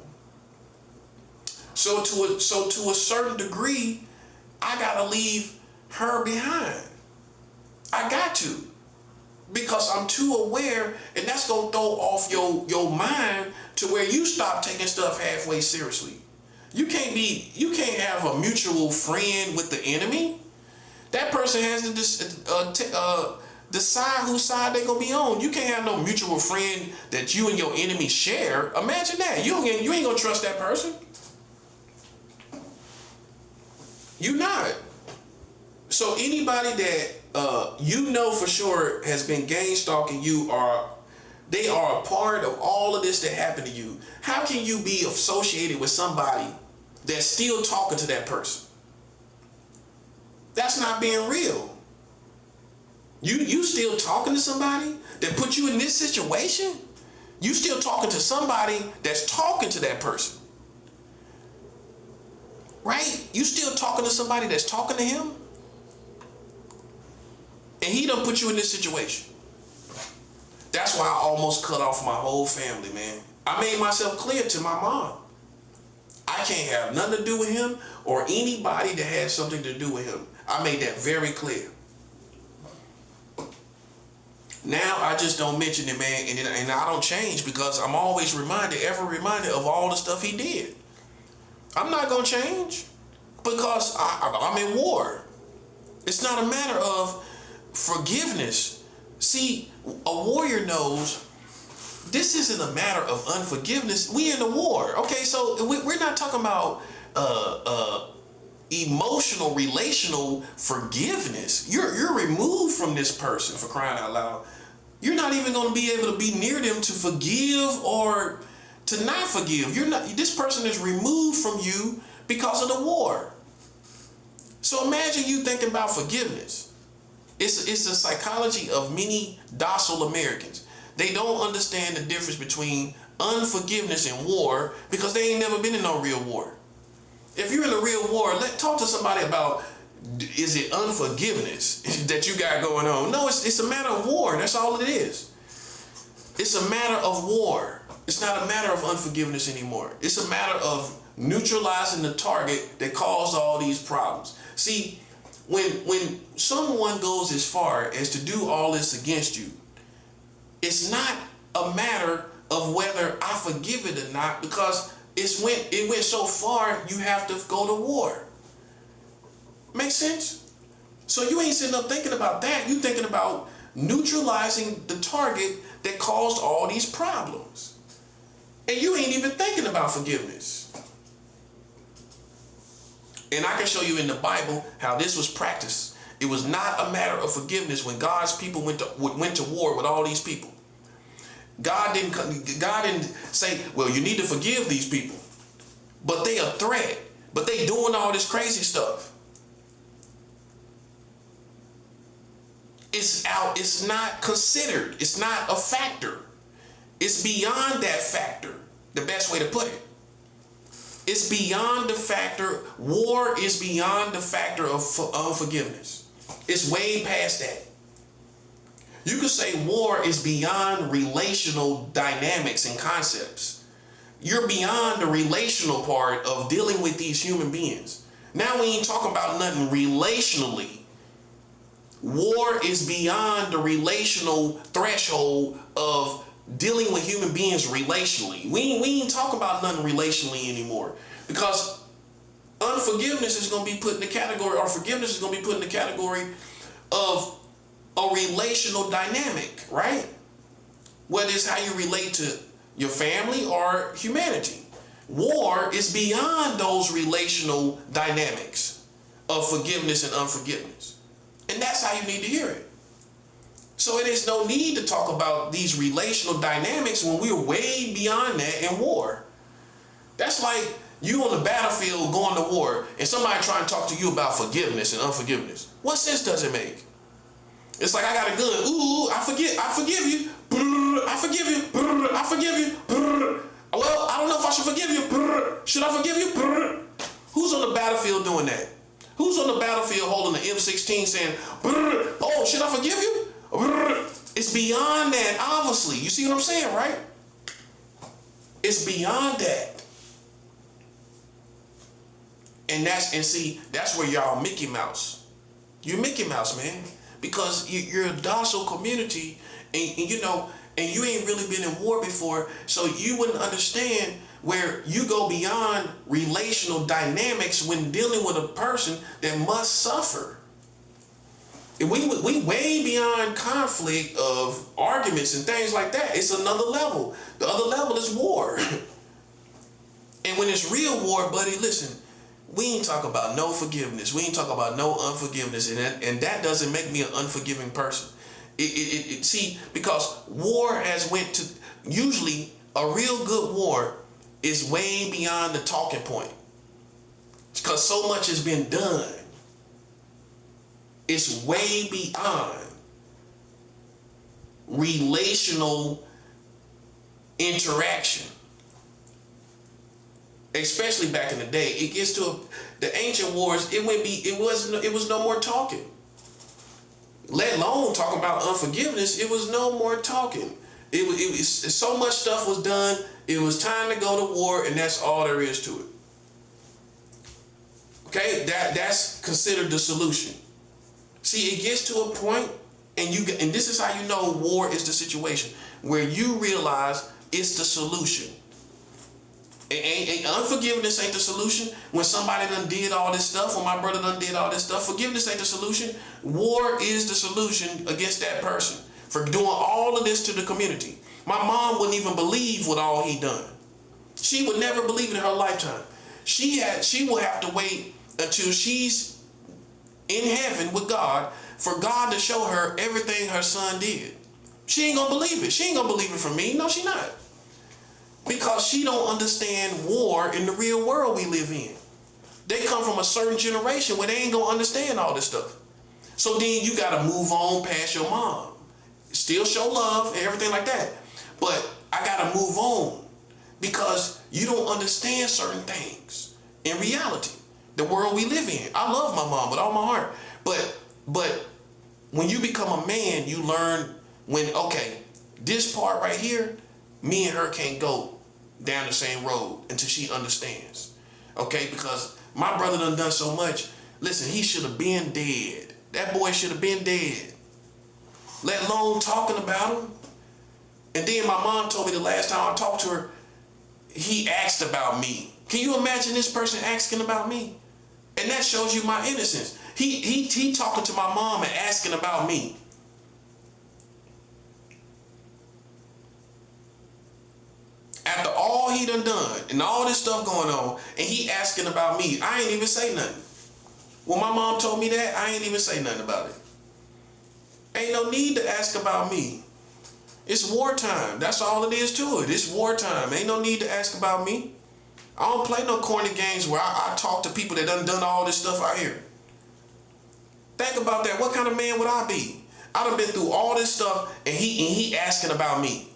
So to a certain degree, I gotta leave her behind. I got to. Because I'm too aware, and that's gonna throw off your mind to where you stop taking stuff halfway seriously. You can't have a mutual friend with the enemy. That person has to decide whose side they're gonna be on. You can't have no mutual friend that you and your enemy share. Imagine that. You ain't gonna trust that person. You not. So anybody that you know for sure has been gang stalking you, they are a part of all of this that happened to you. How can you be associated with somebody that's still talking to that person? That's not being real. You still talking to somebody that put you in this situation? You still talking to somebody that's talking to that person. Right? You still talking to somebody that's talking to him? And he done put you in this situation. That's why I almost cut off my whole family, man. I made myself clear to my mom. I can't have nothing to do with him or anybody that has something to do with him. I made that very clear. Now I just don't mention it, man, and I don't change because I'm always ever reminded of all the stuff he did. I'm not gonna change because I'm in war. It's not a matter of forgiveness. See, a warrior knows this isn't a matter of unforgiveness. We in the war, okay? So we're not talking about emotional, relational forgiveness. You're removed from this person, for crying out loud. you're not even going to be able to be near them to forgive or to not forgive. You're not. This person is removed from you because of the war. So imagine you thinking about forgiveness. It's a psychology of many docile Americans. They don't understand the difference between unforgiveness and war because they ain't never been in no real war. If you're in a real war, talk to somebody about, is it unforgiveness that you got going on? No, it's a matter of war. That's all it is. It's a matter of war. It's not a matter of unforgiveness anymore. It's a matter of neutralizing the target that caused all these problems. See, when someone goes as far as to do all this against you, it's not a matter of whether I forgive it or not, because it went so far you have to go to war. Make sense? So you ain't sitting up thinking about that. You thinking about neutralizing the target that caused all these problems. And you ain't even thinking about forgiveness. And I can show you in the Bible how this was practiced. It was not a matter of forgiveness when God's people went to war with all these people. God didn't say, well, you need to forgive these people. But they a threat. But they doing all this crazy stuff. It's not considered. It's not a factor. It's beyond that factor. The best way to put it. It's beyond the factor. War is beyond the factor of unforgiveness. It's way past that. You could say war is beyond relational dynamics and concepts. You're beyond the relational part of dealing with these human beings. Now we ain't talking about nothing relationally. War is beyond the relational threshold of dealing with human beings relationally. We ain't talking about nothing relationally anymore, because unforgiveness is going to be put in the category, or forgiveness is going to be put in the category of a relational dynamic, right? Whether it's how you relate to your family or humanity. War is beyond those relational dynamics of forgiveness and unforgiveness. And that's how you need to hear it. So it is no need to talk about these relational dynamics when we're way beyond that in war. That's like you on the battlefield going to war and somebody trying to talk to you about forgiveness and unforgiveness. What sense does it make? It's like, I got a gun. Ooh, I forgive you. I forgive you. I forgive you. Well, I don't know if I should forgive you. Should I forgive you? Who's on the battlefield doing that? Who's on the battlefield holding the M16 saying, oh, should I forgive you? It's beyond that, obviously. You see what I'm saying, right? It's beyond that. And that's where y'all Mickey Mouse. You're Mickey Mouse, man. Because you're a docile community, and you ain't really been in war before, so you wouldn't understand where you go beyond relational dynamics when dealing with a person that must suffer. And we way beyond conflict of arguments and things like that. It's another level. The other level is war. And when it's real war, buddy, listen, we ain't talk about no forgiveness. We ain't talk about no unforgiveness. And that doesn't make me an unforgiving person. See, because war has went to, usually a real good war is way beyond the talking point. Because so much has been done. It's way beyond relational interaction. Especially back in the day, it gets to the ancient wars. It was no more talking. Let alone talking about unforgiveness. It was no more talking. It was so much stuff was done. It was time to go to war, and that's all there is to it. Okay, that's considered the solution. See, it gets to a point, and this is how you know war is the situation, where you realize it's the solution. Unforgiveness ain't the solution. When somebody done did all this stuff, when my brother done did all this stuff, forgiveness ain't the solution. War is the solution against that person for doing all of this to the community. My mom wouldn't even believe what all he done. She would never believe it in her lifetime. She will have to wait until she's in heaven with God for God to show her everything her son did. She ain't gonna believe it. She ain't gonna believe it from me. No, she not. Because she don't understand war in the real world we live in. They come from a certain generation where they ain't gonna understand all this stuff. So then you gotta move on past your mom. Still show love and everything like that. But I gotta move on because you don't understand certain things in reality. The world we live in. I love my mom with all my heart. But when you become a man, you learn when, okay, this part right here, me and her can't go down the same road until she understands. Okay, because my brother done so much. Listen, he should have been dead. That boy should have been dead. Let alone talking about him. And then my mom told me the last time I talked to her, he asked about me. Can you imagine this person asking about me? And that shows you my innocence. He talking to my mom and asking about me. After all he done and all this stuff going on, and he asking about me, I ain't even say nothing. When my mom told me that, I ain't even say nothing about it. Ain't no need to ask about me. It's wartime. That's all it is to it. It's wartime. Ain't no need to ask about me. I don't play no corny games where I talk to people that done all this stuff out here. Think about that. What kind of man would I be? I done been through all this stuff and he asking about me.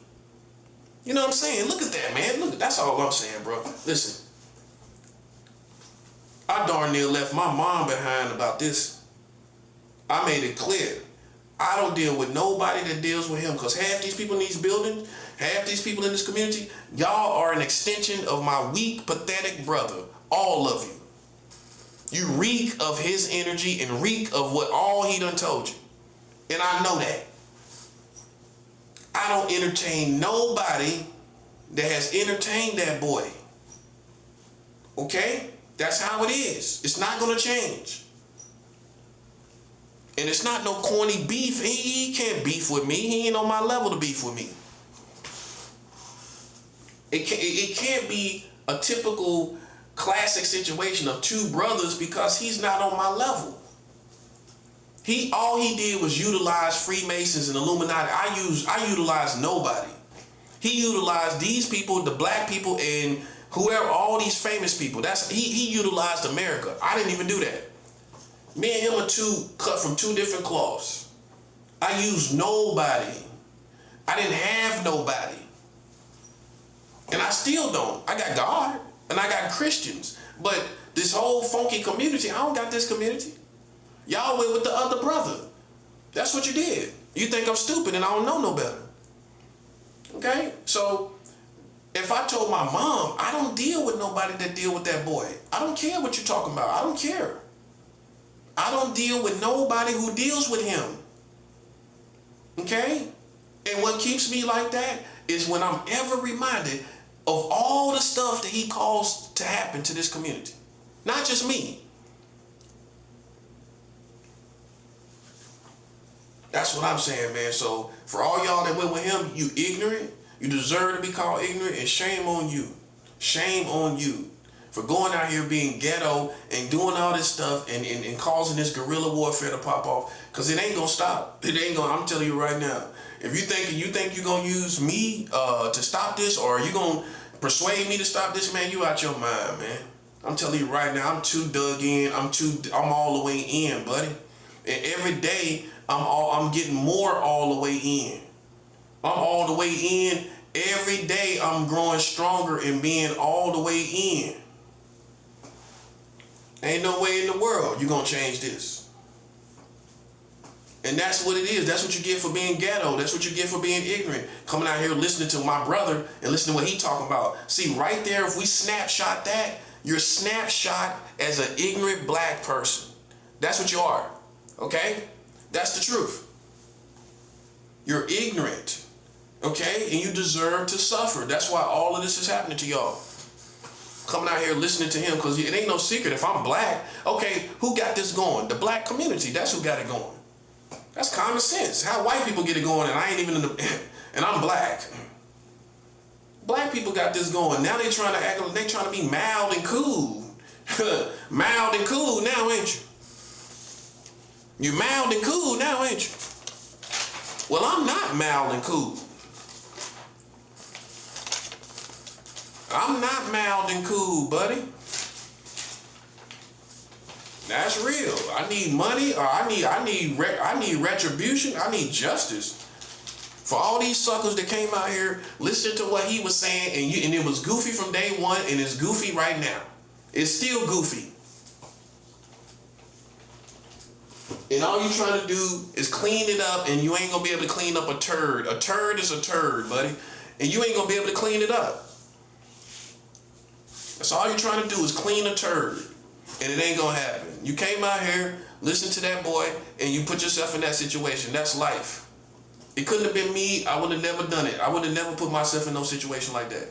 You know what I'm saying? Look at that, man. Look, that's all I'm saying, bro. Listen. I darn near left my mom behind about this. I made it clear. I don't deal with nobody that deals with him because half these people in these buildings, half these people in this community, y'all are an extension of my weak, pathetic brother. All of you. You reek of his energy and reek of what all he done told you. And I know that. I don't entertain nobody that has entertained that boy. Okay? That's how it is. It's not going to change. And it's not no corny beef. He can't beef with me. He ain't on my level to beef with me. It can't be a typical classic situation of two brothers because he's not on my level. All he did was utilize Freemasons and Illuminati. I utilized nobody. He utilized these people, the black people, and whoever, all these famous people. He utilized America. I didn't even do that. Me and him are cut from two different cloths. I used nobody. I didn't have nobody. And I still don't. I got God and I got Christians. But this whole funky community, I don't got this community. Y'all went with the other brother. That's what you did. You think I'm stupid and I don't know no better. Okay? So if I told my mom, I don't deal with nobody that deal with that boy. I don't care what you're talking about. I don't care. I don't deal with nobody who deals with him. Okay? And what keeps me like that is when I'm ever reminded of all the stuff that he caused to happen to this community. Not just me. That's what I'm saying, man. So for all y'all that went with him, you ignorant. You deserve to be called ignorant, and shame on you. Shame on you for going out here being ghetto and doing all this stuff and causing this guerrilla warfare to pop off. Because it ain't going to stop. It ain't going to, I'm telling you right now. If you think you're going to use me to stop this, or you going to persuade me to stop this, man, you out your mind, man. I'm telling you right now, I'm too dug in. I'm all the way in, buddy. And every day, I'm getting more all the way in. I'm all the way in. Every day, I'm growing stronger and being all the way in. Ain't no way in the world you're going to change this. And that's what it is. That's what you get for being ghetto. That's what you get for being ignorant. Coming out here listening to my brother and listening to what he talking about. See, right there, if we snapshot that, you're snapshot as an ignorant black person. That's what you are. Okay? That's the truth. You're ignorant. Okay? And you deserve to suffer. That's why all of this is happening to y'all. Coming out here listening to him, because it ain't no secret. If I'm black, okay, who got this going? The black community. That's who got it going. That's common sense. How white people get it going and I ain't even in the, and I'm black. Black people got this going. Now they trying to act like they trying to be mild and cool. Mild and cool now, ain't you? You mild and cool now, ain't you? Well, I'm not mild and cool. I'm not mild and cool, buddy. That's real. I need money, or I need retribution. I need justice for all these suckers that came out here, listened to what he was saying, and it was goofy from day one, and it's goofy right now. It's still goofy. And all you trying to do is clean it up, and you ain't gonna be able to clean up a turd. A turd is a turd, buddy, and you ain't gonna be able to clean it up. That's all you're trying to do is clean a turd, and it ain't gonna happen. You came out here, listened to that boy, and you put yourself in that situation. That's life. It couldn't have been me. I would have never done it. I would have never put myself in no situation like that.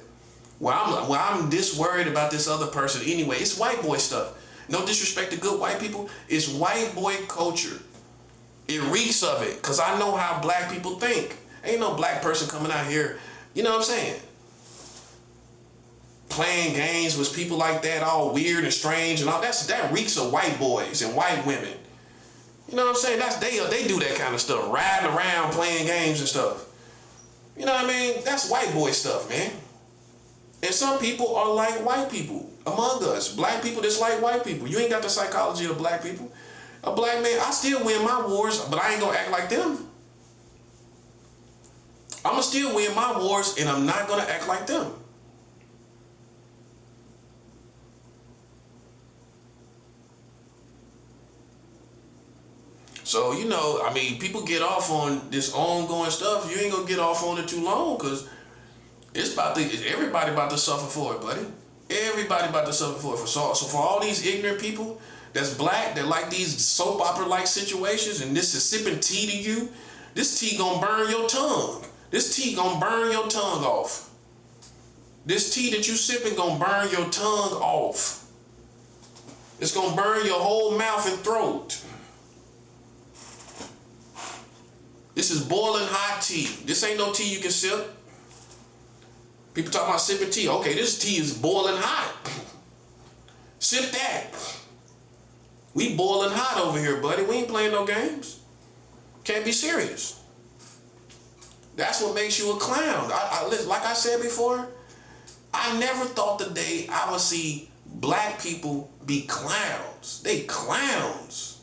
Well, I'm this worried about this other person anyway. It's white boy stuff. No disrespect to good white people. It's white boy culture. It reeks of it, because I know how black people think. Ain't no black person coming out here, you know what I'm saying, playing games with people like that, all weird and strange and all. That reeks of white boys and white women. You know what I'm saying? They do that kind of stuff, riding around playing games and stuff. You know what I mean? That's white boy stuff, man. And some people are like white people among us. Black people that's like white people. You ain't got the psychology of black people. A black man, I still win my wars, but I ain't gonna act like them. I'm gonna still win my wars, and I'm not gonna act like them. So, you know, I mean, people get off on this ongoing stuff. You ain't gonna get off on it too long, because everybody about to suffer for it, buddy. Everybody about to suffer for it. So for all these ignorant people that's black, that like these soap opera-like situations, and this is sipping tea to you, this tea gonna burn your tongue. This tea gonna burn your tongue off. This tea that you sipping gonna burn your tongue off. It's gonna burn your whole mouth and throat. This is boiling hot tea. This ain't no tea you can sip. People talk about sipping tea. Okay, this tea is boiling hot. Sip that. We boiling hot over here, buddy. We ain't playing no games. Can't be serious. That's what makes you a clown. Like I said before, I never thought the day I would see black people be clowns. They clowns.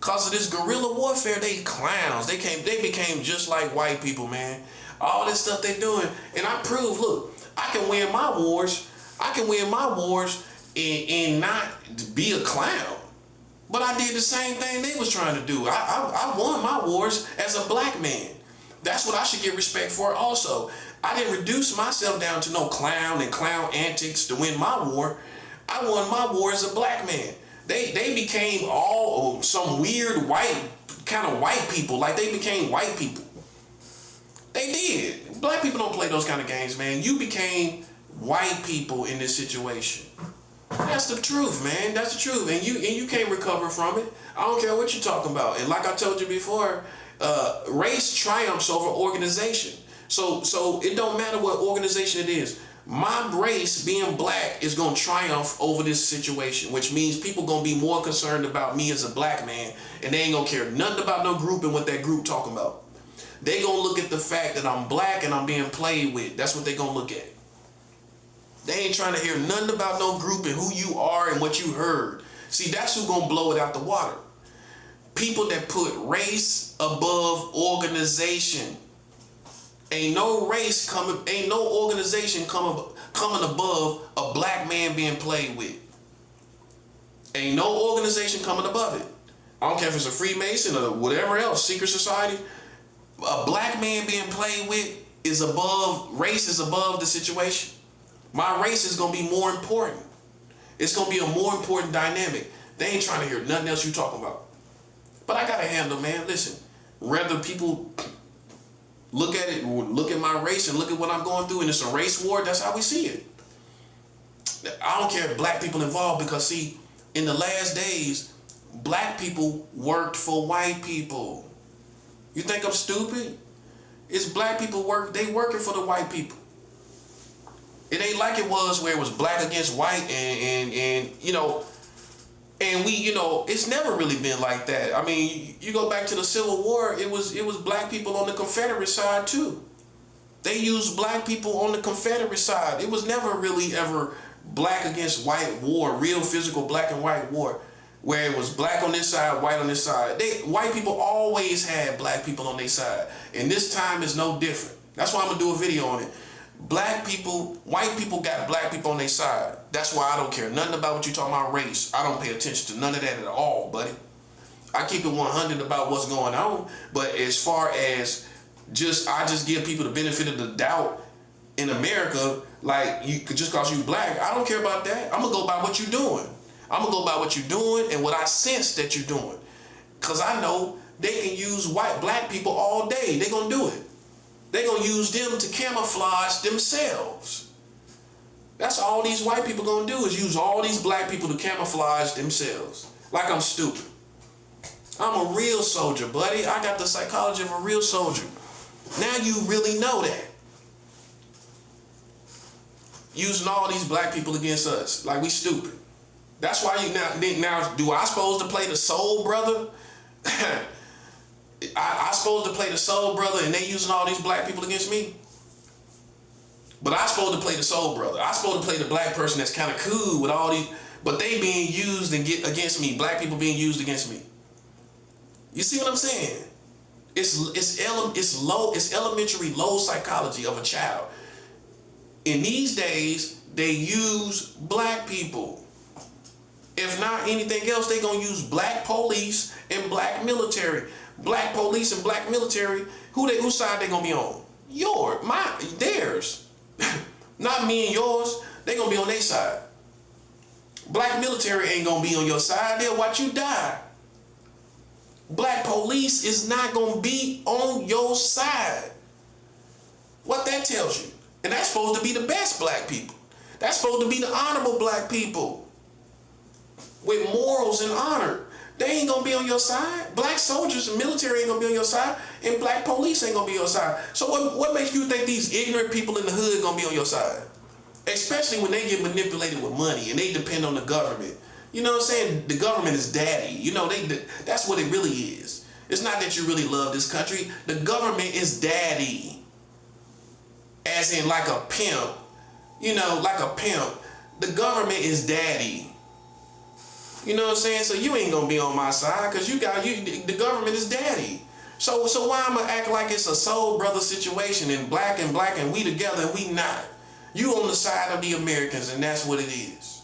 Cause of this guerrilla warfare, they clowns. They became just like white people, man. All this stuff they doing, and I prove. Look, I can win my wars. I can win my wars and not be a clown. But I did the same thing they was trying to do. I won my wars as a black man. That's what I should get respect for. Also, I didn't reduce myself down to no clown and clown antics to win my war. I won my war as a black man. They became all some weird white, kind of white people. Like they became white people. They did. Black people don't play those kind of games, man. You became white people in this situation. That's the truth, man. That's the truth. And you can't recover from it. I don't care what you're talking about. And like I told you before, race triumphs over organization. So it don't matter what organization it is. My race, being black, is going to triumph over this situation, which means people going to be more concerned about me as a black man, and they ain't going to care nothing about no group and what that group talking about. They going to look at the fact that I'm black and I'm being played with. That's what they going to look at. They ain't trying to hear nothing about no group and who you are and what you heard. See, that's who going to blow it out the water. People that put race above organization. Ain't no organization coming above a black man being played with. Ain't no organization coming above it. I don't care if it's a Freemason or whatever else, secret society. A black man being played with is above, race is above the situation. My race is going to be more important. It's going to be a more important dynamic. They ain't trying to hear nothing else you talking about. But I got to handle, man. Listen, whether people look at it, look at my race and look at what I'm going through, and it's a race war, that's how we see it. I don't care if black people involved, because see, in the last days, black people worked for white people. You think I'm stupid? It's black people they working for the white people. It ain't like it was where it was black against white and you know, And we, it's never really been like that. I mean, you go back to the Civil War, it was black people on the Confederate side too. They used black people on the Confederate side. It was never really ever black against white war, real physical black and white war, where it was black on this side, white on this side. White people always had black people on their side. And this time is no different. That's why I'm gonna do a video on it. Black people, white people got black people on their side. That's why I don't care nothing about what you talking about race. I don't pay attention to none of that at all, buddy. I keep it 100 about what's going on. But as far as I just give people the benefit of the doubt in America, like just cause you black, I don't care about that. I'm gonna go by what you're doing. I'm gonna go by what you're doing and what I sense that you're doing. Cause I know they can use black people all day. They gonna do it. They gonna use them to camouflage themselves. That's all these white people gonna do is use all these black people to camouflage themselves. Like I'm stupid. I'm a real soldier, buddy. I got the psychology of a real soldier. Now you really know that. Using all these black people against us, like we stupid. That's why you now do I supposed to play the soul brother? I supposed to play the soul brother and they using all these black people against me? But I supposed to play the soul brother. I supposed to play the black person that's kind of cool with all these, but they being used and get against me. Black people being used against me. You see what I'm saying? It's elementary low psychology of a child. In these days, they use black people. If not anything else, they gonna use black police and black military. Black police and black military, whose side they gonna be on? Theirs. Not me and yours. They gonna be on their side. Black military ain't gonna be on your side. They'll watch you die. Black police is not gonna be on your side. What that tells you. And that's supposed to be the best black people. That's supposed to be the honorable black people. With morals and honor. They ain't gonna be on your side. Black soldiers and military ain't gonna be on your side. And black police ain't gonna be on your side. So what makes you think these ignorant people in the hood gonna be on your side? Especially when they get manipulated with money and they depend on the government. You know what I'm saying? The government is daddy. That's what it really is. It's not that you really love this country. The government is daddy. As in like a pimp. Like a pimp. The government is daddy. You know what I'm saying? So you ain't gonna be on my side because the government is daddy. So why I'm gonna act like it's a soul brother situation and black and we together and we not. You on the side of the Americans and that's what it is.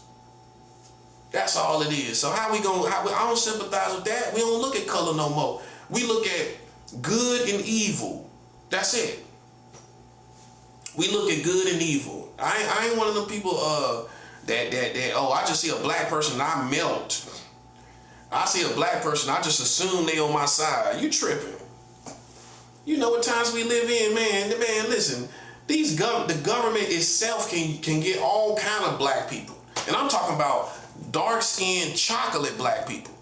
That's all it is. So I don't sympathize with that. We don't look at color no more. We look at good and evil. That's it. We look at good and evil. I ain't one of them people I just see a black person and I melt. I see a black person, I just assume they on my side. You tripping. You know what times we live in, man. Man, listen, the government itself can get all kind of black people. And I'm talking about dark-skinned chocolate black people.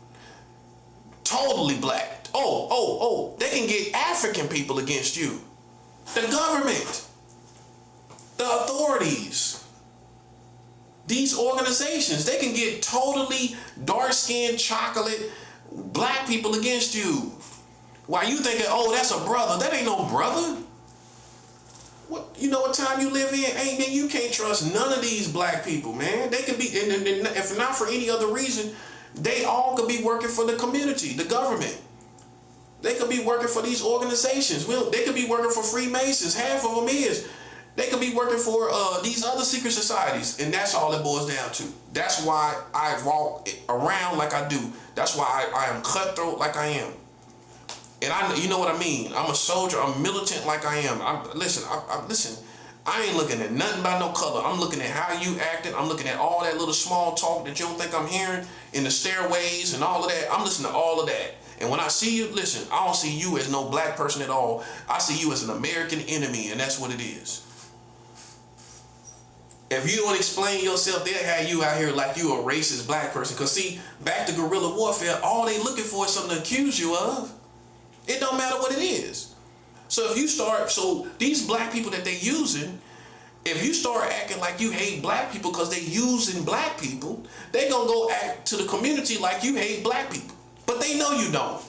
Totally black. They can get African people against you. The government. The authorities. These organizations, they can get totally dark-skinned chocolate black people against you. Why you thinking, that's a brother. That ain't no brother. You know what time you live in? You can't trust none of these black people, man. They can be, and if not for any other reason, they all could be working for the community, the government. They could be working for these organizations. They could be working for Freemasons. Half of them is. They could be working for these other secret societies, and that's all it boils down to. That's why I walk around like I do. That's why I am cutthroat like I am. And you know what I mean. I'm a soldier. I'm militant like I am. Listen. I ain't looking at nothing by no color. I'm looking at how you acting. I'm looking at all that little small talk that you don't think I'm hearing in the stairways and all of that. I'm listening to all of that. And when I see you, listen, I don't see you as no black person at all. I see you as an American enemy, and that's what it is. If you don't explain yourself, they'll have you out here like you a racist black person. Because see, back to guerrilla warfare, all they looking for is something to accuse you of. It don't matter what it is. So if you so these black people that they using, If you start acting like you hate black people because they using black people, they gonna go act to the community like you hate black people. But they know you don't.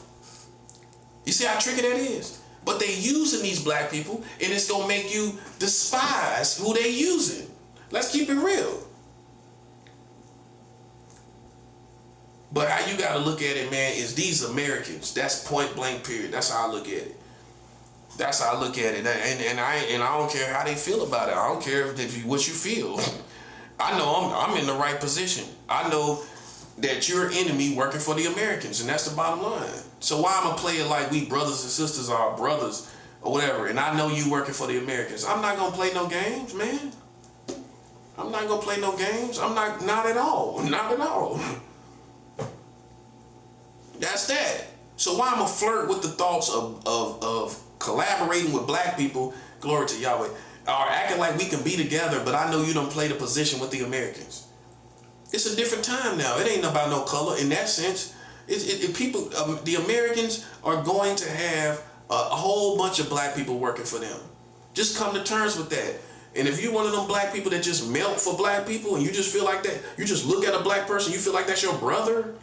You see how tricky that is? But they using these black people, and it's gonna make you despise who they using. Let's keep it real. But how you gotta look at it, man, is these Americans. That's point blank period. That's how I look at it. That's how I look at it. And I don't care how they feel about it. I don't care what you feel. I know I'm in the right position. I know that you're an enemy working for the Americans, and that's the bottom line. So why am I playing like we brothers and sisters are brothers or whatever, and I know you working for the Americans? I'm not gonna play no games, man. I'm not gonna play no games. I'm not at all. Not at all. That's that. So why I'm gonna flirt with the thoughts of collaborating with black people, glory to Yahweh, or acting like we can be together, but I know you don't play the position with the Americans. It's a different time now. It ain't about no color in that sense. People, the Americans are going to have a whole bunch of black people working for them. Just come to terms with that. And if you're one of them black people that just melt for black people and you just feel like that, you just look at a black person, you feel like that's your brother.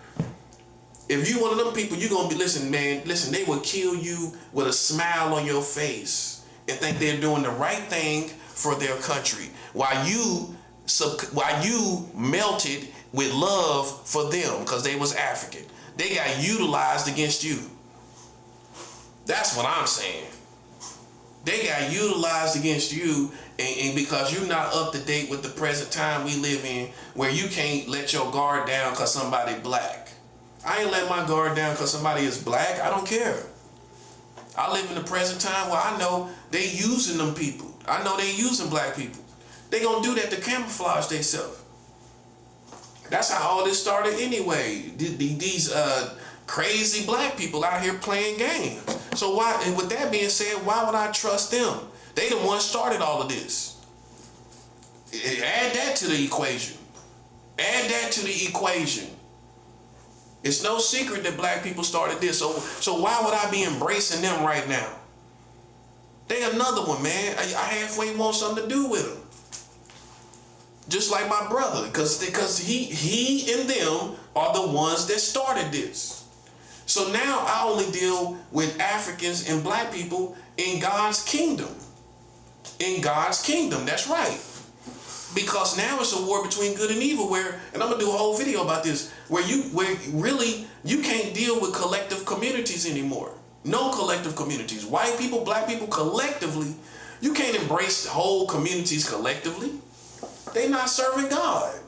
If you one of them people, you're going to be, listen, they will kill you with a smile on your face and think they're doing the right thing for their country while you melted with love for them because they was African. They got utilized against you. That's what I'm saying. They got utilized against you, and because you're not up to date with the present time we live in, where you can't let your guard down because somebody black. I ain't let my guard down because somebody is black. I don't care. I live in the present time where I know they using them people. I know they using black people. They gonna do that to camouflage themselves. That's how all this started anyway. These crazy black people out here playing games. So why, and with that being said, why would I trust them? They the ones started all of this. Add that to the equation. Add that to the equation. It's no secret that black people started this. So why would I be embracing them right now? They another one, man. I halfway want something to do with them. Just like my brother, because he and them are the ones that started this. So now I only deal with Africans and black people in God's kingdom. In God's kingdom, that's right. Because now it's a war between good and evil where, and I'm gonna do a whole video about this, where really you can't deal with collective communities anymore. No collective communities. White people, black people collectively, you can't embrace whole communities collectively. They're not serving God.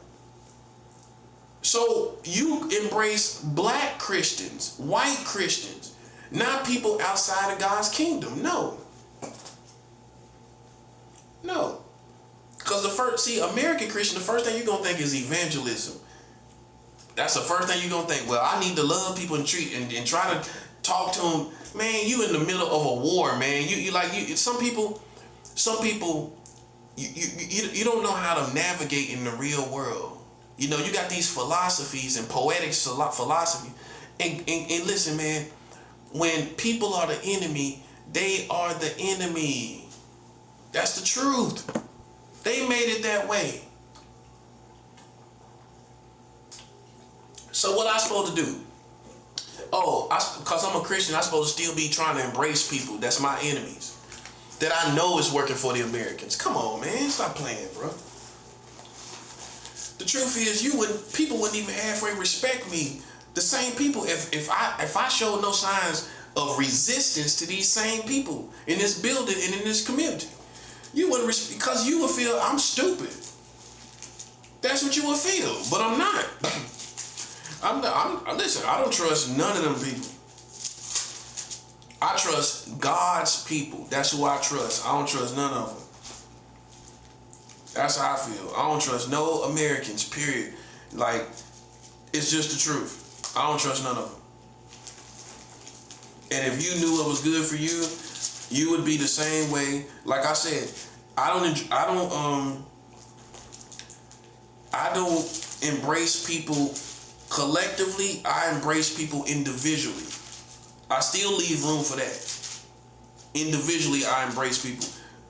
So you embrace black Christians, white Christians, not people outside of God's kingdom. No. No. Because American Christian, the first thing you're going to think is evangelism. That's the first thing you're going to think. Well, I need to love people and treat and try to talk to them. Man, you in the middle of a war, man. Some people, you don't know how to navigate in the real world. You know, you got these philosophies and poetic philosophy. And listen, man, when people are the enemy, they are the enemy. That's the truth. They made it that way. So what I supposed to do? Because I'm a Christian, I'm supposed to still be trying to embrace people that's my enemies, that I know is working for the Americans. Come on, man, stop playing, bro. The truth is, people wouldn't even halfway respect me. The same people, if I showed no signs of resistance to these same people in this building and in this community, you wouldn't because you would feel I'm stupid. That's what you would feel, but I'm not. Listen, I don't trust none of them people. I trust God's people. That's who I trust. I don't trust none of them. That's how I feel. I don't trust no Americans, period. Like, it's just the truth. I don't trust none of them. And if you knew what was good for you, you would be the same way. Like I said, I don't embrace people collectively. I embrace people individually. I still leave room for that. Individually, I embrace people.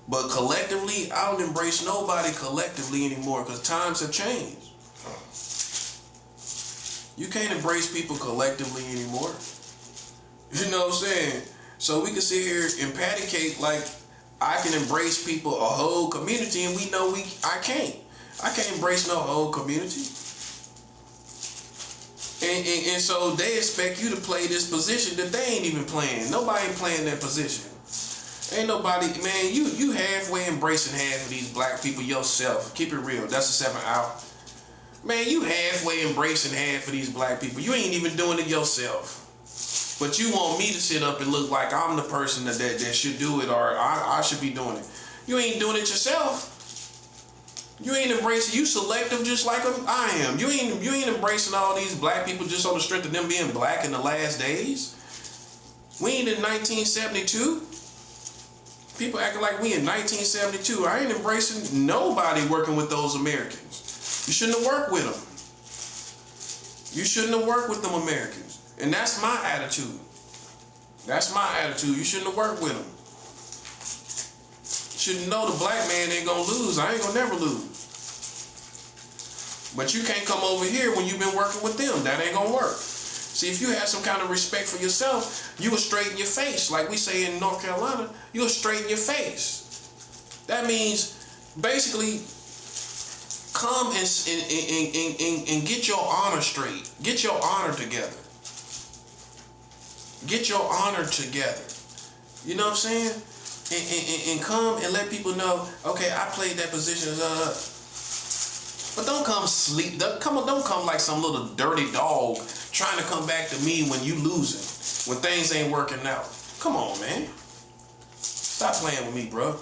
But collectively, I don't embrace nobody collectively anymore because times have changed. You can't embrace people collectively anymore. You know what I'm saying? So we can sit here and patty cake like I can embrace people, a whole community, and we know I can't. I can't embrace no whole community. And so they expect you to play this position that they ain't even playing. Nobody ain't playing that position. Ain't nobody, man, you halfway embracing half of these black people yourself. Keep it real. That's a 7 out. Man, you halfway embracing half of these black people. You ain't even doing it yourself. But you want me to sit up and look like I'm the person that should do it, or I should be doing it. You ain't doing it yourself. You ain't embracing, you selective just like I am. You ain't embracing all these black people just on the strength of them being black in the last days. We ain't in 1972. People acting like we in 1972. I ain't embracing nobody working with those Americans. You shouldn't have worked with them. You shouldn't have worked with them Americans. And that's my attitude. That's my attitude. You shouldn't have worked with them. Shouldn't know the black man ain't gonna lose. I ain't gonna never lose. But you can't come over here when you've been working with them. That ain't gonna work. See, if you have some kind of respect for yourself, you will straighten your face. Like we say in North Carolina, you'll straighten your face. That means basically come and get your honor straight. Get your honor together. Get your honor together. You know what I'm saying? And come and let people know, okay, I played that position. But don't come sleep. Don't come like some little dirty dog trying to come back to me when you losing, when things ain't working out. Come on, man. Stop playing with me, bro.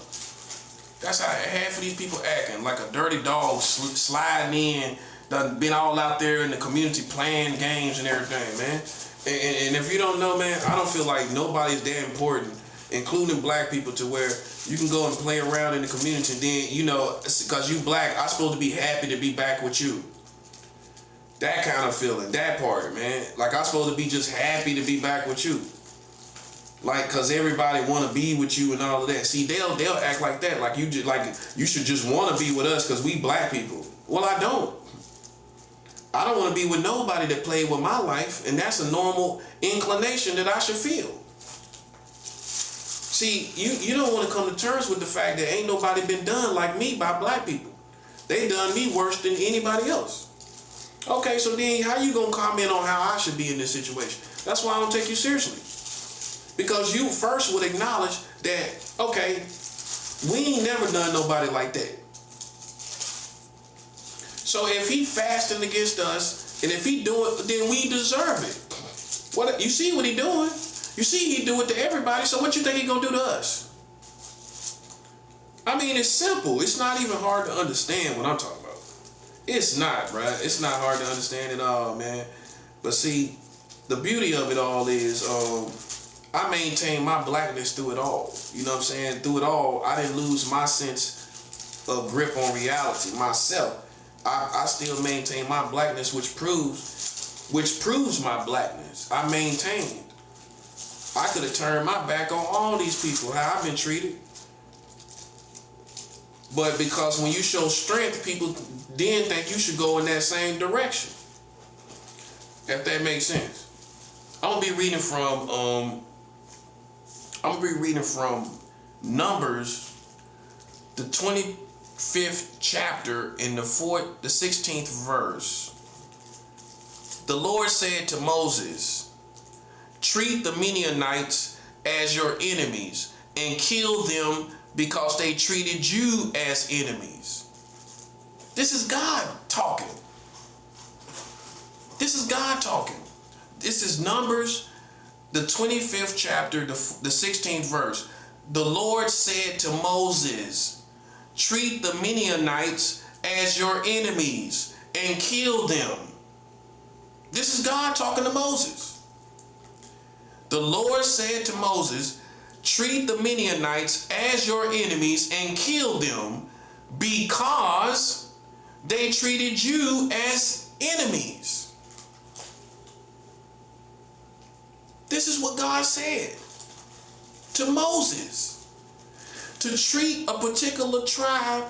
That's how half of these people acting, like a dirty dog sliding in, done been all out there in the community playing games and everything, man. And if you don't know, man, I don't feel like nobody's that important, including black people, to where you can go and play around in the community and then, you know, because you black, I'm supposed to be happy to be back with you. That kind of feeling, that part, man. Like I'm supposed to be just happy to be back with you. Like, cause everybody want to be with you and all of that. See, they'll act like that, like you should just want to be with us cause we black people. Well, I don't. I don't want to be with nobody that played with my life, and that's a normal inclination that I should feel. See, you don't want to come to terms with the fact that ain't nobody been done like me by black people. They done me worse than anybody else. Okay, so then how you gonna comment on how I should be in this situation? That's why I don't take you seriously. Because you first would acknowledge that, okay, we ain't never done nobody like that. So if he fasting against us, and if he do it, then we deserve it. What you see what he doing? You see he do it to everybody, so what you think he gonna do to us? I mean, it's simple. It's not even hard to understand what I'm talking about. It's not, bruh. It's not hard to understand at all, man. But see, the beauty of it all is I maintain my blackness through it all. You know what I'm saying? Through it all, I didn't lose my sense of grip on reality myself. I still maintain my blackness, which proves my blackness. I maintained. I could have turned my back on all these people, how I've been treated. But because when you show strength, people then think you should go in that same direction. If that makes sense. I'm gonna be reading from Numbers, the 25th chapter in the 16th verse. The Lord said to Moses, treat the Midianites as your enemies and kill them because they treated you as enemies. This is God talking. This is God talking. This is Numbers, the 25th chapter, the 16th verse. The Lord said to Moses, treat the Midianites as your enemies and kill them. This is God talking to Moses. The Lord said to Moses, treat the Midianites as your enemies and kill them because they treated you as enemies. This is what God said to Moses. to treat a particular tribe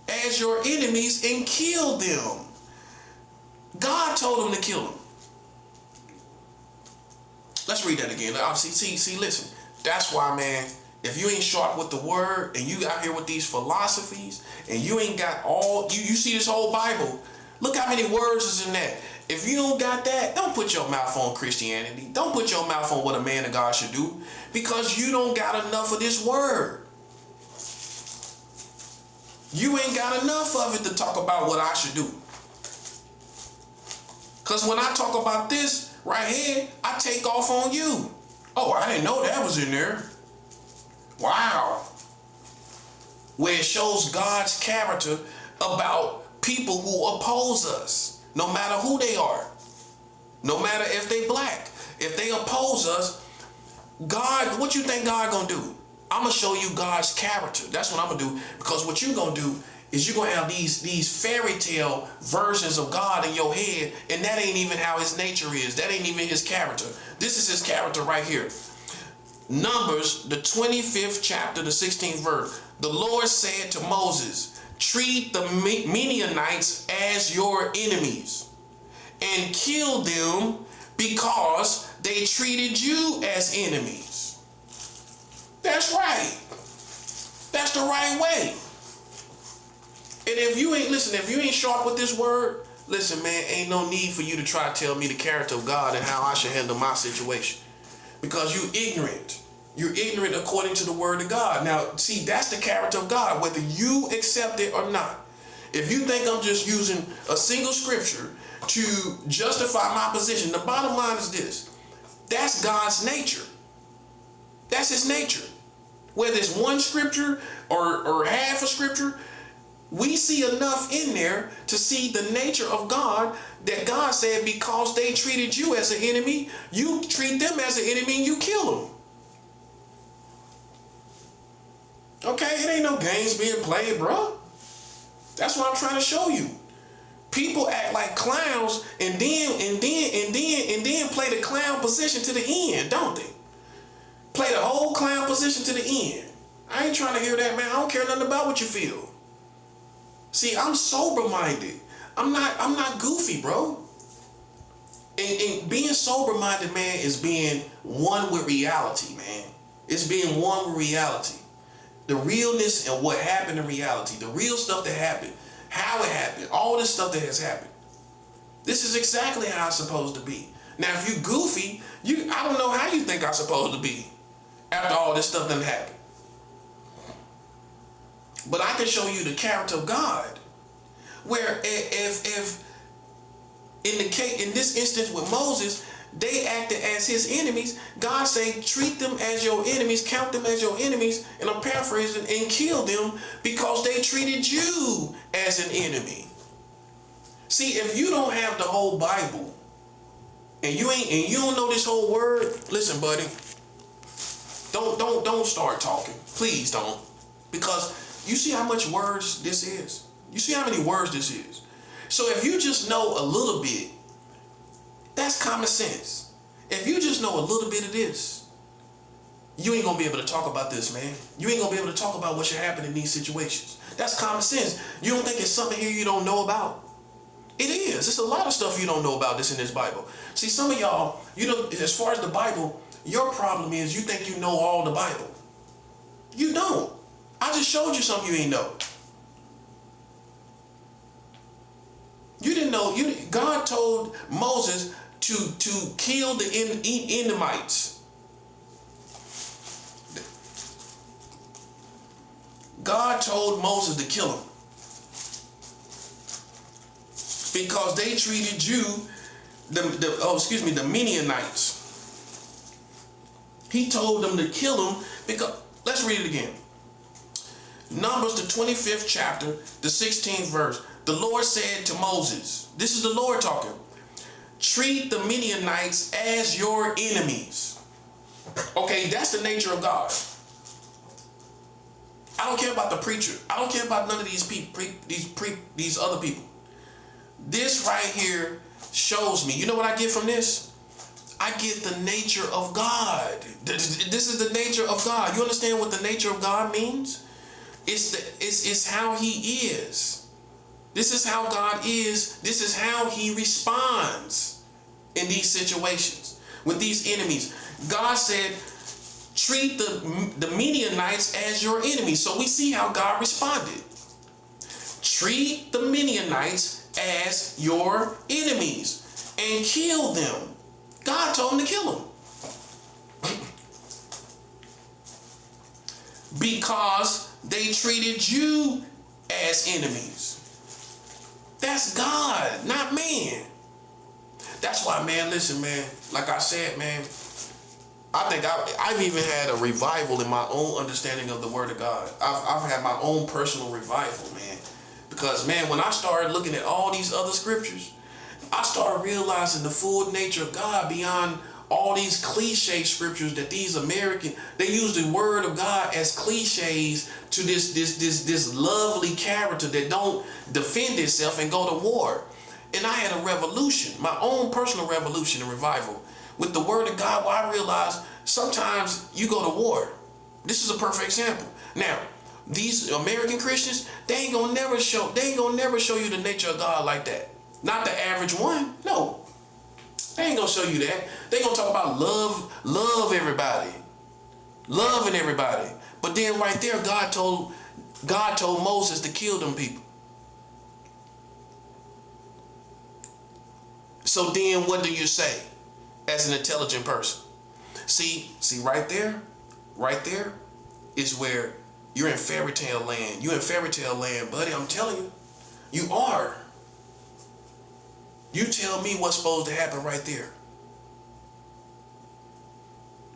as your enemies and kill them. God told them to kill them. Let's read that again. See, listen. That's why, man, if you ain't sharp with the word and you out here with these philosophies and you ain't got all, you see this whole Bible, look how many words is in that. If you don't got that, don't put your mouth on Christianity. Don't put your mouth on what a man of God should do, because you don't got enough of this word. You ain't got enough of it to talk about what I should do. Because when I talk about this right here, I take off on you. Oh, I didn't know that was in there. Wow. Where it shows God's character about people who oppose us, no matter who they are, no matter if they black. If they oppose us, God, what you think God gonna do? I'm gonna show you God's character. That's what I'm gonna do, because what you gonna do is you're gonna have these fairy tale versions of God in your head, and that ain't even how his nature is. That ain't even his character. This is his character right here. Numbers, the 25th chapter, the 16th verse. The Lord said to Moses, treat the Midianites as your enemies and kill them because they treated you as enemies. That's right. That's the right way. And if you ain't, listen, if you ain't sharp with this word, listen, man, ain't no need for you to try to tell me the character of God and how I should handle my situation. Because you ignorant. You're ignorant according to the word of God. Now, see, that's the character of God, whether you accept it or not. If you think I'm just using a single scripture to justify my position, the bottom line is this. That's God's nature. That's his nature. Whether it's one scripture or half a scripture, we see enough in there to see the nature of God, that God said because they treated you as an enemy, you treat them as an enemy and you kill them. Okay, it ain't no games being played, bro. That's what I'm trying to show you. People act like clowns and then play the clown position to the end, don't they? Play the whole clown position to the end. I ain't trying to hear that, man. I don't care nothing about what you feel. See, I'm sober-minded. I'm not goofy, bro. And being sober-minded, man, is being one with reality, man. It's being one with reality. The realness and what happened in reality. The real stuff that happened. How it happened. All this stuff that has happened. This is exactly how it's supposed to be. Now, if you goofy, I don't know how you think I'm supposed to be after all this stuff done happened. But I can show you the character of God, where if in this instance with Moses, they acted as his enemies. God say, treat them as your enemies, count them as your enemies, and I'm paraphrasing, and kill them because they treated you as an enemy. See, if you don't have the whole Bible and you don't know this whole word, listen, buddy, don't start talking. Please don't. Because you see how much words this is? You see how many words this is? So if you just know a little bit, that's common sense. If you just know a little bit of this, you ain't gonna be able to talk about this, man. You ain't gonna be able to talk about what should happen in these situations. That's common sense. You don't think it's something here you don't know about? It is. There's a lot of stuff you don't know about this in this Bible. See, some of y'all, as far as the Bible, your problem is you think you know all the Bible. You don't. I just showed you something you ain't know. You didn't know. God told Moses to kill the Edomites. God told Moses to kill them because they treated you, the Midianites. He told them to kill them because, let's read it again. Numbers, the 25th chapter, the 16th verse. The Lord said to Moses, this is the Lord talking, treat the Midianites as your enemies. Okay, that's the nature of God. I don't care about the preacher. I don't care about none of these people, these other people. This right here shows me, you know what I get from this? I get the nature of God. This is the nature of God. You understand what the nature of God means? It's how he is. This is how God is. This is how he responds in these situations with these enemies. God said, treat the Midianites as your enemies. So we see how God responded. Treat the Midianites as your enemies and kill them. God told him to kill them. Because they treated you as enemies. That's God, not man. That's why, man, listen, man, like I said, man, I think I've even had a revival in my own understanding of the Word of God. I've had my own personal revival, man. Because, man, when I started looking at all these other scriptures, I started realizing the full nature of God beyond all these cliche scriptures that these they use the Word of God as cliches to this lovely character that don't defend itself and go to war. And I had a revolution, my own personal revolution and revival with the Word of God, where I realized sometimes you go to war. This is a perfect example. Now, these American Christians, they ain't gonna never show you the nature of God like that. Not the average one. No. They ain't gonna show you that. They gonna talk about love everybody. Loving everybody. But then right there, God told Moses to kill them people. So then what do you say as an intelligent person? See right there is where you're in fairy tale land. You're in fairy tale land, buddy. I'm telling you, you are. You tell me what's supposed to happen right there.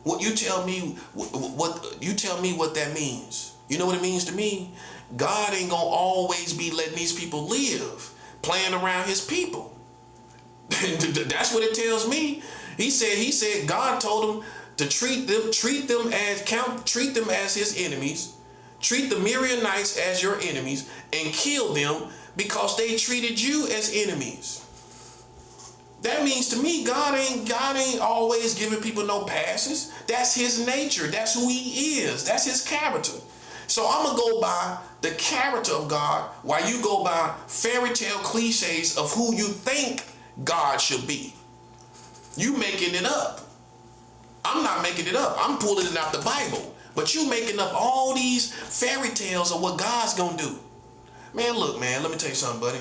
What you tell me what that means. You know what it means to me? God ain't gonna always be letting these people live, playing around his people. That's what it tells me. He said God told him to treat them as his enemies, treat the Midianites as your enemies, and kill them because they treated you as enemies. That means to me, God ain't always giving people no passes. That's his nature. That's who he is. That's his character. So I'm gonna go by the character of God while you go by fairy tale cliches of who you think God should be. You making it up. I'm not making it up. I'm pulling it out the Bible. But you making up all these fairy tales of what God's gonna do. Man, look, man, let me tell you something, buddy.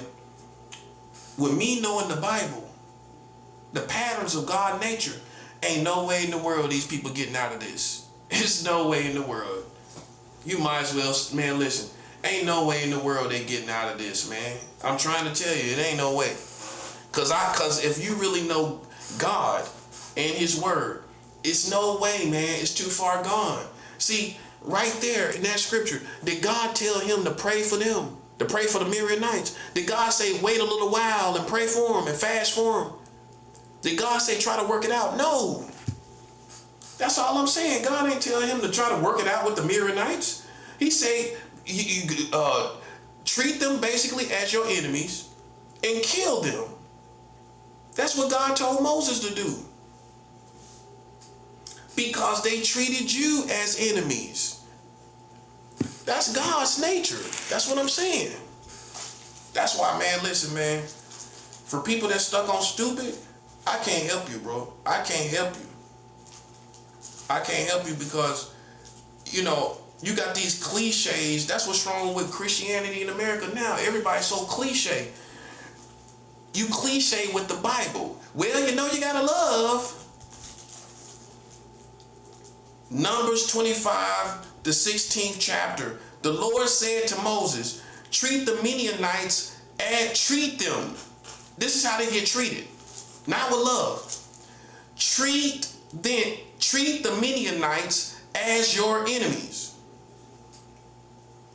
With me knowing the Bible, the patterns of God's nature, ain't no way in the world these people getting out of this. There's no way in the world. You might as well, man, listen. Ain't no way in the world they getting out of this, man. I'm trying to tell you, it ain't no way. Cause if you really know God and his word, it's no way, man. It's too far gone. See, right there in that scripture, did God tell him to pray for them? To pray for the Midianites? Did God say wait a little while and pray for them and fast for them? Did God say try to work it out? No. That's all I'm saying. God ain't telling him to try to work it out with the Midianites. He said treat them basically as your enemies and kill them. That's what God told Moses to do. Because they treated you as enemies. That's God's nature. That's what I'm saying. That's why, man, listen, man. For people that stuck on stupid, I can't help you, bro. I can't help you. I can't help you because, you know, you got these cliches. That's what's wrong with Christianity in America now. Everybody's so cliche. You cliche with the Bible. Well, you know you gotta love. Numbers 25, the 16th chapter. The Lord said to Moses, treat the Midianites and treat them. This is how they get treated. Not with love. Treat the Midianites as your enemies.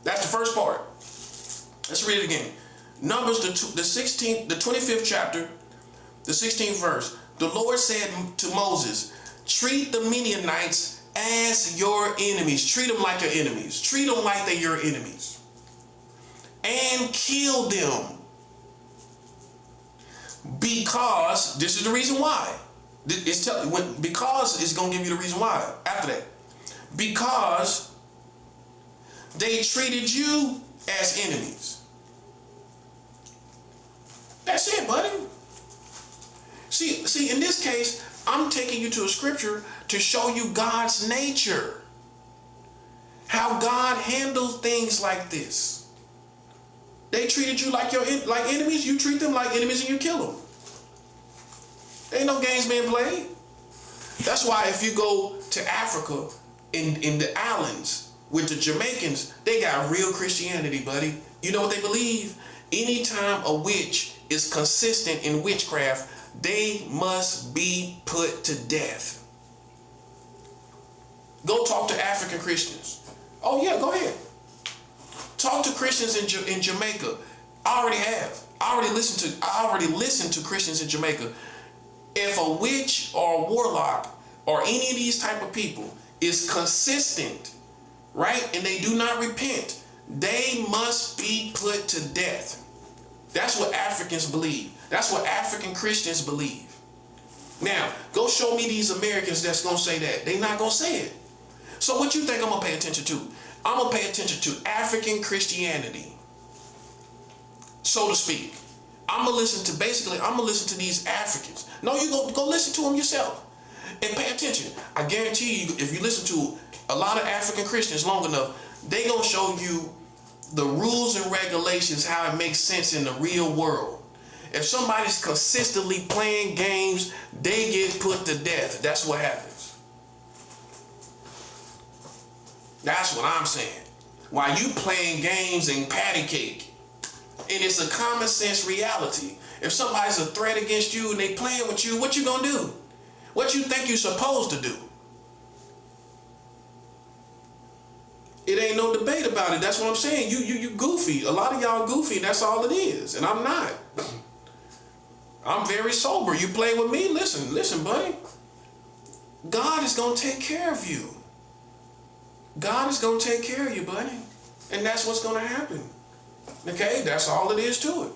That's the first part. Let's read it again. Numbers the 25th chapter, the 16th verse. The Lord said to Moses, treat the Midianites as your enemies. Treat them like your enemies. Treat them like they're your enemies. And kill them. Because, this is the reason why. Because it's gonna give you the reason why after that. Because they treated you as enemies. That's it, buddy. See, in this case, I'm taking you to a scripture to show you God's nature. How God handles things like this. They treated you like enemies, you treat them like enemies and you kill them. There ain't no games being played. That's why if you go to Africa, in the islands with the Jamaicans, they got real Christianity, buddy. You know what they believe? Anytime a witch is consistent in witchcraft, they must be put to death. Go talk to African Christians. Oh yeah, go ahead. Talk to Christians in Jamaica. I already have. I already listened to Christians in Jamaica. If a witch or a warlock or any of these type of people is consistent, right, and they do not repent, they must be put to death. That's what Africans believe. That's what African Christians believe. Now, go show me these Americans that's going to say that. They're not going to say it. So what you think I'm going to pay attention to? I'm going to pay attention to African Christianity, so to speak. I'm going to listen to these Africans. No, you go listen to them yourself and pay attention. I guarantee you, if you listen to a lot of African Christians long enough, they going to show you the rules and regulations, how it makes sense in the real world. If somebody's consistently playing games, they get put to death. That's what happens. That's what I'm saying. While you playing games and patty cake, and it's a common sense reality. If somebody's a threat against you and they playing with you, what you gonna do? What you think you're supposed to do? It ain't no debate about it. That's what I'm saying. You goofy. A lot of y'all goofy, and that's all it is. And I'm not. I'm very sober. You play with me? Listen, buddy. God is gonna take care of you. God is gonna take care of you, buddy. And that's what's gonna happen. Okay? That's all it is to it.